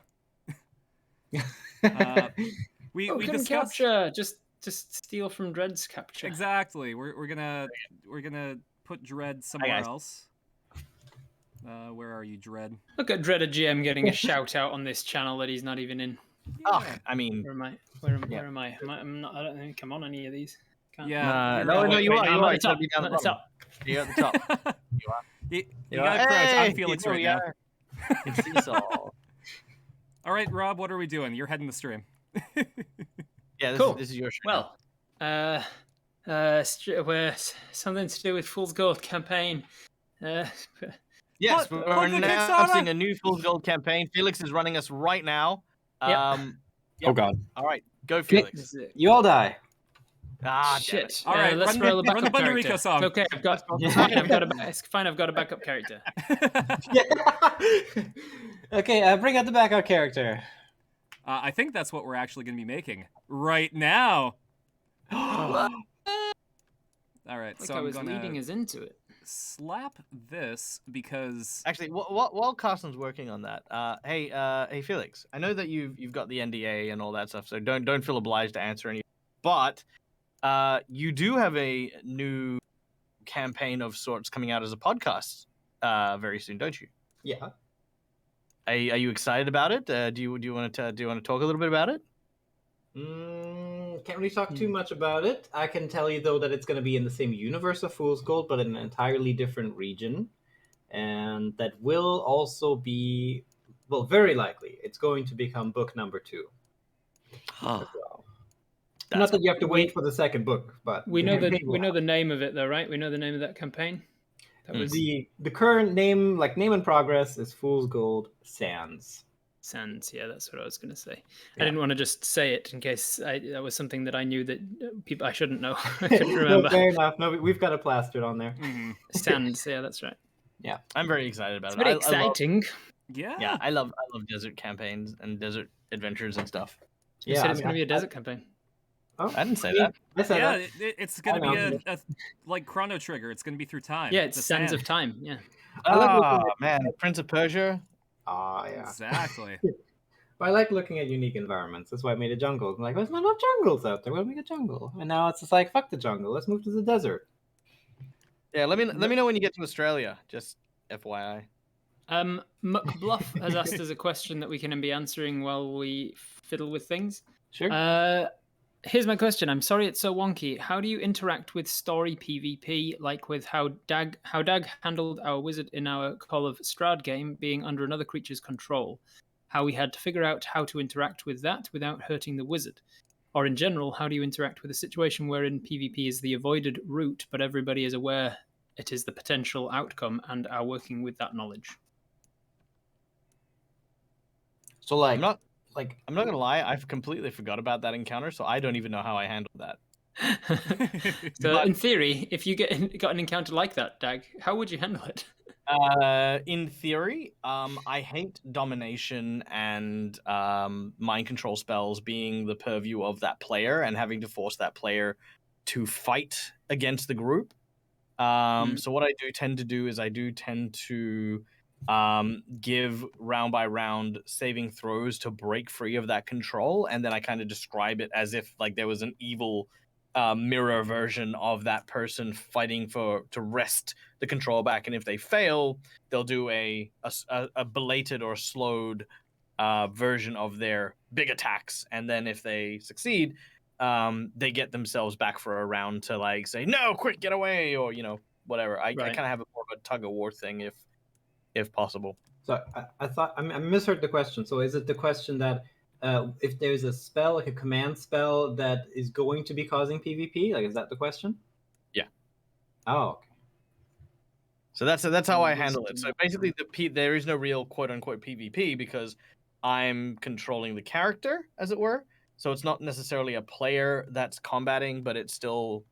A: We
B: couldn't
A: discussed
B: capture. Just steal from Dread's capture.
A: exactly. We're gonna put Dread somewhere else. Where are you, Dread?
B: Look at DreadAussieGM getting a shout out on this channel that he's not even in.
D: Oh, I mean,
B: Where am I? Where am I? I'm not. I don't think I'm on any of these. Can't.
A: Yeah.
D: no, you are.
B: I'm
D: You
B: at
D: are.
B: the top.
D: You're down
B: I'm
D: the
B: at the top.
D: You're at the top.
A: You
D: You
A: gotta
D: are.
A: crouch. I'm
D: Hey,
A: Felix
D: you
A: right
D: know,
A: now.
D: It's Seesaw.
A: All right, Rob, what are we doing? You're heading the stream.
D: Yeah,
B: Cool.
D: this is your show.
B: Well, we're something to do with Fool's Gold campaign.
D: Yes,
A: Plug
D: we're
A: the
D: announcing
A: Kickstarter.
D: a new Fool's Gold campaign. Felix is running us right now.
B: Yep.
C: Oh god.
D: All right, go Felix.
C: You all die.
D: Ah, damn it.
B: Shit.
A: All right,
B: let's
A: run
B: roll a
A: the
B: backup
A: Bundarica
B: character.
A: song.
B: It's okay, I've got. It's fine. It's fine. I've got a backup character.
C: Okay, bring out the backup character.
A: I think that's what we're actually going to be making right now. All right,
B: Like
A: so
B: I
A: I'm
B: was
A: gonna
B: leading us into it.
A: slap this because
D: Actually, while Carson's working on that, hey Felix, I know that you've got the NDA and all that stuff, so don't feel obliged to answer any. But you do have a new campaign of sorts coming out as a podcast very soon, don't you?
C: Yeah.
D: Are you excited about it? Do you want to talk a little bit about it?
C: Can't really talk too much about it. I can tell you though that it's going to be in the same universe of Fool's Gold, but in an entirely different region, and that will also be, well, very likely, it's going to become book number 2. As well. Not that you have to wait for the second book, but
B: We know
C: campaign will
B: the name of it though, right? We know the name of that campaign. That was
C: the current name, like name in progress, is Fool's Gold Sands.
B: Sands. Yeah, that's what I was going to say.
C: Yeah.
B: I didn't want to just say it in case that was something that I knew that people I shouldn't know. I couldn't remember.
C: No, fair enough. No, we've got it plastered on there.
B: Sands. Yeah, that's right.
C: Yeah,
D: I'm very excited about
B: It's
D: it.
B: very
D: I love-
B: exciting.
A: yeah.
D: I love desert campaigns and desert adventures and stuff.
B: You said it's going to be a desert campaign.
D: I didn't say that.
C: I said
A: Yeah,
C: that.
A: it's going to
C: I
A: be
C: know.
A: a like Chrono Trigger. It's going to be through time.
B: Yeah, it's
A: The
B: Sands
A: sand.
B: of Time. Yeah.
C: I like looking
D: Oh man, Prince of Persia.
C: yeah.
A: Exactly.
C: But I like looking at unique environments. That's why I made a jungle. I'm like, there's not enough jungles out there. We'll make a jungle. And now it's just like, fuck the jungle. Let's move to the desert.
D: Yeah, let me know when you get to Australia. Just FYI.
B: McBluff has asked us a question that we can be answering while we fiddle with things.
C: Sure.
B: Here's my question. I'm sorry it's so wonky. How do you interact with story PvP, like with how Dag handled our wizard in our Call of Strahd game being under another creature's control? How we had to figure out how to interact with that without hurting the wizard? Or in general, how do you interact with a situation wherein PvP is the avoided route, but everybody is aware it is the potential outcome and are working with that knowledge?
C: So like,
D: I'm not
C: like
D: gonna lie. I've completely forgot about that encounter, so I don't even know how I handled that.
B: So, in theory, if you got an encounter like that, Dag, how would you handle it?
D: In theory, I hate domination and mind control spells being the purview of that player and having to force that player to fight against the group. So what I do tend to do is I do tend to give round by round saving throws to break free of that control, and then I kind of describe it as if like there was an evil mirror version of that person fighting to wrest the control back, and if they fail, they'll do a belated or slowed version of their big attacks, and then if they succeed, they get themselves back for a round to like say no, quick, get away, or whatever. I kind of have a more of a tug of war thing if possible.
C: So I thought I misheard the question. So is it the question that if there's a spell, like a command spell, that is going to be causing PvP? Like, is that the question?
D: Yeah.
C: Oh, okay.
D: So that's how I handle it. So basically, there is no real quote unquote PvP because I'm controlling the character, as it were. So it's not necessarily a player that's combating, but it's still,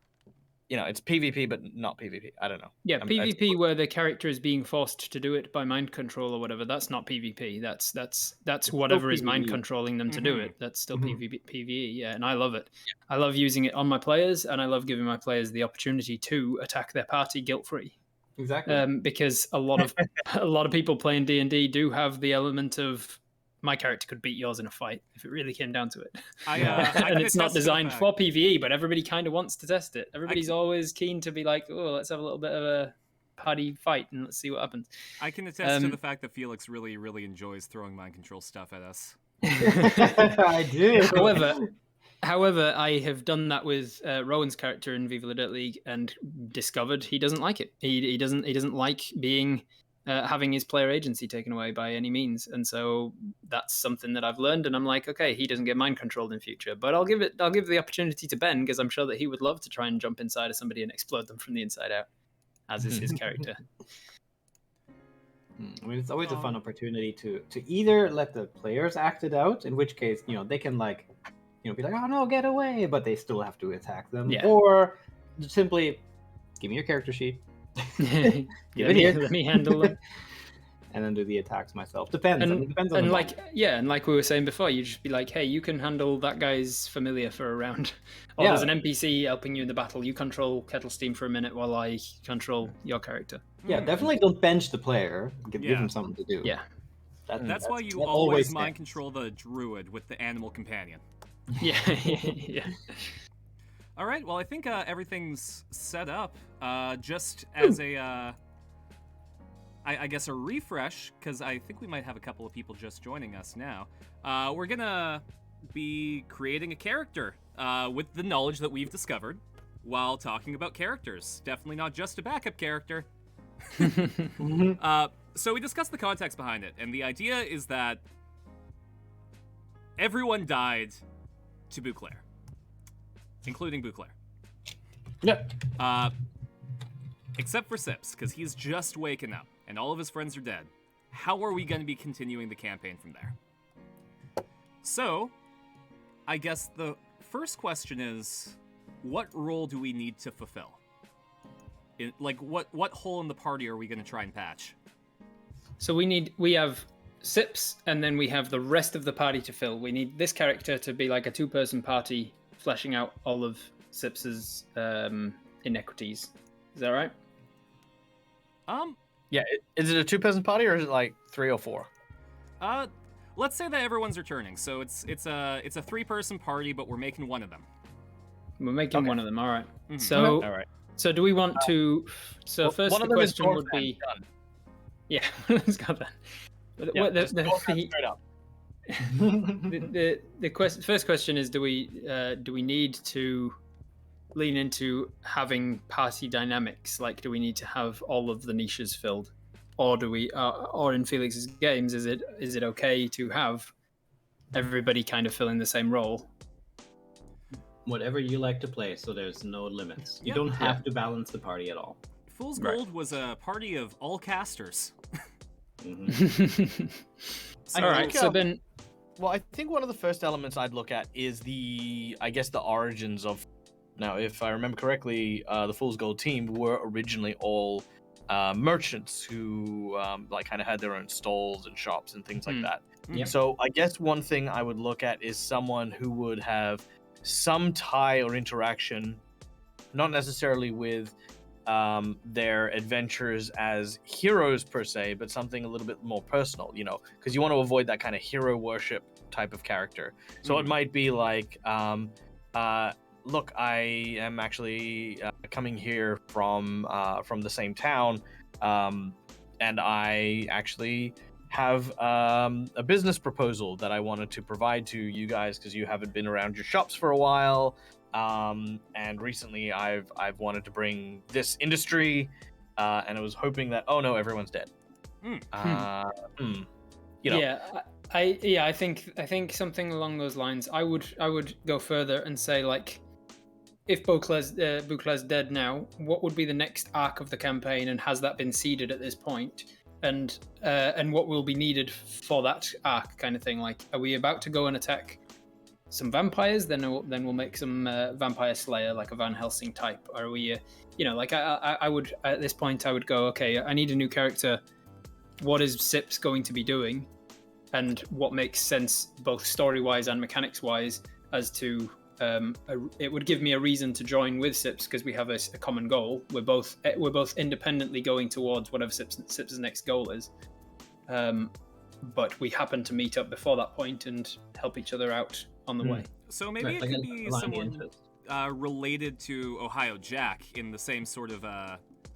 D: it's PvP, but not PvP. I don't know.
B: Yeah, PvP where the character is being forced to do it by mind control or whatever. That's not PvP. That's whatever is mind controlling them to do it. That's still PvE. Yeah, and I love it. I love using it on my players, and I love giving my players the opportunity to attack their party guilt-free.
C: Exactly.
B: Because a lot of people playing D&D do have the element of my character could beat yours in a fight if it really came down to it.
A: I
B: And
A: can
B: it's not
A: attest to the
B: designed
A: fact-
B: for PvE, but everybody kind of wants to test it. Everybody's
A: can-
B: always keen to be like, oh, let's have a little bit of a party fight and let's see what happens.
A: I can attest to the fact that Felix really, really enjoys throwing mind control stuff at us.
C: I do.
B: However, I have done that with Rowan's character in Viva la Dirt League and discovered he doesn't like it. He doesn't like being having his player agency taken away by any means, and so that's something that I've learned. And I'm like, okay, he doesn't get mind controlled in future, but I'll give the opportunity to Ben because I'm sure that he would love to try and jump inside of somebody and explode them from the inside out, as is his character.
C: I mean, it's always a fun opportunity to either let the players act it out, in which case, they can be like, oh no, get away, but they still have to attack them.
B: Yeah.
C: Or simply, give me your character sheet.
B: Let me handle it.
C: And then do the attacks myself. Depends.
B: And,
C: depends on
B: and
C: the
B: like
C: moment.
B: and like we were saying before, you just be like, hey, you can handle that guy's familiar for a round. Or
C: Yeah.
B: there's an NPC helping you in the battle. You control Kettle Steam for a minute while I control your character.
C: Yeah, definitely don't bench the player. Give
A: Yeah.
C: him something to do.
B: Yeah.
A: That's why you
C: that
A: always mind
C: stands.
A: control the druid with the animal companion.
B: Yeah. Yeah.
A: All right, well, I think everything's set up. Just as I guess a refresh, because I think we might have a couple of people just joining us now. We're gonna be creating a character with the knowledge that we've discovered while talking about characters. Definitely not just a backup character. So we discussed the context behind it, and the idea is that everyone died to Bouclair, including Bouclair.
C: Yep.
A: Except for Sips, because he's just waking up, and all of his friends are dead. How are we going to be continuing the campaign from there? So, I guess the first question is, what role do we need to fulfill? What hole in the party are we going to try and patch?
B: So we have Sips, and then we have the rest of the party to fill. We need this character to be like a two-person party, fleshing out all of Sips's inequities. Is that right?
D: Yeah, is it a two-person party or is it like 3 or 4?
A: Let's say that everyone's returning. So it's a 3-person party, but we're making one of them.
B: We're making one of them. All right.
A: Mhm.
B: So,
D: All right.
B: So do we want to? So
D: Well,
B: first,
D: one
B: the
D: of them is
B: question would
D: Dwarf
B: be.
D: Man, done.
B: Yeah, let's go then.
D: Yeah,
B: What
D: just Dwarf Man straight up.
B: the first question is: do we need to lean into having party dynamics? Like, do we need to have all of the niches filled, or do we? Or in Felix's games, is it okay to have everybody kind of filling the same role?
C: Whatever you like to play, so there's no limits. You
A: Yep.
C: don't have to balance the party at all.
A: Fool's
B: Right.
A: Gold was a party of all casters.
C: Mhm.
D: I
B: All right.
D: think,
B: So
D: um,
B: then,
D: Well, I think one of the first elements I'd look at is the origins of. Now, if I remember correctly, the Fool's Gold team were originally all merchants who kind of had their own stalls and shops and things like
B: Hmm.
D: that.
C: Yep.
D: So I guess one thing I would look at is someone who would have some tie or interaction, not necessarily with their adventures as heroes per se, but something a little bit more personal, because you want to avoid that kind of hero worship type of character. So it might be like, look, I am actually coming here from the same town, and I actually have a business proposal that I wanted to provide to you guys because you haven't been around your shops for a while. And recently I've wanted to bring this industry, and I was hoping that, oh no, everyone's dead.
B: yeah, I think something along those lines. I would go further and say, like, if Bouclair's dead now, what would be the next arc of the campaign, and has that been seeded at this point? And what will be needed for that arc, kind of thing. Like, are we about to go and attack some vampires? Then we'll make some vampire slayer, like a Van Helsing type. Or are we, I would at this point I would go, okay, I need a new character. What is Sips going to be doing, and what makes sense both story wise and mechanics wise as to it would give me a reason to join with Sips because we have a common goal. We're both independently going towards whatever Sips' next goal is. But we happen to meet up before that point and help each other out on the way.
A: So maybe it could be someone related to Ohio Jack in the same sort of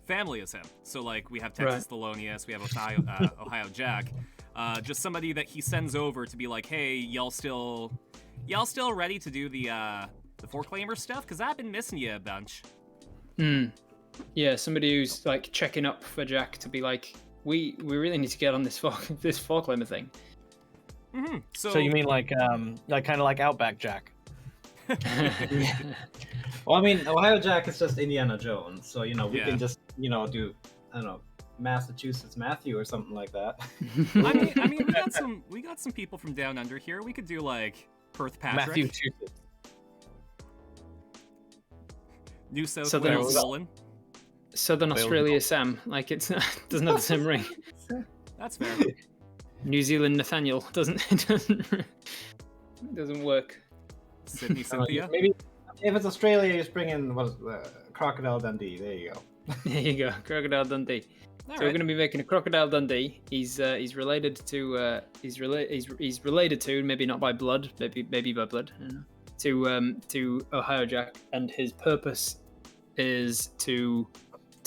A: family as him. So like we have Texas Thelonious, we have Ohio Jack. Just somebody that he sends over to be like, hey, y'all still ready to do the Foreclaimer stuff? Because I've been missing you a bunch.
B: Yeah, somebody who's like checking up for Jack to be like, we really need to get on this Foreclaimer thing.
A: Mm-hmm.
D: So you mean like kind of like Outback Jack?
C: Well, I mean, Ohio Jack is just Indiana Jones, so we can just do, I don't know, Massachusetts Matthew or something like that.
A: I mean, we got some people from down under here. We could do like Perth Patrick,
D: Matthew Massachusetts.
A: New South Wales Nolan,
B: Southern Australia Sam. Like it doesn't have the same ring.
A: That's fair.
B: New Zealand Nathaniel doesn't work.
A: Sydney Cynthia.
C: Maybe if it's Australia, just bring in Crocodile Dundee. There you go.
B: There you go, Crocodile Dundee.
A: All
B: So
A: right.
B: we're going to be making a Crocodile Dundee. He's related to he's related to, maybe not by blood, maybe by blood, I don't know, to Ohio Jack, and his purpose is to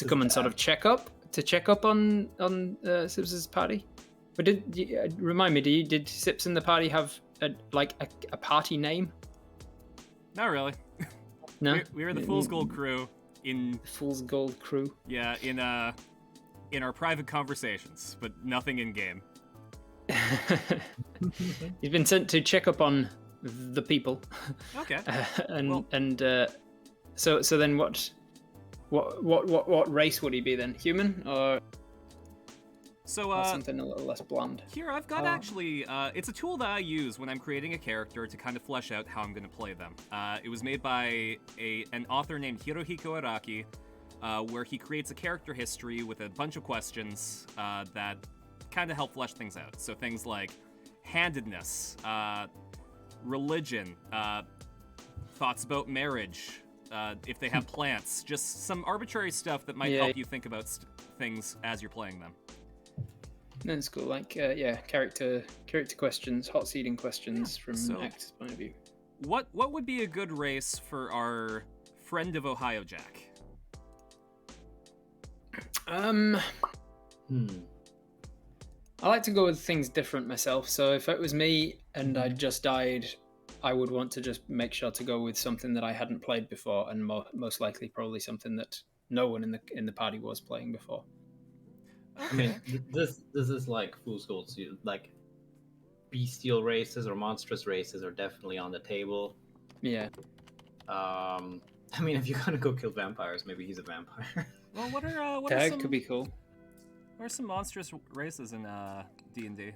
B: come and sort of check up on Sips' party. But remind me, did Sips in the party have a party name?
A: Not really.
B: No,
A: We were the Fool's Gold crew in
B: Fool's Gold crew.
A: Yeah, in our private conversations, but nothing in game.
B: He's been sent to check up on the people.
A: Okay.
B: So then what race would he be then? Human or
A: So
B: something a little less bland?
A: here I've got actually it's a tool that I use when I'm creating a character to kind of flesh out how I'm going to play them. It was made by an author named Hirohiko Araki, where he creates a character history with a bunch of questions that kind of help flesh things out. So things like handedness, religion, thoughts about marriage, if they have plants, just some arbitrary stuff that might help you think about things as you're playing them.
B: That's cool. Like character questions, hot seating questions from an actor's point of view.
A: What would be a good race for our friend of Ohio Jack?
B: I like to go with things different myself. So if it was me and I'd just died, I would want to just make sure to go with something that I hadn't played before, and most likely probably something that no one in the party was playing before.
C: I mean, this is like Fool's Gold. So like, bestial races or monstrous races are definitely on the table.
B: Yeah.
C: I mean, if you're gonna go kill vampires, maybe he's a vampire.
A: Well, what are
B: Tag
A: some,
B: could be cool.
A: what are some monstrous races in D&D?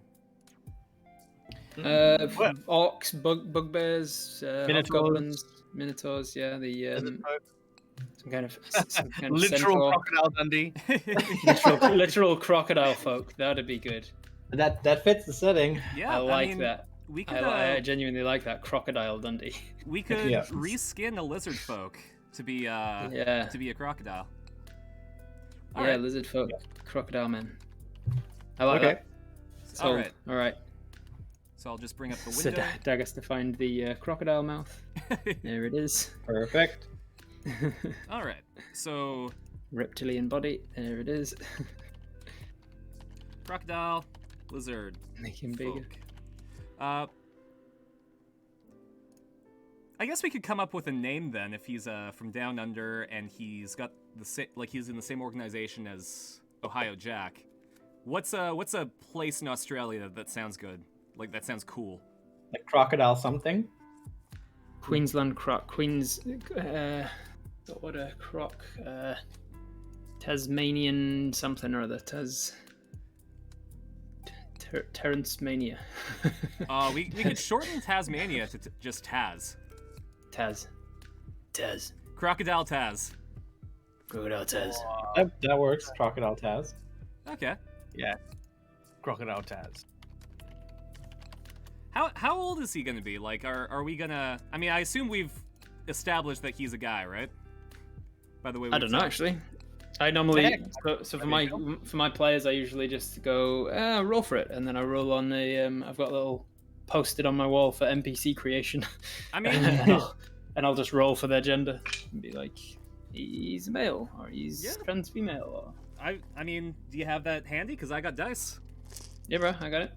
B: Orcs, bugbears, goblins, minotaurs. Yeah, some kind of
D: Literal
B: centaur.
D: Crocodile Dundee.
B: literal crocodile folk. That'd be good.
C: That fits the setting.
A: Yeah,
B: I like
A: mean,
B: that.
A: We could
B: I genuinely like that, Crocodile Dundee.
A: we could
C: Yeah.
A: reskin a lizard folk to be
B: Yeah.
A: to be a crocodile.
B: Yeah,
A: Alright.
B: lizard folk, crocodile man. I like that.
A: All right.
B: All right.
A: So I'll just bring up the
B: So
A: window.
B: Dag has to find the crocodile mouth. There it is.
C: Perfect.
A: All right. So
B: Reptilian body. There it is.
A: crocodile, lizard,
B: Make him bigger.
A: folk. I guess we could come up with a name then if he's from down under and he's got he's in the same organization as Ohio Jack. What's a place in Australia that sounds good? Like that sounds cool.
C: Like crocodile something.
B: Queensland croc. What a croc. Tasmanian something or other. Terrence Mania.
A: We could shorten Tasmania to just Taz.
B: Taz.
A: Crocodile Taz.
B: Crocodile Taz.
C: That works. Crocodile Taz.
A: Okay.
D: Yeah. Crocodile Taz.
A: How old is he gonna be? Like, are we gonna? I mean, I assume we've established that he's a guy, right? By the way,
B: I don't know actually. I normally so for my players, I usually just go roll for it, and then I roll on the. I've got a little posted on my wall for NPC creation.
A: I mean,
B: and I'll just roll for their gender and be like, he's male or he's trans female. Or...
A: I mean, do you have that handy? Because I got dice.
B: Yeah, bro, I got it.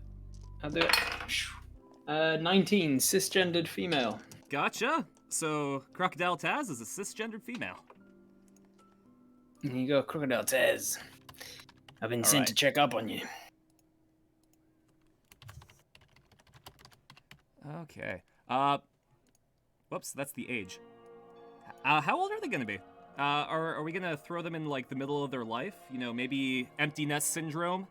B: I'll do it. 19, cisgendered female.
A: Gotcha. So Crocodile Taz is a cisgendered female.
B: Here you go, Crocodile Taz. I've been sent to check up on you.
A: Okay. Whoops, that's the age. How old are they gonna be? Are we gonna throw them in like the middle of their life? You know, maybe empty nest syndrome.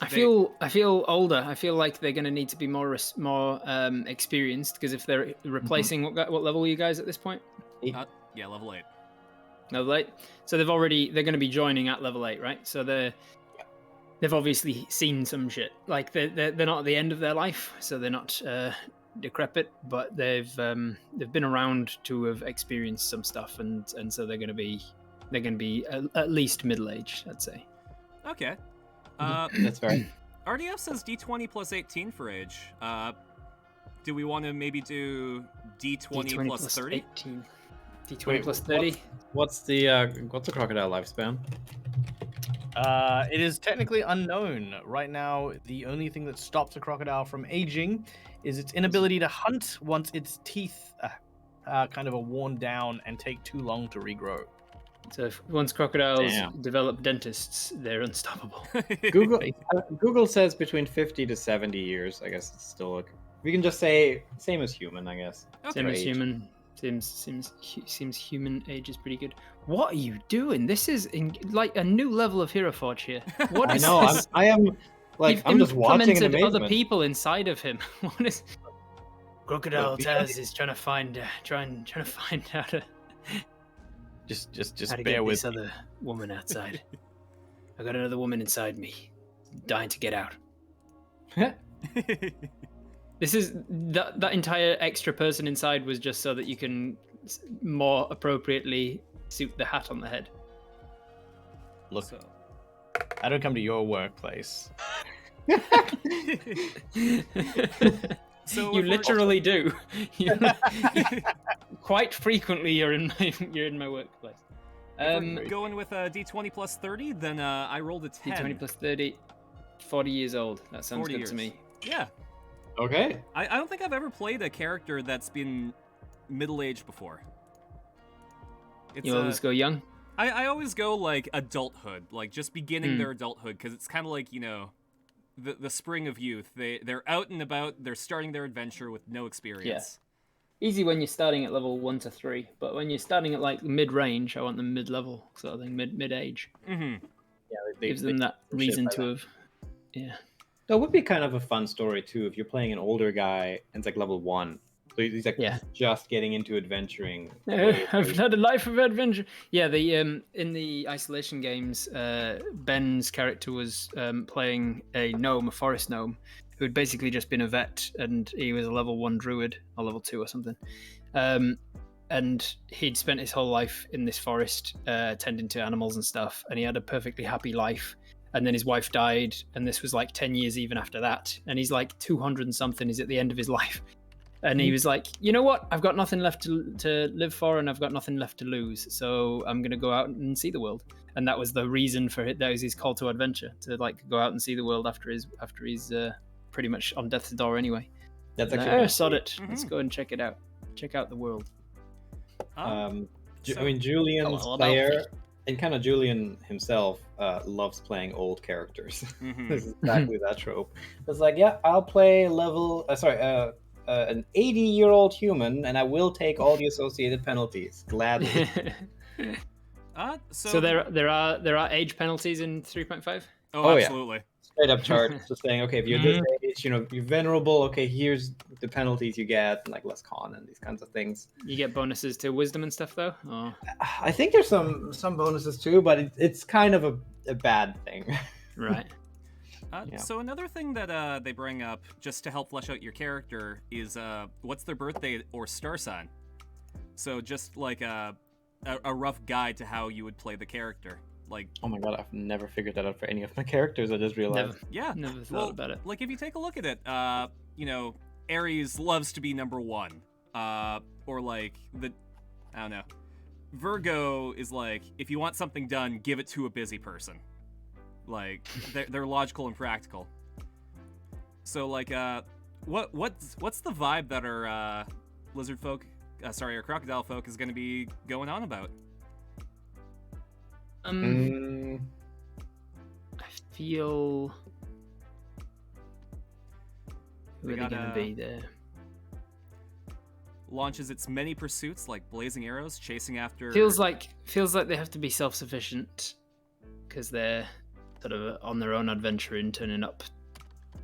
B: I feel older. I feel like they're gonna need to be more experienced, because if they're replacing what level are you guys at this point?
C: 8.
A: Yeah, level 8.
B: Level 8. So they're going to be joining at level 8, right? So they've obviously seen some shit. Like they're not at the end of their life, so they're not decrepit, but they've been around to have experienced some stuff, and so they're going to be at least middle aged, I'd say.
A: Okay.
C: That's fair.
A: RDF says D20 plus 18 for age. Do we want to maybe do D20 plus 30?
B: 18. D20 plus 30.
C: What's the crocodile lifespan?
D: It is technically unknown. Right now, the only thing that stops a crocodile from aging is its inability to hunt once its teeth kind of are worn down and take too long to regrow.
B: So once crocodiles develop dentists, they're unstoppable.
C: Google says between 50 to 70 years. I guess it's still okay. We can just say same as human, I guess.
A: Okay.
B: Same as human. Seems human age is pretty good. What are you doing? This is like a new level of Hero Forge here. What is this?
C: I am like I'm just watching in amazement.
B: Other people inside of him. What is? Crocodile Taz is trying to find how to.
D: Just
B: how to
D: bear
B: get
D: with
B: this other woman outside. I got another woman inside me, dying to get out. This is that entire extra person inside was just so that you can more appropriately suit the hat on the head.
D: Look, I don't come to your workplace.
A: So
B: you literally do. Quite frequently, you're in my workplace.
A: Going with a D20 plus 30, then I rolled a 10.
B: D20 plus 30, 40 years old. That sounds
A: 40
B: good
A: years.
B: to me.
A: Yeah.
C: Okay.
A: I don't think I've ever played a character that's been middle-aged before.
B: You always go young?
A: I always go like adulthood, like just beginning their adulthood, because it's kind of like, you know, the spring of youth. They're out and about, they're starting their adventure with no experience.
B: Yeah. Easy when you're starting at level 1 to 3, but when you're starting at like mid-range, I want them mid-level sort of thing, mid-age.
A: Mm-hmm.
C: Yeah,
B: gives them that reason to have. Yeah.
C: That would be kind of a fun story too if you're playing an older guy and it's like level 1. So he's like just getting into adventuring.
B: I've had a life of adventure. Yeah, the in the isolation games, Ben's character was playing a forest gnome, who had basically just been a vet, and he was a level 1 druid or level 2 or something. And he'd spent his whole life in this forest, tending to animals and stuff, and he had a perfectly happy life. And then his wife died, and this was like 10 years even after that. And he's like 200 and something, he's at the end of his life. And he was like, you know what? I've got nothing left to live for, and I've got nothing left to lose. So I'm going to go out and see the world. And that was the reason for it. That was his call to adventure, to like go out and see the world after he's pretty much on death's door anyway.
C: That's actually
B: sod it. Mm-hmm. Let's go and check it out. Check out the world.
C: I mean, Julian's player, and kind of Julian himself loves playing old characters.
A: Mm-hmm.
C: This is exactly that trope. It's like, yeah, I'll play an 80-year-old human, and I will take all the associated penalties gladly.
B: So there are age penalties in 3.5.
A: Oh, absolutely.
C: Yeah. Straight up chart, just saying, okay, if you're this age, you know, you're venerable. Okay, here's the penalties you get, like less con and these kinds of things.
B: You get bonuses to wisdom and stuff, though. Or...
C: I think there's some bonuses too, but it's kind of a bad thing.
B: Right.
A: So another thing that they bring up, just to help flesh out your character, is what's their birthday or star sign. So just like a rough guide to how you would play the character. Like,
C: Oh my god, I've never figured that out for any of my characters. I just realized.
B: Never,
A: yeah,
B: never thought
A: well,
B: about it.
A: like if you take a look at it, you know, Aries loves to be number one. Or like I don't know. Virgo is like, if you want something done, give it to a busy person. Like, they're logical and practical. So like, what's the vibe that our lizard folk, our crocodile folk is going to be going on about?
B: I feel. Who
A: We
B: are they
A: got,
B: going to be there?
A: Launches its many pursuits like blazing arrows, chasing after.
B: Feels like they have to be self-sufficient because they're sort of on their own adventure in turning up.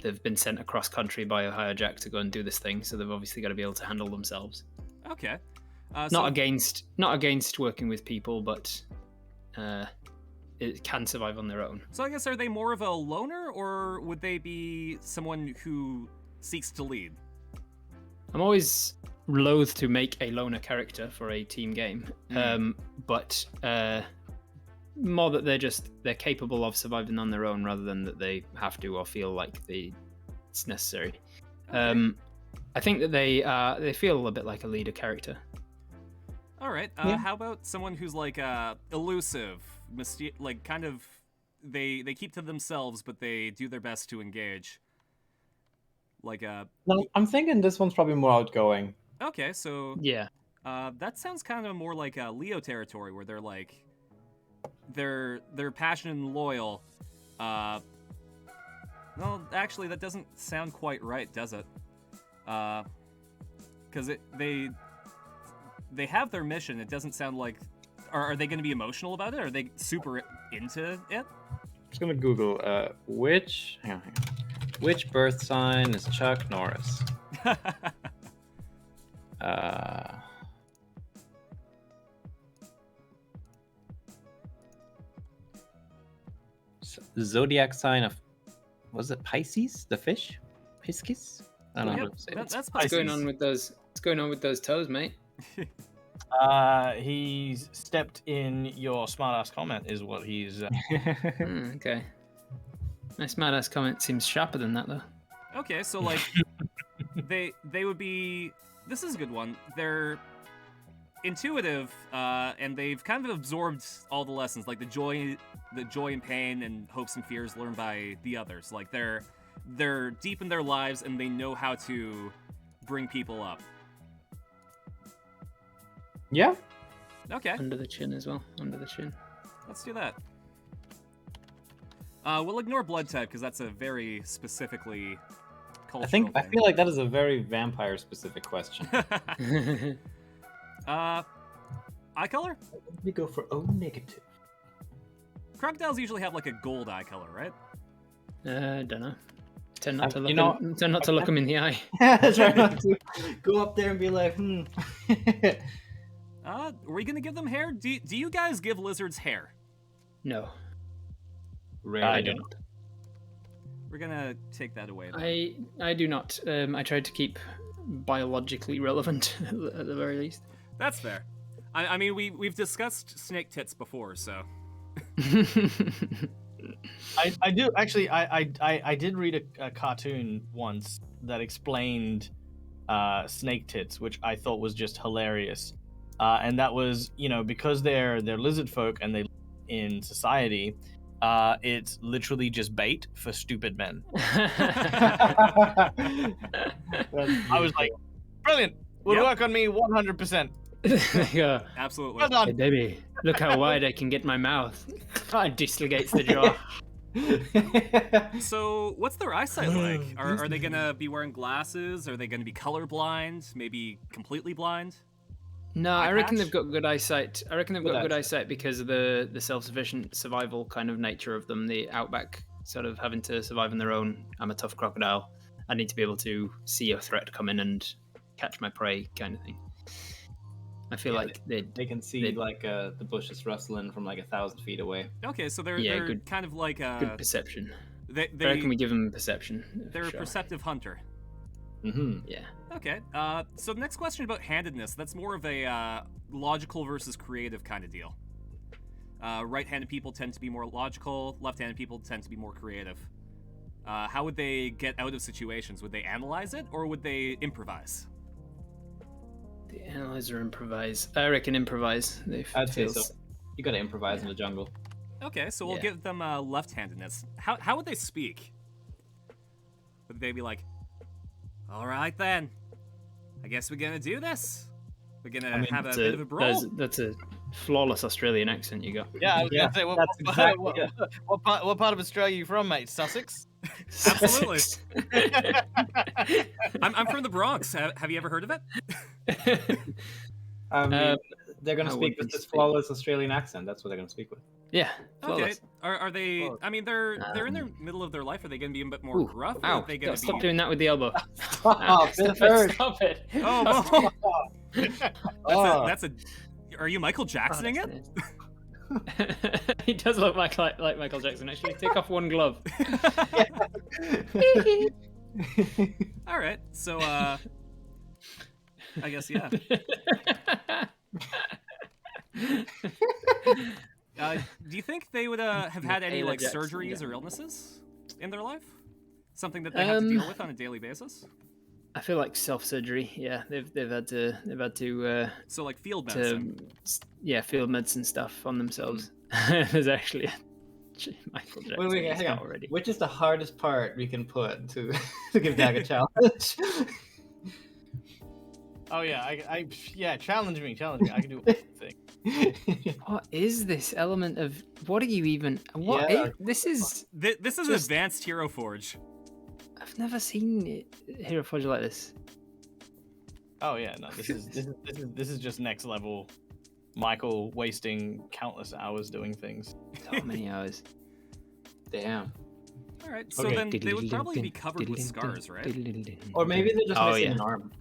B: They've been sent across country by Ohio Jack to go and do this thing, so they've obviously got to be able to handle themselves.
A: Okay.
B: Not against working with people, but it can survive on their own.
A: So I guess, are they more of a loner, or would they be someone who seeks to lead?
B: I'm always loath to make a loner character for a team game, but more that they're capable of surviving on their own rather than that they have to or feel like it's necessary.
A: Okay.
B: I think that they feel a bit like a leader character.
A: All right.
C: Yeah.
A: How about someone who's like elusive, like kind of they keep to themselves, but they do their best to engage. Like
C: No, I'm thinking this one's probably more outgoing.
A: Okay, so
B: Yeah.
A: that sounds kind of more like a Leo territory, where they're like they're passionate and loyal. Well, actually, that doesn't sound quite right, does it? Because they have their mission. It doesn't sound like. Are they going to be emotional about it? Are they super into it?
C: I'm just gonna Google which birth sign is Chuck Norris? Zodiac sign of, was it Pisces? The fish? Pisces? I don't know.
A: Yep,
C: How to say
A: that's
B: What's
A: Pisces.
B: going on with those? What's going on with those toes, mate?
D: He's stepped in your smartass comment, is what he's.
B: Okay. My smartass comment seems sharper than that, though.
A: Okay, so like they would be. This is a good one. They're intuitive, and they've kind of absorbed all the lessons, like the joy and pain and hopes and fears learned by the others. Like they're deep in their lives, and they know how to bring people up.
C: Yeah.
A: Okay,
B: Under the chin as well. Under the chin.
A: let's do that. We'll ignore blood type because that's a very specifically cultural thing.
C: I feel like that is a very vampire specific question.
A: Eye color?
C: We go for O negative.
A: Crocodiles usually have like a gold eye color, right?
B: Don't know. Tend not to look.
C: you know-
B: Tend not to look them in the eye.
C: Try not to go up there and be like,
A: Are we gonna give them hair? Do you guys give lizards hair?
B: No,
C: Rarely
B: I don't.
A: We're gonna take that away. Then.
B: I do not. I tried to keep biologically relevant at the very least.
A: That's fair. I mean, we've discussed snake tits before, so.
D: I do actually. I did read a cartoon once that explained snake tits, which I thought was just hilarious. And that was, because they're lizard folk and they live in society, it's literally just bait for stupid men. I was like, brilliant. Would
A: Yep.
D: work on me 100%.
B: Yeah.
A: Absolutely.
D: Well done.
B: Hey, baby, look how wide I can get my mouth. It dislocates the jaw.
A: So, what's their eyesight like? Are they gonna be wearing glasses? Are they gonna be colorblind? Maybe completely blind?
B: No,
A: Eye
B: I reckon
A: patch?
B: they've got good eyesight. I reckon they've got
C: Good
B: good eyesight because of the self-sufficient survival kind of nature of them. The outback sort of having to survive on their own. I'm a tough crocodile. I need to be able to see a threat come in and catch my prey, kind of thing. I feel
C: Yeah,
B: like they.
C: They can see like the bushes rustling from like 1,000 feet away.
A: Okay, so they're
B: good-
A: kind of like
B: Good perception.
A: they
B: I reckon we give them perception.
A: they're
B: for
A: a
B: sure.
A: perceptive hunter.
B: Yeah.
A: Okay. So the next question about handedness, that's more of a logical versus creative kind of deal. Right-handed people tend to be more logical. Left-handed people tend to be more creative. How would they get out of situations? Would they analyze it, or would they improvise?
B: The analyze or improvise. I reckon improvise.
C: I'd say so. You gotta improvise in the jungle.
A: Okay, so we'll give them left-handedness. How would they speak? Would they be like, all right then, I guess we're gonna do this. We're gonna have a bit of a brawl.
B: That's a flawless Australian accent you got.
D: Yeah, I was gonna say,
C: that's exactly it.
D: what part of Australia are you from, mate? Sussex?
A: Absolutely. I'm from the Bronx. Have you ever heard of it?
C: I mean, they're gonna
B: I
C: speak with this flawless Australian accent. That's what they're gonna speak with.
B: Yeah.
A: Okay.
B: Flawless.
A: Are they? I mean, they're in the middle of their life. Are they going to be a bit more
B: Ooh,
A: gruff? Or
B: ow.
A: are they going to
B: Stop
A: be?
B: doing that with the elbow.
C: Oh,
B: Stop it.
A: Oh, that's a. Are you Michael
B: Oh,
A: Jacksoning it?
B: He does look like Michael Jackson. Actually, take off one glove.
A: All right. So, I guess yeah. Do you think they would have had any like surgeries or illnesses in their life? Something that they have to deal with on a daily basis?
B: I feel like self-surgery. Yeah, they've had to.
A: So like field medicine.
B: Field medicine stuff on themselves. There's actually Michael Jackson.
C: Wait, hang on.
B: Already.
C: Which is the hardest part we can put to give Dag a challenge?
D: Oh yeah, challenge me. I can do anything.
B: What is this element of? What are you even? What?
C: Yeah.
B: This is.
A: This is
B: just-
A: advanced Hero Forge.
B: I've never seen Hero Forge like this.
D: Oh yeah, no, this is just next level. Michael wasting countless hours doing things.
B: So many hours.
C: Damn.
A: All right. So
C: Okay.
A: then they would probably be covered with scars, right?
C: Or maybe they're just missing an arm.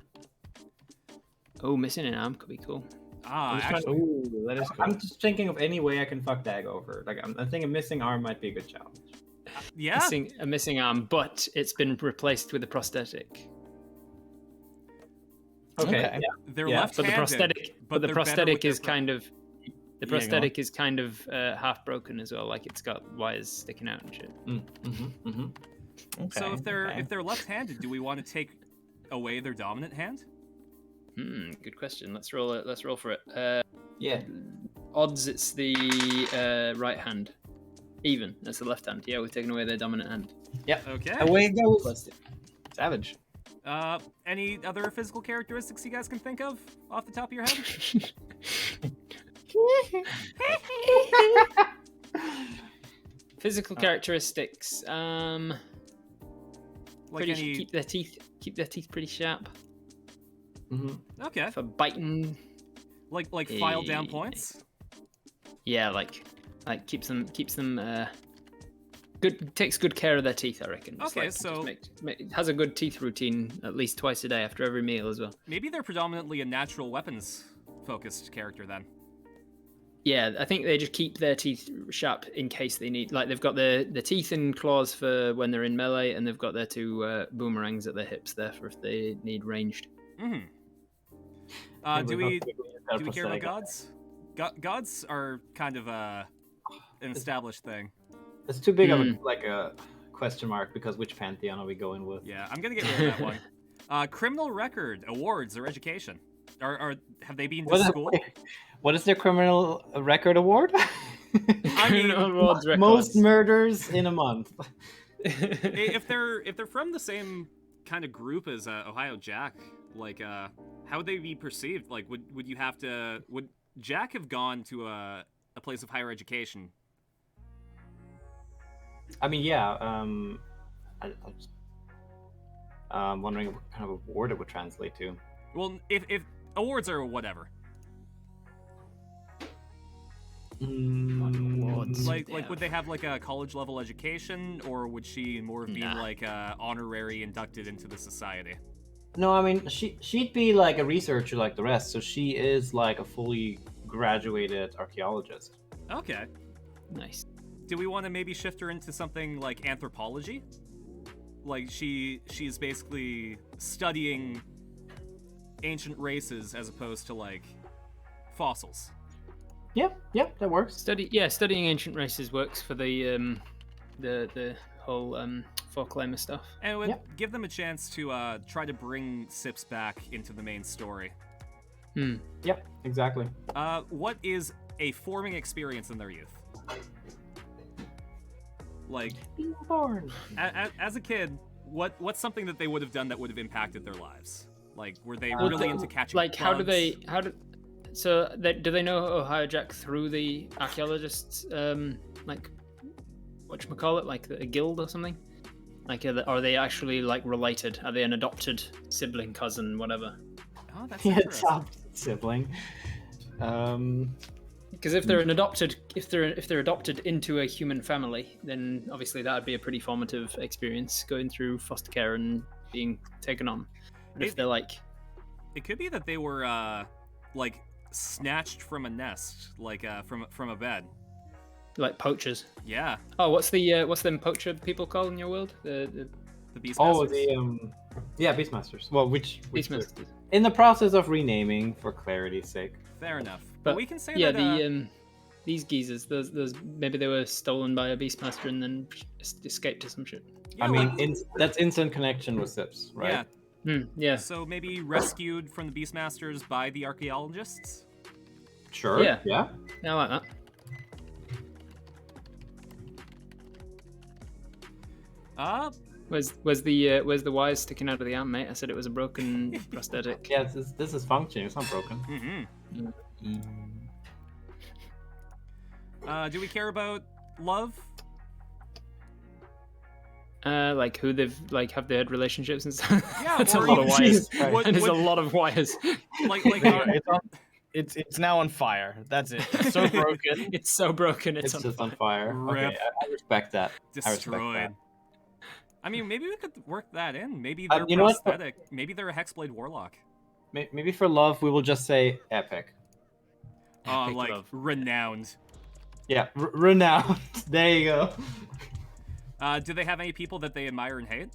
B: Oh, missing an arm could be cool.
A: Ah,
C: I'm just
A: actually,
D: Ooh, that is cool.
C: I'm just thinking of any way I can fuck Dag over. Like I think a missing arm might be a good challenge.
A: yeah.
B: A missing arm, but it's been replaced with a prosthetic.
C: Okay.
D: Okay.
C: Yeah.
A: They're
C: Yeah,
A: left-handed.
B: But the prosthetic,
A: but
B: the
A: they're better with
B: prosthetic
A: their
B: is kind of. The
D: Yeah, go
B: prosthetic is kind of half broken as well. Like it's got wires sticking out and shit.
D: Okay,
A: So if
D: okay.
A: they're left-handed, do we want to take away their dominant hand?
B: Good question. Let's roll for it.
C: Yeah.
B: Odds, it's the right hand. Even, that's the left hand. Yeah, we're taking away their dominant hand.
A: Okay.
C: Away it goes.
D: Savage.
A: Any other physical characteristics you guys can think of off the top of your head?
B: Physical characteristics.
A: Like
B: Keep their teeth pretty sharp
A: Okay.
B: for biting.
A: Like file down points.
B: Yeah, like keeps them good. Takes good care of their teeth, I reckon. Just
A: Okay,
B: just
A: so-
B: has a good teeth routine at least twice a day after every meal as well.
A: Maybe they're predominantly a natural weapons focused character then.
B: Yeah, I think they just keep their teeth sharp in case they need. Like they've got the teeth and claws for when they're in melee, and they've got their two boomerangs at their hips there for if they need ranged.
A: Mm-hmm. Do we care about gods? Gods are kind of an established thing.
C: It's too big of a question mark because which pantheon are we going with?
A: Yeah, I'm gonna get rid of that one. Criminal record, awards, or education. Have they been to school?
C: What is their criminal record award?
A: I mean,
C: most murders in a month.
A: if they're from the same kind of group as Ohio Jack, like how would they be perceived? Like would Jack have gone to a place of higher education?
C: I mean, yeah. I'm wondering what kind of award it would translate to.
A: Well, if awards are whatever. Like would they have like a college level education, or would she more have been like honorary inducted into the society?
C: No, I mean she'd be like a researcher like the rest, so she is like a fully graduated archaeologist.
A: Okay.
B: Nice.
A: Do we want to maybe shift her into something like anthropology? like she's basically studying ancient races as opposed to like fossils.
C: Yep, that works.
B: Studying ancient races works for the whole folklore stuff.
A: And it would give them a chance to try to bring Sips back into the main story.
C: Yep, exactly.
A: What is a forming experience in their youth? Like,
C: Being born.
A: As a kid, what's something that they would have done that would have impacted their lives? Like, were they really into catching
B: Like,
A: bugs?
B: do they know Ohio Jack through the archaeologists, like, whatchamacallit, like a guild or something? Like, are they actually, like, related? Are they an adopted sibling, cousin, whatever?
A: Oh, that's
C: Yeah,
A: interesting.
C: top sibling.
B: Because if they're adopted into a human family, then obviously that would be a pretty formative experience, going through foster care and being taken on. But if they're like,
A: it could be that they were like snatched from a nest, like from a bed.
B: like poachers.
A: Yeah,
B: Oh, what's them poacher people called in your world? The
A: the Beastmasters.
C: Oh, Beastmasters. Well, which
B: Beastmasters.
C: in the process of renaming for clarity's sake.
A: Fair enough. But we can say
B: yeah,
A: that.
B: these geezers, those maybe they were stolen by a Beastmaster and then escaped to some shit.
A: Yeah,
C: I mean, that's instant connection with Sips, right?
A: Yeah.
B: Yeah.
A: So maybe rescued from the Beastmasters by the archaeologists.
C: Sure.
B: Yeah.
C: Yeah.
B: I like that. Where's the wires sticking out of the arm, mate? I said it was a broken prosthetic.
C: Yeah, this is functioning. It's not broken.
A: Do we care about love?
B: Like who they've have they had relationships and stuff.
A: Yeah,
B: That's a
A: or
B: lot of
A: even-
B: wires.
A: What-
B: And there's a
A: what-
B: lot of wires.
A: Like
D: It's now on fire. That's it. It's so broken.
B: It's so broken.
C: It's
B: on
C: just
B: fire.
C: on fire.
A: Rip.
C: Okay, I respect that.
A: destroyed. I mean, maybe we could work that in. Maybe
C: Um,
A: they're
C: you know what?
A: prosthetic. Maybe they're a Hexblade Warlock.
C: Maybe for love, we will just say epic.
A: Oh,
B: Epic
A: like
B: love.
A: renowned.
C: Yeah, renowned. There you go.
A: Do they have any people that they admire and hate?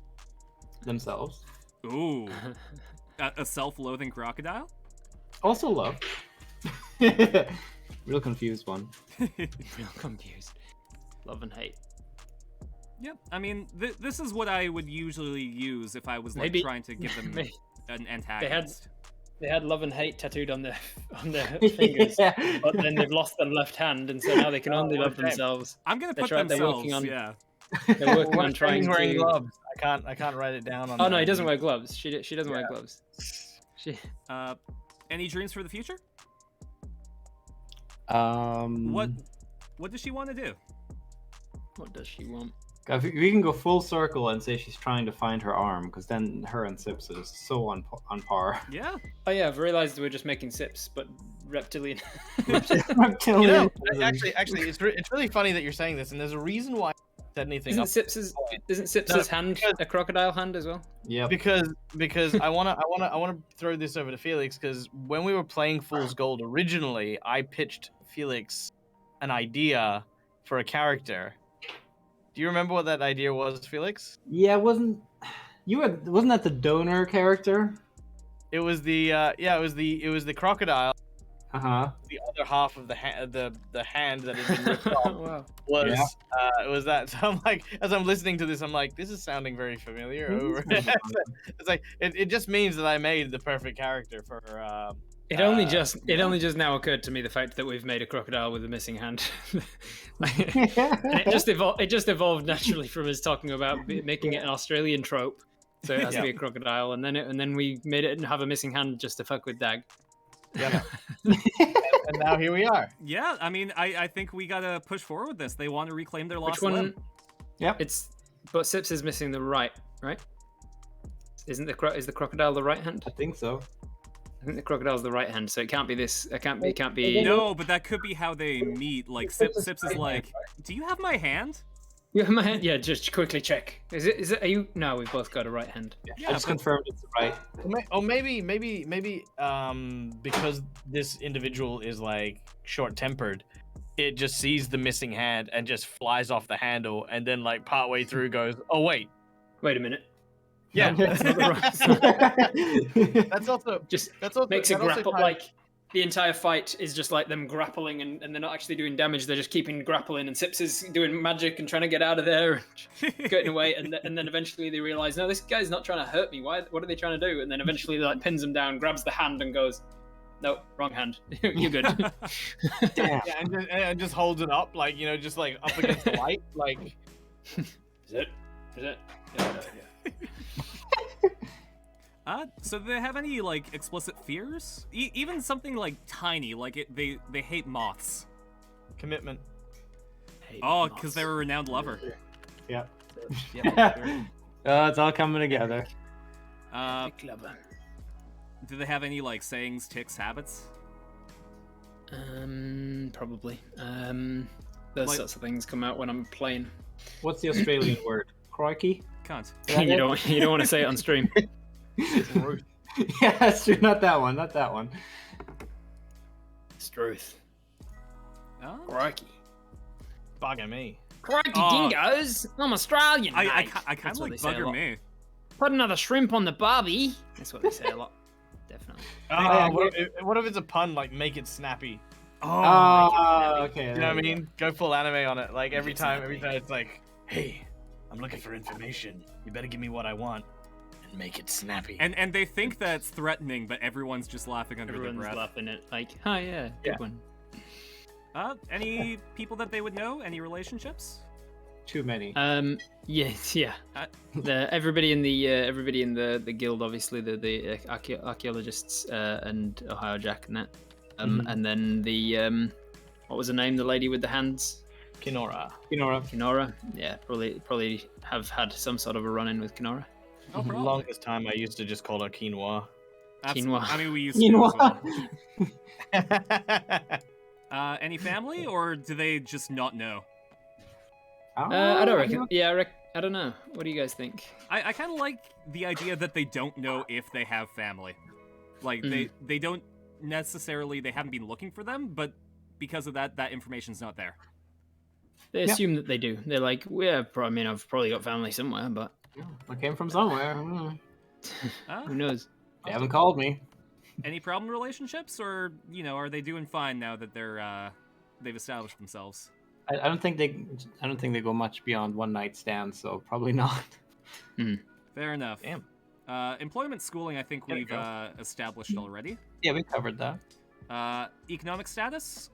C: Themselves.
A: Ooh, a self-loathing crocodile.
C: Also love. Real confused one.
B: Real confused. Love and hate.
A: Yep. I mean, this is what I would usually use if I was like
B: Maybe-
A: trying to give them
B: maybe
A: an antagonist.
B: They had love and hate tattooed on their fingers,
C: Yeah.
B: but then they've lost their left hand, and so now they can only love
D: okay.
B: themselves.
A: I'm gonna
B: They're
A: put
B: trying- they're
A: themselves.
B: working on-
A: Yeah.
B: They're working
D: What
B: on
D: if
B: trying
D: Penny's wearing
B: to.
D: gloves? I can't write it down on.
B: Oh no,
D: the-
B: he doesn't wear gloves. She doesn't wear gloves. She.
A: Any dreams for the future?
C: Um.
A: What does she want to do?
B: What does she want?
C: If we can go full circle and say she's trying to find her arm, because then her and Sips is so on par.
A: Yeah.
B: Oh yeah, I've realised we're just making sips, but reptilian.
C: Reptilian.
D: You know, actually, it's really funny that you're saying this, and there's a reason why I said anything.
B: Isn't
D: up
B: Sips's hand
D: because-
B: a crocodile hand as well?
C: Yep.
D: because I wanna throw this over to Felix, because when we were playing Fool's Gold originally, I pitched Felix an idea for a character. Do you remember what that idea was, Felix?
C: Yeah, wasn't that the donor character?
D: It was the it was the crocodile.
C: Uh-huh.
D: The other half of the hand that had been ripped off
B: Wow.
D: was that. So I'm like, as I'm listening to this, I'm like, this is sounding very familiar. Over. It's like it just means that I made the perfect character for.
B: It only just now occurred to me the fact that we've made a crocodile with a missing hand. And it just evolved naturally from us talking about making it an Australian trope, so it has to be a crocodile, and then we made it have a missing hand just to fuck with Dag.
D: Yeah. And now here we are.
A: Yeah. I mean, I think we gotta push forward with this. They want to reclaim their lost
B: Which one?
A: limb.
C: Yep.
B: But Sips is missing the right? Is the crocodile the right hand?
C: I think so.
B: I think the crocodile's the right hand, so it can't be this. It can't be.
A: No, but that could be how they meet. Like Sips is like, "Do you have my hand?"
B: You have my hand? Yeah, just quickly check. Is it? Are you? No, we've both got a right hand.
C: I just confirmed it's right.
D: Oh, maybe, because this individual is like short-tempered, it just sees the missing hand and just flies off the handle, and then like partway through goes, "Oh wait,
B: Wait a minute.
D: Yeah,
B: That's not the right.
D: that's also
B: Just
D: that's also
B: makes a
D: that also
B: grapple
D: ties-
B: like the entire fight is just like them grappling and they're not actually doing damage. They're just keeping grappling, and Sips is doing magic and trying to get out of there and getting away. And then eventually they realize, no, this guy's not trying to hurt me. What are they trying to do? And then eventually they like pins him down, grabs the hand, and goes, "No, wrong hand. You're good."
C: Damn.
D: Yeah, and just holds it up, like, just like up against the light, like.
B: Is it? Yeah.
A: So do they have any like explicit fears? Even something like tiny, like they hate moths.
D: Commitment.
A: Oh, because they're a renowned lover.
C: Yeah.
D: Yeah.
C: Oh, it's all coming together.
B: Clever.
A: Do they have any like sayings, tics, habits?
B: Probably. Those
A: Like-
B: sorts of things come out when I'm playing.
C: What's the Australian word? Crikey?
A: Cunt.
B: You don't want to say it on stream.
C: Yeah, that's true. Not that one. Not that one.
B: Struth.
A: Oh.
B: Crikey.
D: Bugging me.
B: Crikey
A: Oh.
B: dingoes! I'm Australian,
A: I
B: mate.
A: kind
B: That's
A: of
B: what
A: like
B: they say a
A: bugger
B: lot.
A: me.
B: Put another shrimp on the barbie. That's what they say a lot. Definitely.
D: What if it's a pun, like make it snappy?
A: Oh,
C: Okay.
D: You know what I mean? Go full anime on it. Like every
B: Make it
D: time
B: snappy.
D: it's like, hey, I'm looking for information. You better give me what I want and make it snappy.
A: and they think that's threatening, but everyone's just laughing under
B: Everyone's
A: their breath.
B: laughing at like, oh yeah, good
D: Yeah.
B: one.
A: Any people that they would know? Any relationships?
C: Too many.
B: Yes, yeah.
A: Uh,
B: Everybody in the guild, obviously the archaeologists and Ohio Jack and that. And then the what was her name? The lady with the hands.
D: Kinora.
B: Kinora. Yeah, probably have had some sort of a run-in with Kinora.
A: No
D: The
A: problem.
D: longest time I used to just call her quinoa.
B: Quinoa.
A: I mean, we used to as
C: Quinoa.
A: well. Any family, or do they just not know?
B: I don't reckon. Yeah, I don't know. What do you guys think?
A: I kind of like the idea that they don't know if they have family. Like, they don't necessarily, they haven't been looking for them, but because of that information's not there.
B: They assume that they do. They're like, yeah, I mean, I've probably got family somewhere, but
C: I came from somewhere.
B: who knows?
C: They haven't called me.
A: Any problem relationships, or, are they doing fine now that they've established themselves?
C: I don't think they go much beyond one night stands, so probably not.
A: Fair enough.
D: Damn.
A: Employment, schooling, I think
D: There we
A: we've established already.
C: Yeah, we covered that.
A: Economic status,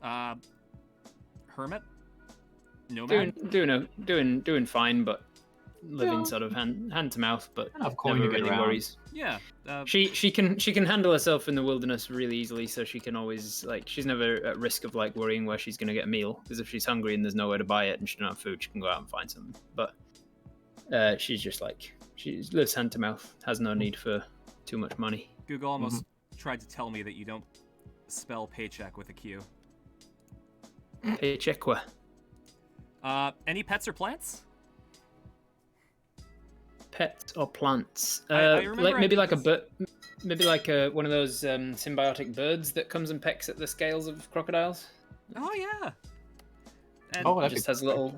A: hermit, nomad.
B: Doing fine, but living
C: Yeah.
B: sort of hand to mouth, but
C: Enough coin
B: never
C: to get
B: really
C: around.
B: worries.
A: Yeah.
B: She can handle herself in the wilderness really easily, so she can always she's never at risk of worrying where she's gonna get a meal, because if she's hungry and there's nowhere to buy it and she don't have food, she can go out and find something. But she's just she lives hand to mouth, has no need for too much money.
A: Google almost tried to tell me that you don't spell paycheck with a Q.
B: Paycheckwa.
A: Any pets or plants?
B: Pets or plants?
A: I remember
B: Maybe
A: I
B: like a
A: did
B: bird, maybe like one of those symbiotic birds that comes and pecks at the scales of crocodiles.
A: Oh yeah. And
C: Oh,
B: It
C: that'd
B: just
C: be
B: has a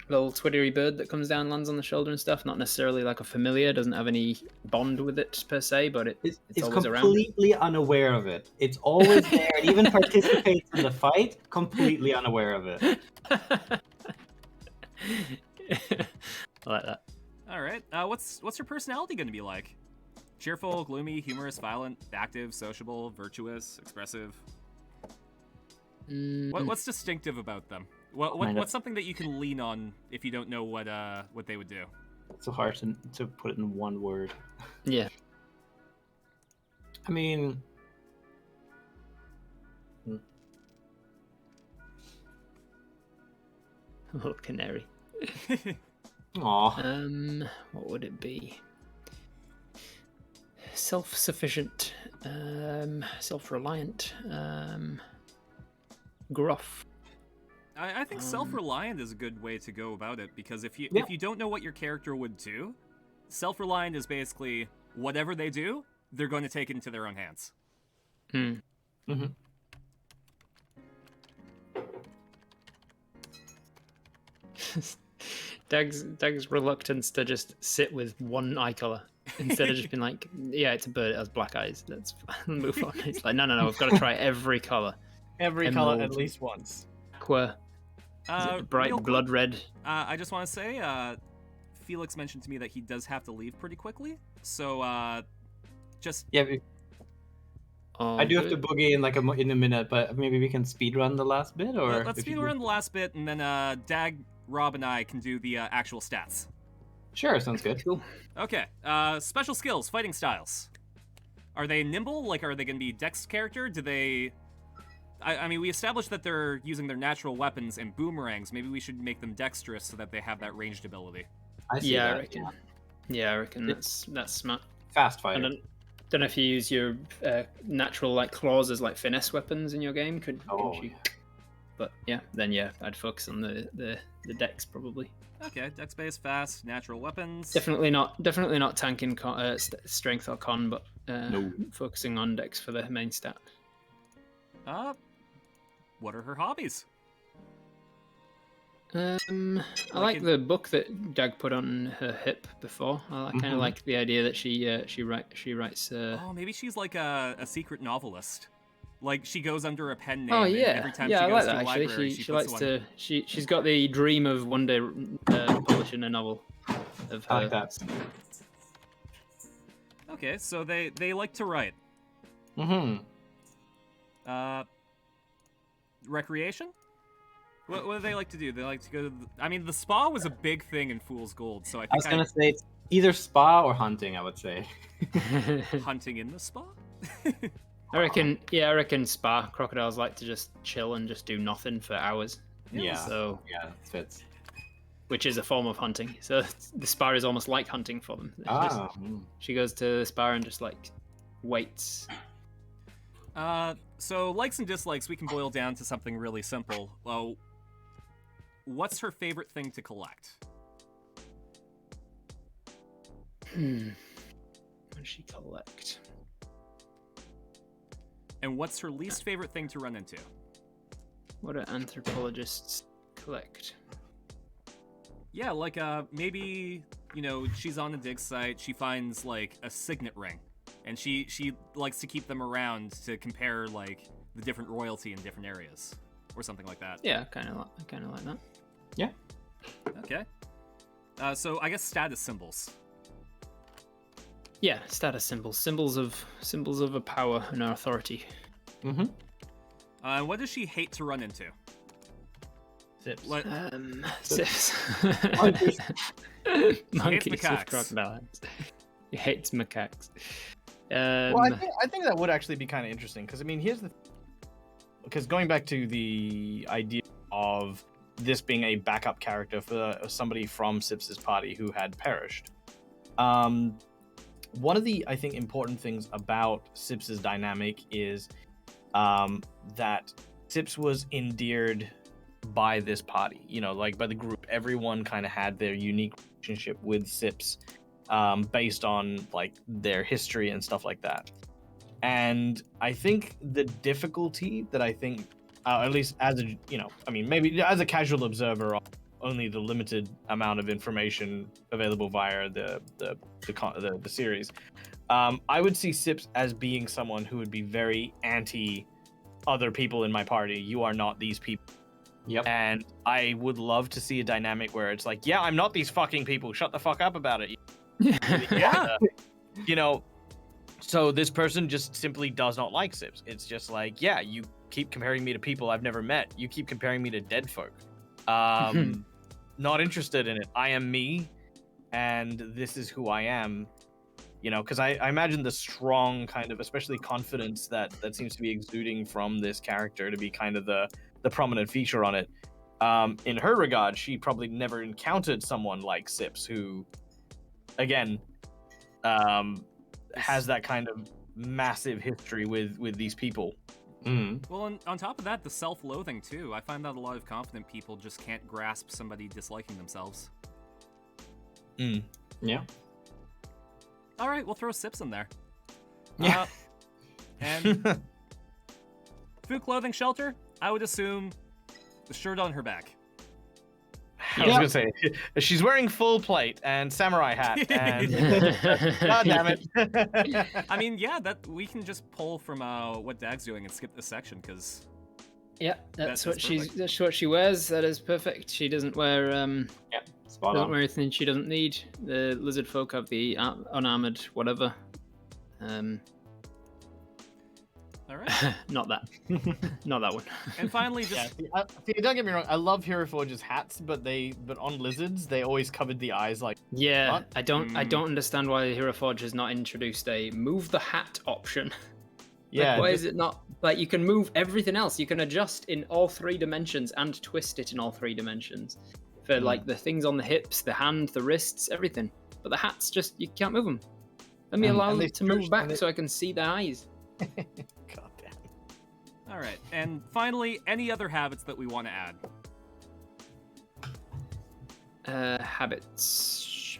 B: little twittery bird that comes down, lands on the shoulder and stuff. Not necessarily like a familiar, doesn't have any bond with it per se, but it's always around.
C: completely unaware of it. It's always there. It even participates in the fight, completely unaware of it.
B: I like that.
A: all right. What's your personality going to be like? Cheerful, gloomy, humorous, violent, active, sociable, virtuous, expressive. What's distinctive about them? What's something that you can lean on if you don't know what they would do?
C: It's so hard to put it in one word.
B: Yeah.
C: I mean,
B: Little canary.
C: aw.
B: What would it be? Self-sufficient, self-reliant, gruff.
A: I think self-reliant is a good way to go about it, because if you don't know what your character would do, self-reliant is basically whatever they do, they're going to take it into their own hands.
C: Mm-hmm.
B: Dag's reluctance to just sit with one eye color instead of just being like, yeah, it's a bird, it has black eyes. Let's move on. It's like, no, I've got to try every color.
D: Every color at least once.
B: Aqua, bright
A: real quick,
B: blood red.
A: I just want to say, Felix mentioned to me that he does have to leave pretty quickly, so just
C: Yeah, I do have to boogie in like in a minute, but maybe we can speed run the last bit, or
A: let's speed run the last bit, and then Dag, Rob, and I can do the actual stats.
C: Sure, sounds good.
B: Cool.
A: Okay, special skills, fighting styles. Are they nimble? Like, are they going to be Dex character? Do they... I mean, we established that they're using their natural weapons and boomerangs. Maybe we should make them dexterous so that they have that ranged ability.
C: I see
B: Yeah,
C: that.
B: I reckon. Yeah, I reckon that's smart.
C: Fast
B: I
C: fighter.
B: don't know if you use your natural like claws as like finesse weapons in your game. Could you?
C: Yeah.
B: But yeah, then yeah, I'd focus on the dex probably.
A: Okay, dex based, fast, natural weapons.
B: Definitely not tanking strength or con, but
C: No.
B: focusing on dex for the main stat.
A: What are her hobbies?
B: I like the book that Dag put on her hip before. I kind of like the idea that she writes.
A: Oh, maybe she's like a secret novelist. Like she goes under a pen name.
B: Oh
A: and
B: yeah,
A: every time
B: yeah,
A: she
B: I
A: goes
B: like
A: to
B: that
A: a
B: actually.
A: library,
B: She
A: puts
B: likes
A: one.
B: to. She's got the dream of one day publishing a novel of her.
C: I like that.
A: Okay, so they like to write.
C: Mm-hmm.
A: Recreation? What do they like to do? They like to go to I mean, the spa was a big thing in Fool's Gold, so I think
C: I was gonna say it's either spa or hunting. I would say.
A: hunting in the spa?
B: I reckon spa crocodiles like to just chill and just do nothing for hours.
C: Yeah.
B: So,
C: Yeah, it fits.
B: which is a form of hunting. So the spa is almost like hunting for them. It's just- she goes to the spa and just like waits.
A: So likes and dislikes, we can boil down to something really simple. Well, what's her favorite thing to collect?
B: What does she collect?
A: And what's her least favorite thing to run into?
B: What do anthropologists collect?
A: Yeah, like maybe, you know, she's on a dig site, she finds like a signet ring, and she likes to keep them around to compare like the different royalty in different areas, or something like that.
B: Yeah, kind of like that.
C: Yeah.
A: Okay. So I guess status symbols.
B: Yeah, status symbols, symbols of a power and our authority.
C: Mm-hmm.
A: What does she hate to run into?
D: Sips.
B: Sips.
C: Monkeys.
B: Monkeys with
A: macaques.
B: crocodiles. He hates macaques.
D: Well, I think that would actually be kind of interesting because I mean, because going back to the idea of this being a backup character for somebody from Sips's party who had perished. One of the, I think, important things about Sips's dynamic is that Sips was endeared by this party, you know, like by the group. Everyone kind of had their unique relationship with Sips based on like their history and stuff like that. And I think the difficulty that I think, at least as a, you know, I mean, maybe as a casual observer of only the limited amount of information available via the series, I would see Sips as being someone who would be very anti other people in my party. You are not these people.
C: Yep.
D: And I would love to see a dynamic where it's like, yeah, I'm not these fucking people. Shut the fuck up about it.
A: Yeah.
D: You know, so this person just simply does not like Sips. It's just like, yeah, you keep comparing me to people I've never met. You keep comparing me to dead folk. Not interested in it. I am me, and this is who I am. You know, because I imagine the strong kind of, especially confidence that seems to be exuding from this character to be kind of the prominent feature on it. In her regard, she probably never encountered someone like Sips who, again, has that kind of massive history with these people.
A: Well, on top of that, the self-loathing too. I find that a lot of confident people just can't grasp somebody disliking themselves.
C: Yeah.
A: All right, we'll throw Sips in there.
C: Yeah.
A: And food, clothing, shelter. I would assume the shirt on her back.
D: I was gonna say she's wearing full plate and samurai hat and God damn it.
A: I mean, yeah, that we can just pull from what Dag's doing and skip this section because
B: Yeah, that's
A: That's
B: what
A: perfect.
B: that's what she wears. That is perfect. She doesn't wear
C: Spot
B: doesn't
C: on.
B: wear anything she doesn't need. The lizard folk have the unarmored whatever.
A: all right.
B: Not that. Not that one.
A: And finally,
D: Yeah,
A: just
D: see, don't get me wrong. I love Hero Forge's hats, but on lizards they always covered the eyes like.
B: Yeah,
D: What?
B: I don't understand why Hero Forge has not introduced a move the hat option.
D: Yeah,
B: Why
D: just-
B: is it not like you can move everything else? You can adjust in all 3 dimensions and twist it in all 3 dimensions for like the things on the hips, the hand, the wrists, everything. But the hats just you can't move them. Let me allow
D: and
B: them
D: they
B: to move
D: stretch-
B: back
D: and they-
B: so I can see their eyes.
D: God damn.
A: all right. And finally, any other habits that we want to add?
B: Habits.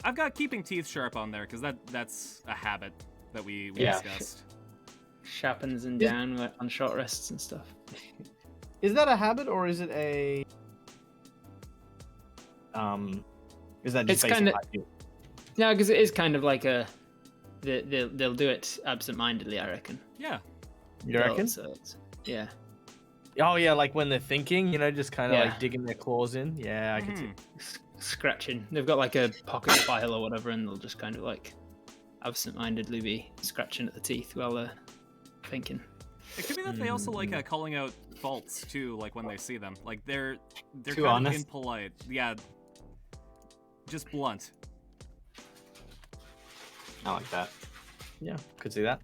A: I've got keeping teeth sharp on there because that's a habit that we
C: Yeah.
A: discussed.
B: Sharpens and
D: Is-
B: down on short rests and stuff.
D: Is that a habit or is it a? Is that just
B: It's
D: basic
B: kinda-
D: hygiene?
B: Yeah, because it is kind of like a. They'll do it absent-mindedly, I reckon.
A: Yeah.
D: You reckon?
B: So yeah.
D: Oh yeah, like when they're thinking, just kind of
B: Yeah.
D: like digging their claws in. Yeah, I can see.
A: Mhm.
B: Scratching. They've got like a pocket file or whatever, and they'll just kind of like absent-mindedly be scratching at the teeth while they're thinking.
A: It could be that they also like calling out faults too, like when they see them. Like they're
C: Too
A: kind
C: honest.
A: of impolite. Yeah. Just blunt.
C: I like that.
D: Yeah, could see that.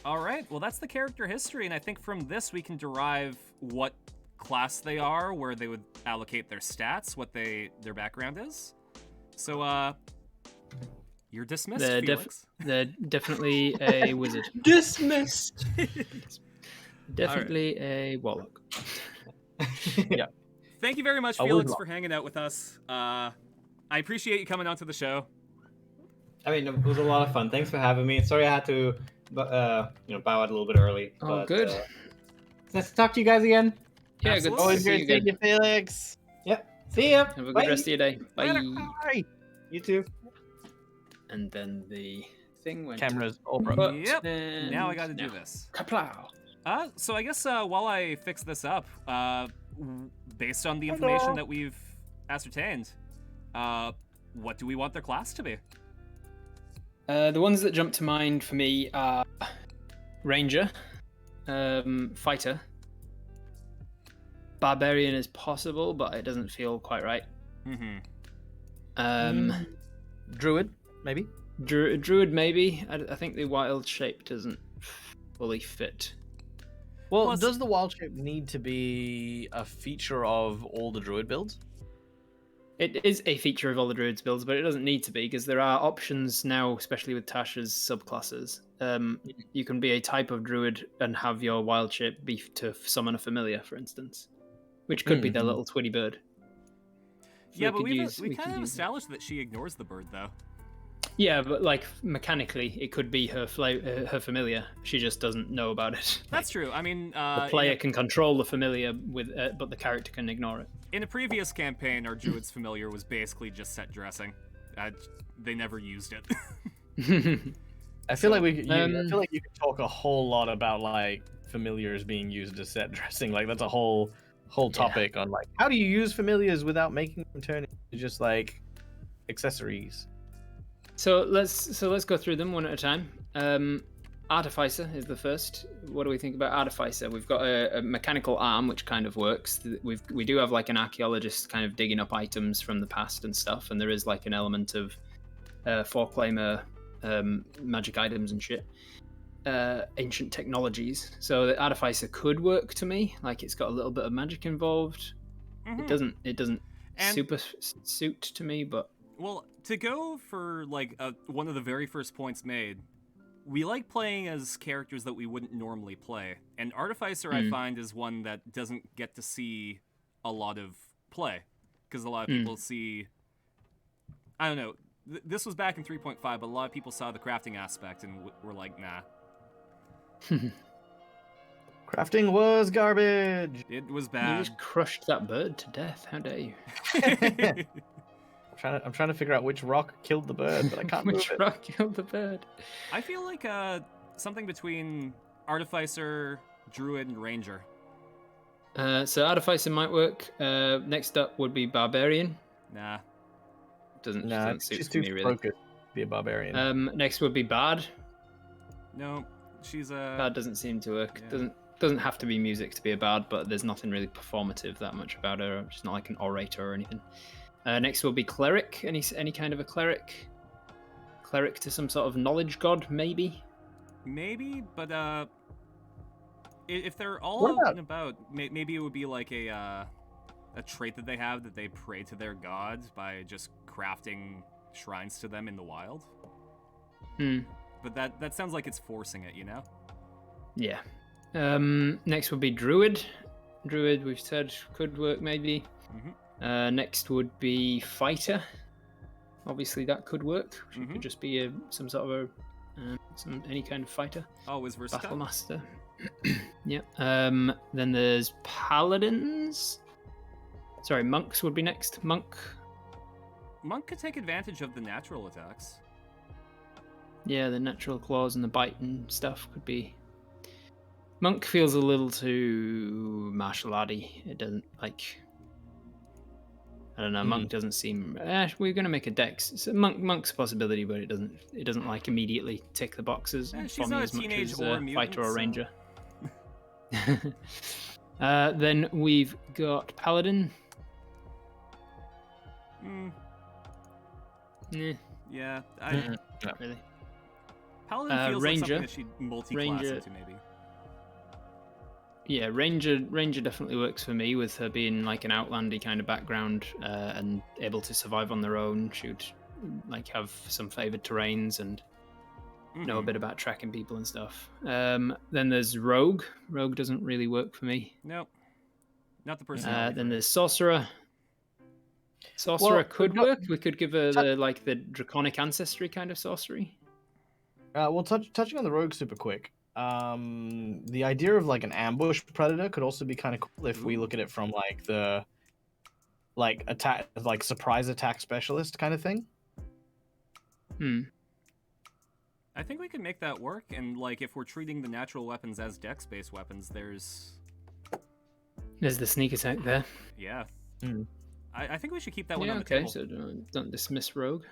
A: All right. Well, that's the character history, and I think from this we can derive what class they are, where they would allocate their stats, what their background is. So, you're dismissed,
B: They're
A: Felix.
B: They're definitely a wizard.
C: Dismissed.
B: Definitely a warlock.
A: Thank you very much,
D: I would
A: Felix,
D: love-
A: for hanging out with us. I appreciate you coming onto the show.
C: I mean, it was a lot of fun. Thanks for having me. Sorry I had to, bow out a little bit early.
B: Oh,
C: but,
B: good.
C: Nice to talk to you guys again.
B: Yeah,
A: Absolutely.
B: good to
D: Always
B: see you
D: great seeing
B: again.
D: you, Felix.
C: See ya.
B: Have a good
C: Bye.
B: rest of your day. Bye.
A: Later.
D: Bye.
C: You too.
B: And then the thing went.
D: Cameras all broke.
B: But,
A: Yep.
B: and
A: Now I got to do
B: now.
A: this.
B: Kaplow.
A: So I guess while I fix this up, based on the information that we've ascertained, what do we want their class to be?
B: The ones that jump to mind for me are Ranger, Fighter, Barbarian is possible, but it doesn't feel quite right.
A: Mm-hmm.
D: Druid, maybe.
B: Druid maybe. I think the wild shape doesn't fully fit.
D: Well,
A: Plus-
D: does the wild shape need to be a feature of all the druid builds?
B: It is a feature of all the Druids builds, but it doesn't need to be because there are options now, especially with Tasha's subclasses. You can be a type of Druid and have your wild shape be to summon a familiar, for instance, which could be their little Twitty bird.
A: Yeah,
B: we
A: but
B: could
A: we
B: use-
A: kind
B: could
A: of
B: use-
A: established that she ignores the bird, though.
B: Yeah, but like mechanically, it could be her her familiar. She just doesn't know about it.
A: That's true. I mean,
B: The player can control the familiar with, but the character can ignore it.
A: in a previous campaign, our druid's familiar was basically just set dressing. They never used it.
D: I feel like I
B: Um,
D: feel like you could talk a whole lot about like familiars being used as set dressing. Like that's a whole topic on like how do you use familiars without making them turn into just like accessories.
B: So let's go through them one at a time. Artificer is the first. What do we think about Artificer? We've got a mechanical arm, which kind of works. We do have like an archaeologist kind of digging up items from the past and stuff, and there is like an element of foreclaimer magic items and shit. Ancient technologies. So the Artificer could work to me. Like it's got a little bit of magic involved.
A: Mhm.
B: It doesn't
A: And-
B: super suit to me, but
A: Well, to go for like one of the very first points made, we like playing as characters that we wouldn't normally play, and Artificer I find is one that doesn't get to see a lot of play because a lot of people see. I don't know. This was back in 3.5, but a lot of people saw the crafting aspect and were like, nah.
D: Crafting was garbage.
A: It was
B: You
A: bad.
B: just crushed that bird to death. How dare you?
D: I'm trying to figure out which rock killed the bird, but I can't move
B: Which
D: it.
B: rock killed the bird?
A: I feel like something between Artificer, Druid, and Ranger.
B: So Artificer might work. Next up would be Barbarian.
A: Nah.
D: Nah,
B: Doesn't suit
D: she's
B: for
D: too
B: me really.
D: focused to be a barbarian.
B: Next would be Bard.
A: No. She's a...
B: Bard doesn't seem to work.
A: Yeah.
B: Doesn't have to be music to be a bard, but there's nothing really performative that much about her. She's not like an orator or anything. Next will be Cleric. Any kind of a Cleric. Cleric to some sort of knowledge god, maybe.
A: Maybe, but if they're all
D: What
A: out
D: about-
A: and about, maybe it would be like a trait that they have that they pray to their gods by just crafting shrines to them in the wild. But that sounds like it's forcing it, you know?
B: Yeah. Next would be Druid. Druid, we've said, could work maybe. Next would be Fighter. Obviously, that could work. She could just be some sort of any kind of fighter.
A: Oh, is versatile.
B: Battle Master. Yeah. Then there's Paladins. Sorry, Monks would be next. Monk
A: could take advantage of the natural attacks.
B: Yeah, the natural claws and the bite and stuff could be. Monk feels a little too martial arty. It doesn't like. I don't know. Monk doesn't seem. We're gonna make a dex. So Monk's a possibility, but it doesn't like immediately tick the boxes
A: She's
B: for me
A: not
B: as
A: a
B: much
A: teenage
B: as
A: or a
B: a
A: mutant,
B: fighter or
A: so-
B: ranger. Then we've got Paladin.
A: Yeah,
B: Not really.
A: Paladin feels
B: Ranger.
A: like something that she'd multi-class
B: Ranger.
A: into, maybe.
B: Yeah, Ranger definitely works for me with her being like an outlandy kind of background and able to survive on their own. She would like have some favored terrains and know a bit about tracking people and stuff. Then there's Rogue. Rogue doesn't really work for me.
A: Nope. Not the personality.
B: Then there's Sorcerer. Sorcerer
D: Well,
B: could
D: no-
B: work. We could give her the draconic ancestry kind of sorcery.
D: Well, touching on the rogue super quick. The idea of like an ambush predator could also be kind of cool if we look at it from like the attack, like surprise attack specialist kind of thing.
A: I think we can make that work, and like if we're treating the natural weapons as dex-based weapons, there's
B: There's the sneak attack there.
A: yeah. I think we should keep that one
B: Yeah,
A: on the
B: okay,
A: table.
B: so don't dismiss Rogue.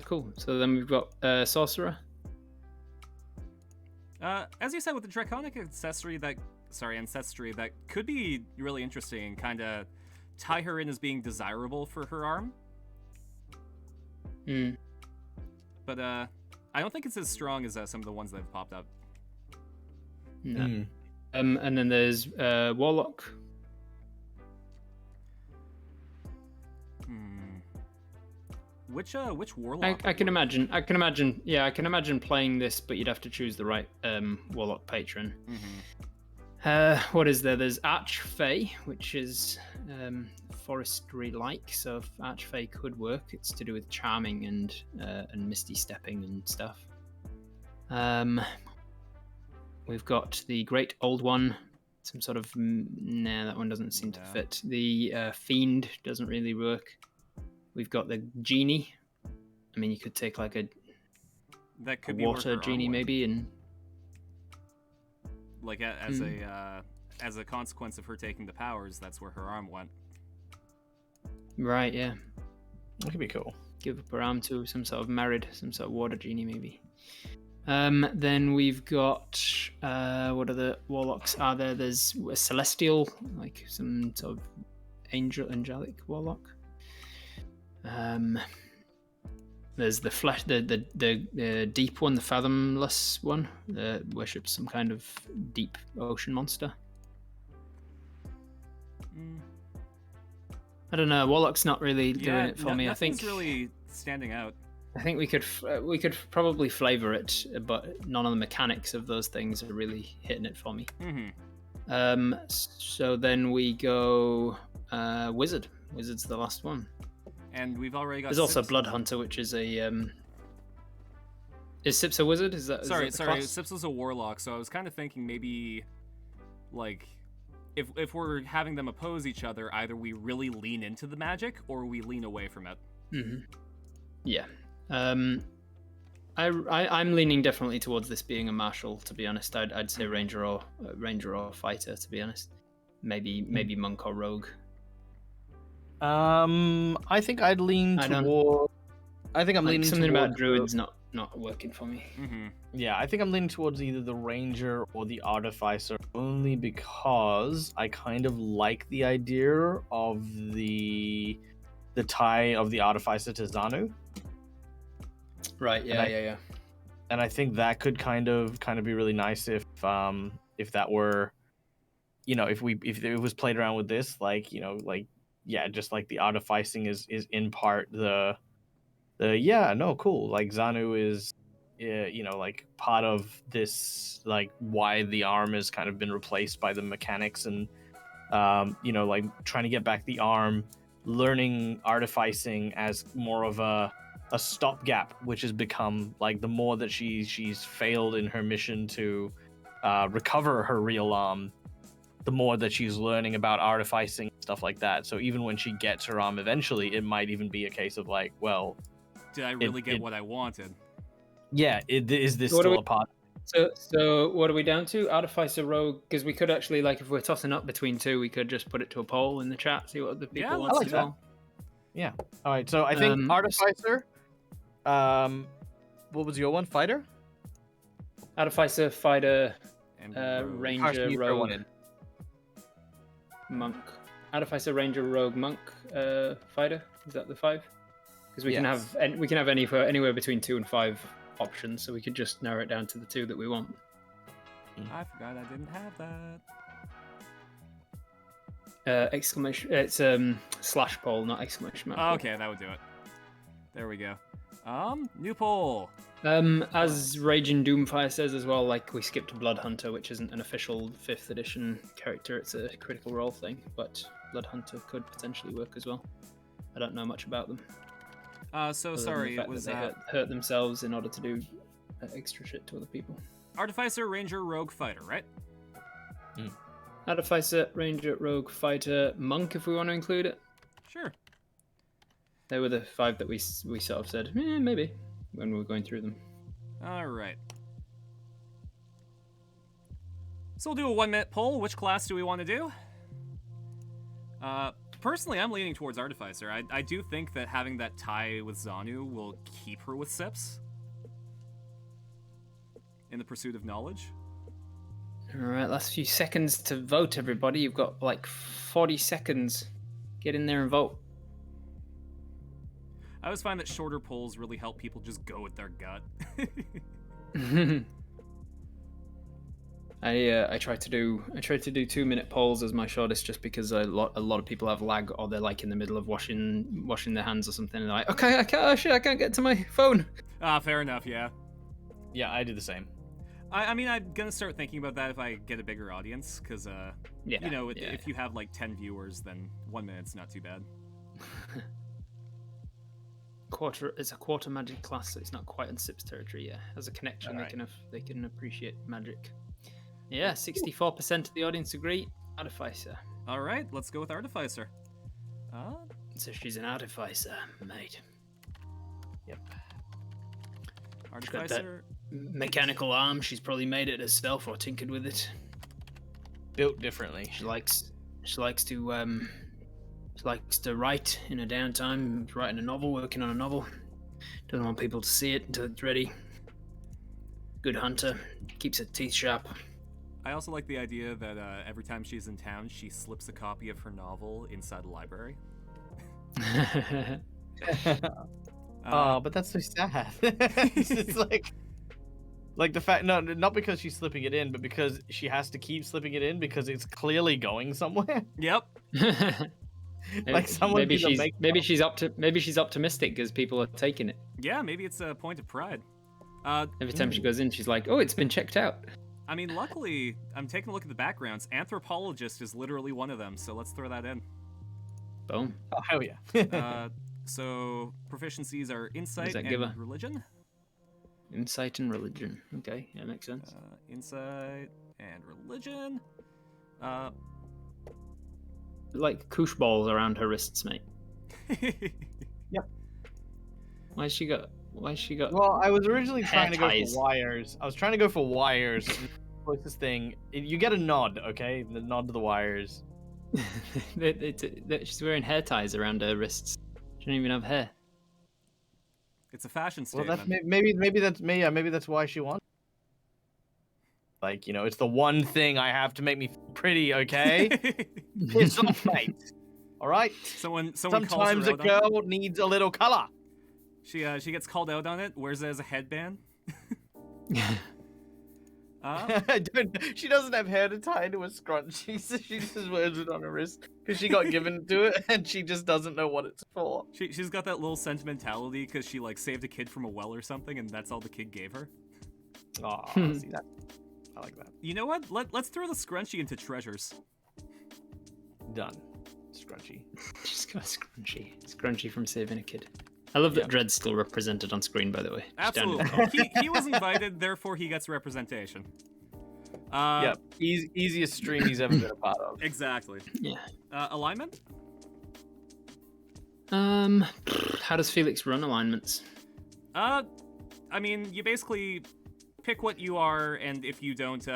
B: Cool. So then we've got Sorcerer.
A: As you said, with the draconic ancestry that could be really interesting and kind of tie her in as being desirable for her arm. But I don't think it's as strong as some of the ones that have popped up.
B: No. And then there's Warlock.
A: Which warlock?
B: I can imagine. Yeah, I can imagine playing this, but you'd have to choose the right Warlock patron. What is there? There's Archfey, which is forestry-like. So if Archfey could work, it's to do with charming and misty stepping and stuff. We've got the Great Old One. Some sort of nah, that one doesn't seem to fit. The Fiend doesn't really work. We've got the Genie. I mean, you could take like a water genie maybe, and
A: like as a consequence of her taking the powers, that's where her arm went.
B: Right, yeah.
D: That could be cool.
B: Give up her arm to some sort of water genie maybe. Then we've got what other warlocks are there? There's a celestial, like some sort of angelic warlock. There's the flesh, the deep one, the fathomless one, that worships some kind of deep ocean monster. I don't know. Warlock's not really doing it for me. I think
A: really standing out.
B: I think we could probably flavor it, but none of the mechanics of those things are really hitting it for me. So then we go Wizard. Wizard's the last one.
A: And we've already got.
B: There's also Blood Hunter, which is a. Is Sips a wizard? Is that?
A: Sorry.
B: Is that the class?
A: Sips is a warlock, so I was kind of thinking maybe like, if we're having them oppose each other, either we really lean into the magic or we lean away from it.
B: Yeah. I'm leaning definitely towards this being a martial. To be honest, I'd say ranger or fighter. To be honest, maybe monk or rogue.
D: I think I'd lean toward. I think I'm leaning
B: something
D: towards
B: about druids not working for me.
D: Yeah, I think I'm leaning towards either the ranger or the artificer, only because I kind of like the idea of the tie of the artificer to Zanu.
B: Right. Yeah.
D: And I think that could kind of be really nice if that were, if it was played around with this, just like the artificing is in part cool. Like Zanu is, like part of this, like why the arm has kind of been replaced by the mechanics, and like trying to get back the arm, learning artificing as more of a stopgap, which has become like the more that she's failed in her mission to recover her real arm, the more that she's learning about artificing, stuff like that. So even when she gets her arm eventually, it might even be a case of like, well,
A: did I really get what I wanted?
D: Yeah, is this still a part?
B: So what are we down to? Artificer, rogue? Because we could actually, like, if we're tossing up between two, we could just put it to a poll in the chat, see what other people want to do.
D: Yeah. All right. So I think artificer. What was your one? Fighter.
B: Artificer, fighter,
A: and
B: ranger, rogue, monk. Artificer, ranger, rogue, monk, fighter. Is that the 5? Because we can have anywhere between 2 and 5 options, so we could just narrow it down to the 2 that we want.
A: I forgot I didn't have that.
B: Exclamation! It's slash poll, not exclamation mark.
A: Oh, okay, that would do it. There we go. New poll.
B: As Raging Doomfire says as well, like, we skipped Blood Hunter, which isn't an official 5th edition character. It's a critical role thing, but Blood Hunter could potentially work as well. I don't know much about them.
A: So sorry, it was
B: they hurt themselves in order to do extra shit to other people.
A: Artificer, Ranger, Rogue, Fighter, right?
B: Artificer, Ranger, Rogue, Fighter, Monk, if we want to include it.
A: Sure.
B: They were the 5 that we sort of said, maybe, when we were going through them.
A: All right. So we'll do a 1-minute poll. Which class do we want to do? Personally, I'm leaning towards Artificer. I do think that having that tie with Zanu will keep her with Sips in the pursuit of knowledge.
B: All right, last few seconds to vote, everybody. You've got like 40 seconds. Get in there and vote.
A: I always find that shorter polls really help people just go with their gut.
B: I try to do 2-minute polls as my shortest, just because a lot of people have lag, or they're like in the middle of washing their hands or something, and they're like, okay, I can't get to my phone.
A: Fair enough, yeah.
D: Yeah, I do the same.
A: I mean, I'm gonna start thinking about that if I get a bigger audience, because if you have like 10 viewers, then 1 minute's not too bad.
B: It's a quarter magic class, so it's not quite in Sips territory. Yeah, as a connection, right. they can appreciate magic. Yeah, 64% of the audience agree. Artificer.
A: All right, let's go with Artificer.
B: So she's an Artificer, mate.
D: Yep.
A: Artificer.
B: Mechanical arm. She's probably made it herself or tinkered with it.
D: Built differently.
B: She likes to write in her downtime. Writing a novel, working on a novel. Doesn't want people to see it until it's ready. Good hunter. Keeps her teeth sharp.
A: I also like the idea that every time she's in town, she slips a copy of her novel inside the library.
D: But that's so sad. It's like the fact, no, not because she's slipping it in, but because she has to keep slipping it in because it's clearly going somewhere.
A: Yep.
D: Like someone
B: maybe she's optimistic because people are taking it.
A: Yeah, maybe it's a point of pride.
B: Every time she goes in, she's like, "Oh, it's been checked out."
A: I mean, luckily, I'm taking a look at the backgrounds. Anthropologist is literally one of them, so let's throw that in.
B: Boom.
D: Oh, hell yeah.
A: So proficiencies are insight and religion.
B: Insight and religion. Okay, that makes sense.
A: Insight and religion.
B: Like koosh balls around her wrists, mate.
C: Yep.
B: Why's she got?
D: Well, I was originally
B: hair
D: trying to go
B: ties.
D: for wires. I was trying to go for wires. Closest thing. You get a nod, okay? The nod to the wires.
B: She's wearing hair ties around her wrists. She don't even have hair.
A: It's a fashion
D: Well,
A: statement.
D: that's maybe that's me. Yeah, maybe that's why she wants. Like, you know, it's the one thing I have to make me feel pretty, okay? It's off, mate. All right.
A: Someone
D: Sometimes
A: calls her
D: a
A: out on it.
D: girl needs a little color.
A: She gets called out on it. Wears it as a headband.
D: She doesn't have hair to tie into a scrunchie, so she just wears it on her wrist because she got given to it, and she just doesn't know what it's for.
A: She's got that little sentimentality because she like saved a kid from a well or something, and that's all the kid gave her.
D: Oh, see that? I like that.
A: You know what? Let's throw the scrunchie into treasures.
D: Done. Scrunchy.
B: She's got a scrunchie. Scrunchie from saving a kid. I love that Dread's still represented on screen, by the way.
A: Absolutely. He was invited, therefore he gets representation.
D: Yep. Easiest stream he's ever been a part of.
A: Exactly.
B: Yeah.
A: Alignment?
B: How does Felix run alignments?
A: I mean, you basically pick what you are, and if you don't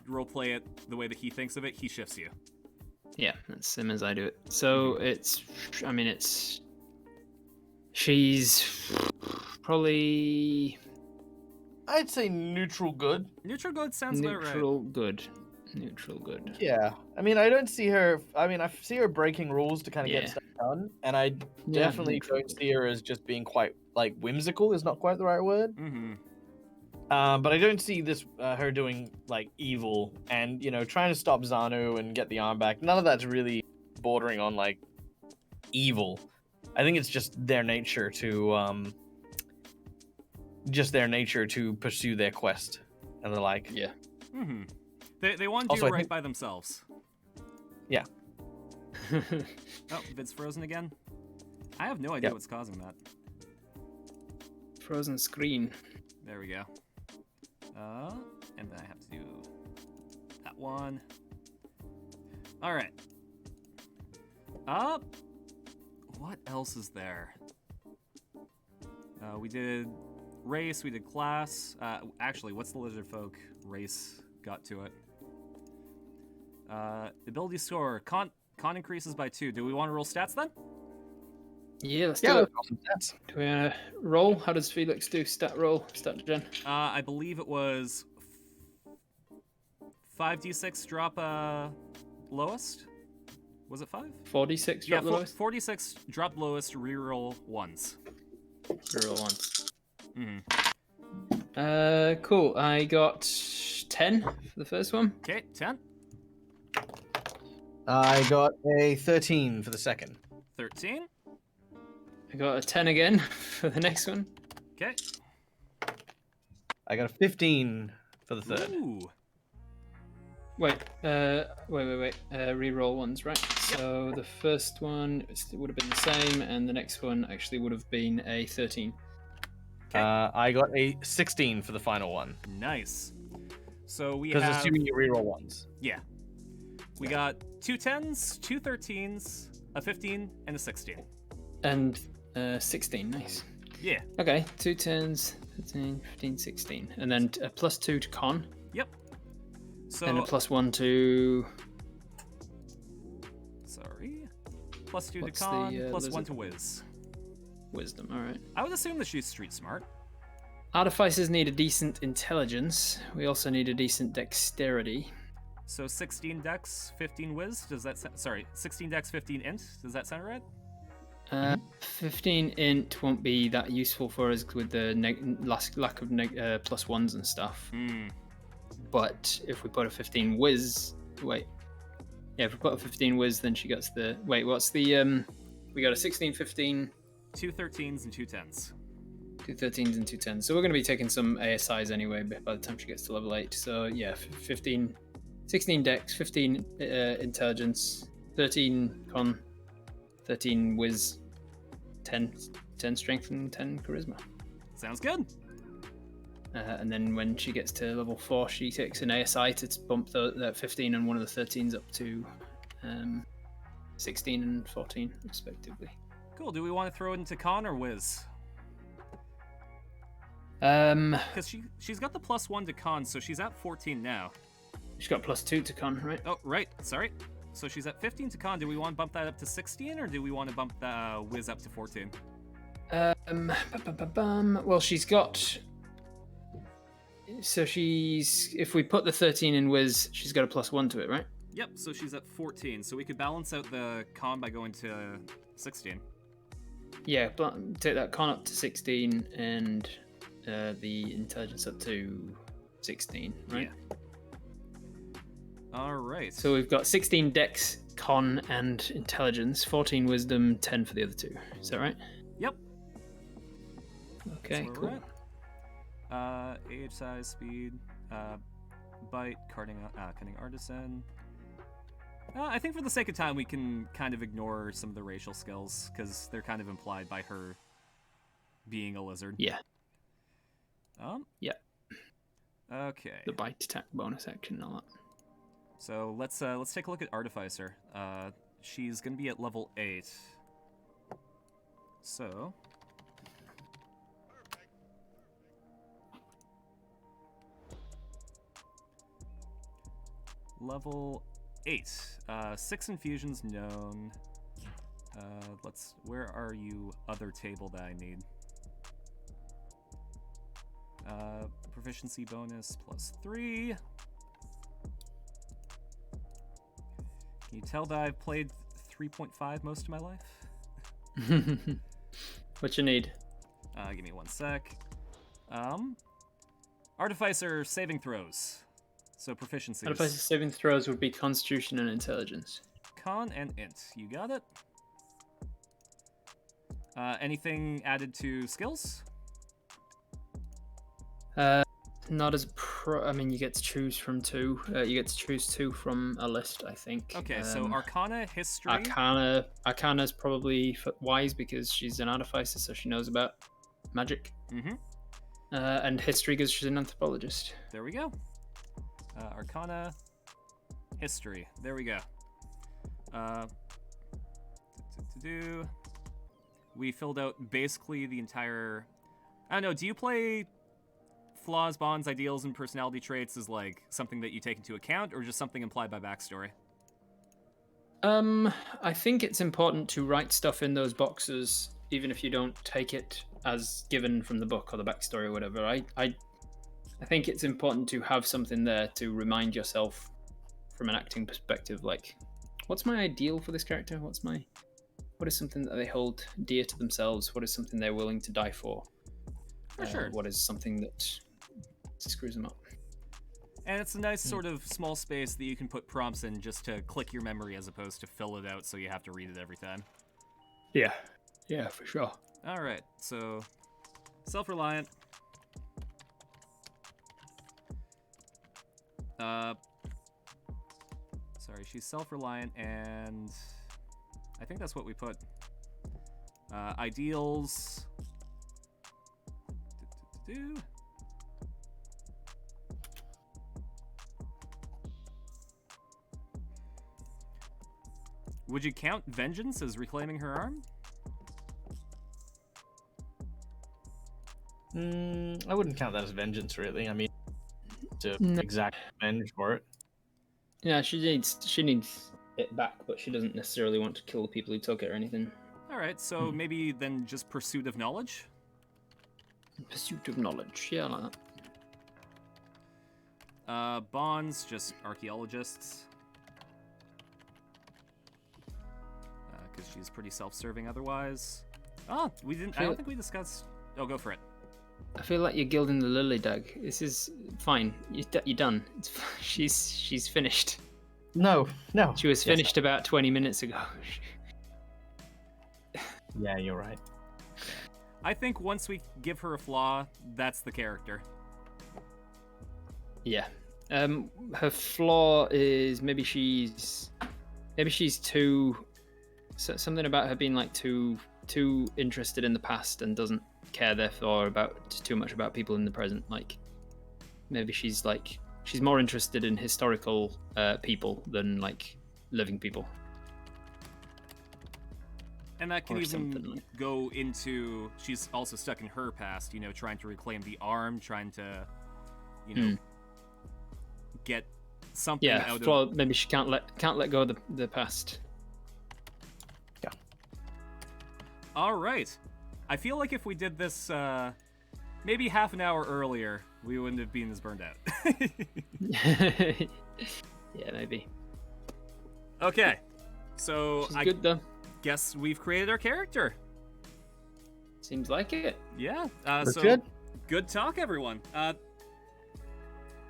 A: roleplay it the way that he thinks of it, he shifts you.
B: Yeah, that's the same as I do it. So she's probably
D: I'd say neutral good.
A: Neutral good sounds about right.
B: neutral good. Neutral good.
D: Yeah. I mean, I don't see her. I mean, I see her breaking rules to kind of get stuff done, and I definitely
B: neutral
D: don't see her as just being quite like whimsical. Is not quite the right word.
A: Mm-hmm.
D: But I don't see this her doing like evil and trying to stop Zanu and get the arm back. None of that's really bordering on like evil. I think it's just their nature to pursue their quest and the like.
B: Yeah.
A: Mm-hmm. They want to
D: Also,
A: do
D: I
A: right
D: think-
A: by themselves.
D: Yeah.
A: Oh, Vid's frozen again. I have no idea
D: Yep.
A: what's causing that.
B: Frozen screen.
A: There we go. And then I have to do that one. All right. What else is there? We did race, we did class. Actually, what's the lizard folk race got to it? Ability score. Con increases by 2. Do we want to roll stats then?
B: Yeah, let's do
D: Yeah.
B: it. Do we roll? How does Felix do? Stat roll? Stat gen?
A: I believe it was 5d6 drop lowest. Was it 5?
B: 46 drop the lowest?
A: 46 drop lowest, reroll ones.
B: Reroll once.
A: Mm-hmm.
B: Cool. I got 10 for the first one.
A: Okay, 10,
D: I got a 13 for the second.
A: 13.
B: I got a 10 again for the next one.
A: Okay.
D: I got a 15 for the third.
A: Ooh.
B: Wait. Reroll ones, right? So the first one would have been the same, and the next one actually would have been a 13.
D: I got a 16 for the final one.
A: Nice. So we
D: Because
A: have...
D: assuming you reroll ones.
A: Yeah. We got 2 10s, 2 13s, a 15, and a 16.
B: And 16, nice.
A: Yeah.
B: Okay, 2 10s, 13, 15, 16. And then a +2 to con,
A: Yep. So...
B: and a +1 to...
A: Sorry. +2 to
B: What's
A: con,
B: the,
A: +1
B: lizard?
A: to whiz.
B: Wisdom, alright.
A: I would assume that she's street smart.
B: Artificers need a decent intelligence. We also need a decent dexterity.
A: So 16 dex, 15 whiz. Does that... Sorry, 16 dex, 15 int. Does that sound right?
B: 15 int won't be that useful for us with the lack of +1s and stuff. But if we put a 15 whiz, if we put a 15 whiz, then she gets the what's the we got a 16, 15,
A: 2 13s and 2 10s.
B: 2 13s and 2 10s. So we're going to be taking some ASIs anyway by the time she gets to level 8. So yeah, 16 dex, 15 intelligence, 13 con, 13 whiz, 10 strength, and 10 charisma.
A: Sounds good.
B: And then when she gets to level 4, she takes an ASI to bump that 15 and one of the 13s up to 16 and 14, respectively.
A: Cool. Do we want to throw it into Con or Wiz?
B: She's
A: Because she's got the +1 to Con, so she's at 14 now.
B: got +2 to Con, right?
A: Oh, right. Sorry. So she's at 15 to Con. Do we want to bump that up to 16, or do we want to bump the Wiz up to 14?
B: Well, she's got... So she's... If we put the 13 in Wiz, she's got a +1 to it, right?
A: Yep, so she's at 14. So we could balance out the Con by going to 16.
B: Yeah, but take that Con up to 16 and the intelligence up to 16, right?
A: Yeah. All right.
B: So we've got 16 Dex, Con, and Intelligence, 14 Wisdom, 10 for the other two. Is that right?
A: Yep.
B: Okay,
A: That's where
B: cool.
A: we're at. Age, size, speed, bite, cutting artisan. I think for the sake of time, we can kind of ignore some of the racial skills because they're kind of implied by her being a lizard.
B: Yeah. Yeah.
A: Okay.
B: The bite attack bonus action and all that.
A: So let's take a look at Artificer. She's gonna be at level 8. So level 8. 6 infusions known. Where are you? Other table that I need. Proficiency bonus +3. Can you tell that I've played 3.5 most of my life?
B: What you need?
A: Give me 1 sec. Artificer saving throws. So proficiencies.
B: Artificer saving throws would be Constitution and Intelligence.
A: Con and Int. You got it. Anything added to skills?
B: Not as I mean, you get to choose from 2. You get to choose 2 from a list, I think.
A: Okay, so Arcana, History.
B: Arcana's probably wise because she's an artificer, so she knows about magic.
A: Mm-hmm.
B: And History because she's an anthropologist.
A: There we go. Arcana, History. There we go. We filled out basically the entire... I don't know, do you play flaws, bonds, ideals, and personality traits as like something that you take into account, or just something implied by backstory?
B: I think it's important to write stuff in those boxes, even if you don't take it as given from the book or the backstory or whatever. I think it's important to have something there to remind yourself from an acting perspective, like, what's my ideal for this character? What is something that they hold dear to themselves? What is something they're willing to die for?
A: For sure.
B: What is something that screws them up?
A: And it's a nice sort of small space that you can put prompts in just to click your memory as opposed to fill it out so you have to read it every time.
B: Yeah, for sure.
A: All right, so self-reliant. Sorry, she's self-reliant, and I think that's what we put. Ideals. Would you count Vengeance as reclaiming her arm?
D: I wouldn't count that as vengeance, really. I mean, to exact revenge for it.
B: Yeah, she needs it back, but she doesn't necessarily want to kill the people who took it or anything.
A: All right, so maybe then just pursuit of knowledge.
B: Pursuit of knowledge, yeah, I like that.
A: Bonds, just archaeologists. Because she's pretty self-serving otherwise. Oh, I don't think we discussed... Oh, go for it.
B: I feel like you're gilding the lily, Doug. This is fine. You're done. She's finished.
D: No.
B: She was finished about 20 minutes ago.
D: Yeah, you're right.
A: I think once we give her a flaw, that's the character.
B: Yeah. Her flaw is maybe she's too... Something about her being like too interested in the past and doesn't care therefore too much about people in the present. Like maybe she's more interested in historical people than like living people.
A: And that can
B: Or
A: even
B: something like-
A: go into, she's also stuck in her past, you know, trying to reclaim the arm, trying to, you know, get something
B: Yeah,
A: out of...
B: well, maybe she can't let go of the past.
D: Yeah.
A: All right. I feel like if we did this maybe half an hour earlier, we wouldn't have been as burned out.
B: Yeah, maybe.
A: Okay. So
B: She's
A: I
B: good though.
A: guess we've created our character.
B: Seems like it.
A: Yeah.
D: That's
A: So
D: good.
A: talk, everyone.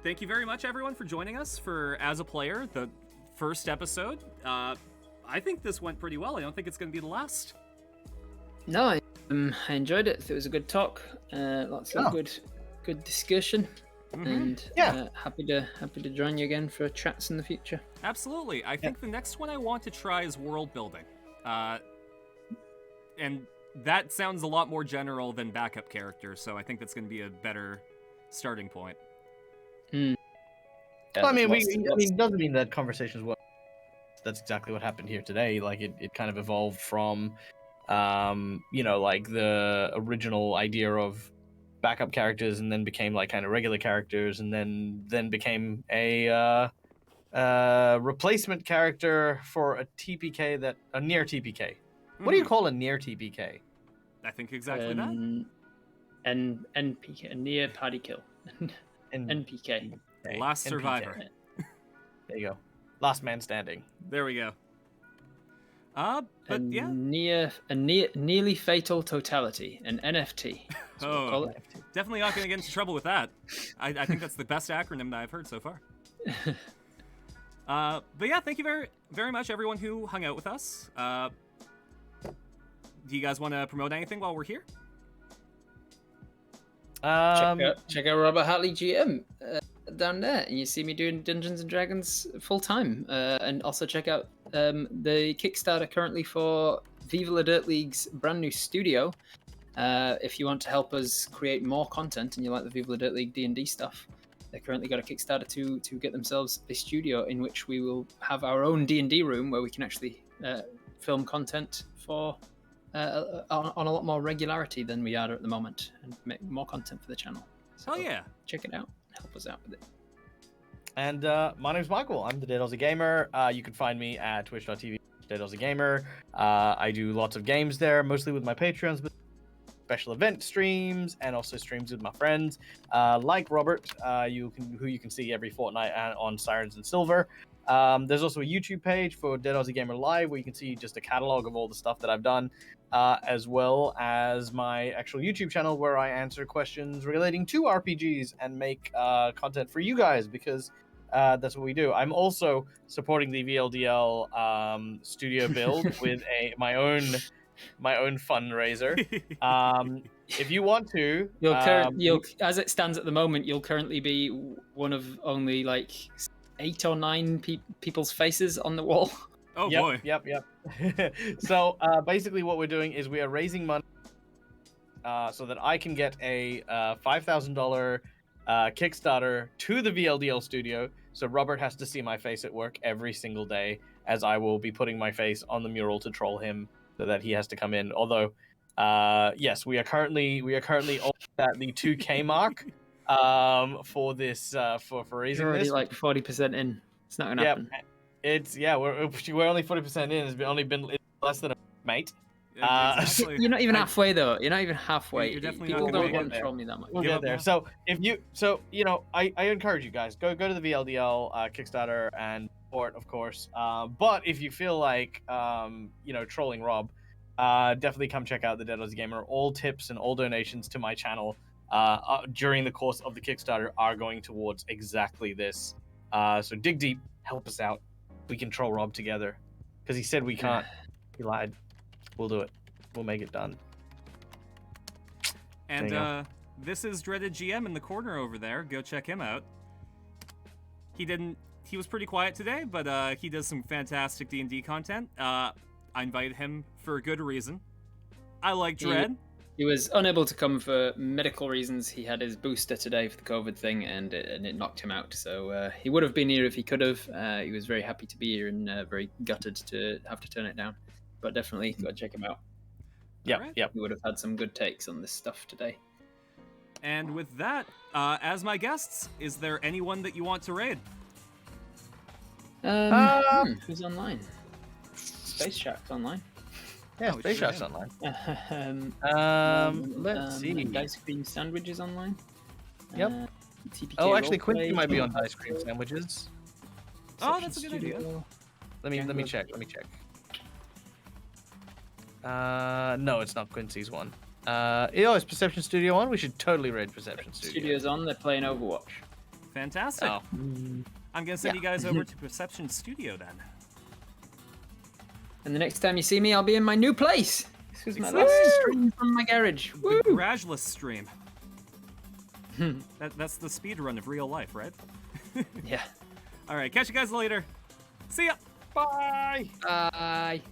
A: Thank you very much, everyone, for joining us for As a Player, the first episode. I think this went pretty well. I don't think it's going to be the last.
B: No, I enjoyed it. It was a good talk. Lots of good discussion. And happy to join you again for chats in the future.
A: Absolutely. I think the next one I want to try is world building. And that sounds a lot more general than backup characters, so I think that's going to be a better starting point.
B: Yeah,
D: Well, I mean,
B: there's lots-
D: it doesn't mean that conversations were. That's exactly what happened here today. Like it kind of evolved from, like the original idea of backup characters, and then became like kind of regular characters, and then became a replacement character for a TPK a near TPK. What do you call a near TPK?
A: I think exactly that.
B: NPK, near party kill. NPK.
A: Last
D: NPK.
A: survivor.
D: There you go. Last man standing.
A: There we go. But yeah.
B: Nearly fatal totality, an NFT. That's what we'll call it.
A: Definitely not going to get into trouble with that. I think that's the best acronym that I've heard so far. But yeah, thank you very, very much, everyone who hung out with us. Do you guys want to promote anything while we're here?
B: Check out Robert Hartley GM down there, and you see me doing Dungeons and Dragons full time. And also check out the Kickstarter currently for Viva La Dirt League's brand new studio. If you want to help us create more content and you like the Viva La Dirt League D&D stuff, they currently got a Kickstarter to get themselves a studio in which we will have our own D&D room where we can actually film content for on a lot more regularity than we are at the moment, and make more content for the channel. So
A: yeah.
B: Check it out and help us out with it.
D: And my name's Michael. I'm the DeadAussieGamer. You can find me at twitch.tv DeadAussieGamer. I do lots of games there, mostly with my Patreons, but special event streams and also streams with my friends, like Robert, who you can see every fortnight on Sirens and Silver. There's also a YouTube page for DeadAussieGamer Live where you can see just a catalog of all the stuff that I've done, as well as my actual YouTube channel where I answer questions relating to RPGs and make content for you guys, because that's what we do. I'm also supporting the VLDL studio build with my own fundraiser. If you want to,
B: you'll as it stands at the moment, you'll currently be one of only like 8 or 9 people's faces on the wall.
A: Oh
D: yep,
A: boy.
D: Yep. So basically what we're doing is we are raising money so that I can get a $5,000 Kickstarter to the VLDL studio. So Robert has to see my face at work every single day, as I will be putting my face on the mural to troll him so that he has to come in. Although, yes, we are currently at the 2K mark for this for raising
B: You're already
D: this.
B: like 40% in. It's not gonna happen.
D: We're only 40% in. It's only been less than a mate.
A: Exactly.
B: You're not even halfway though. You're not even halfway.
A: You're definitely
B: People
A: not gonna
B: don't
A: make
D: it
B: control me that much.
D: We'll
A: Give
D: get
A: up
D: there.
A: now.
D: I encourage you guys go to the VLDL Kickstarter and support, of course. But if you feel like trolling Rob, definitely come check out the DeadAussieGamer. All tips and all donations to my channel during the course of the Kickstarter are going towards exactly this. So dig deep, help us out. We can troll Rob together, because he said we can't. He lied. We'll do it. We'll make it done.
A: And this is Dreaded GM in the corner over there. Go check him out. He was pretty quiet today, but he does some fantastic D&D content. I invited him for a good reason. I like Dread.
B: He was unable to come for medical reasons. He had his booster today for the COVID thing, and it knocked him out. So he would have been here if he could have. He was very happy to be here and very gutted to have to turn it down. But definitely go check him out.
D: Yeah,
A: Alright.
D: yeah.
B: He would have had some good takes on this stuff today.
A: And with that, as my guests, is there anyone that you want to raid?
B: Who's online? Space Shack's online.
D: Yeah,
A: Oh,
D: Space
A: sure
D: Shack's
A: am.
D: online. Let's see.
B: And Dice Cream Sandwiches online.
D: Yep.
B: TPK
D: Oh, actually,
B: Roleplay,
D: Quincy might be on
B: Dice
D: Ice Cream Sandwiches.
A: Oh, that's a good idea.
D: Let me
B: Django.
D: check. No, it's not Quincy's one. Is Perception Studio on? We should totally raid Perception Studio.
B: Studio's on. They're playing Overwatch.
A: Fantastic.
D: Oh.
A: I'm gonna send you guys over to Perception Studio then.
B: And the next time you see me, I'll be in my new place. This was my
A: Excellent.
B: last stream from my garage.
A: The Garageless stream. That's the speed run of real life, right?
B: Yeah.
A: All right, catch you guys later. See ya.
D: Bye.
B: Bye.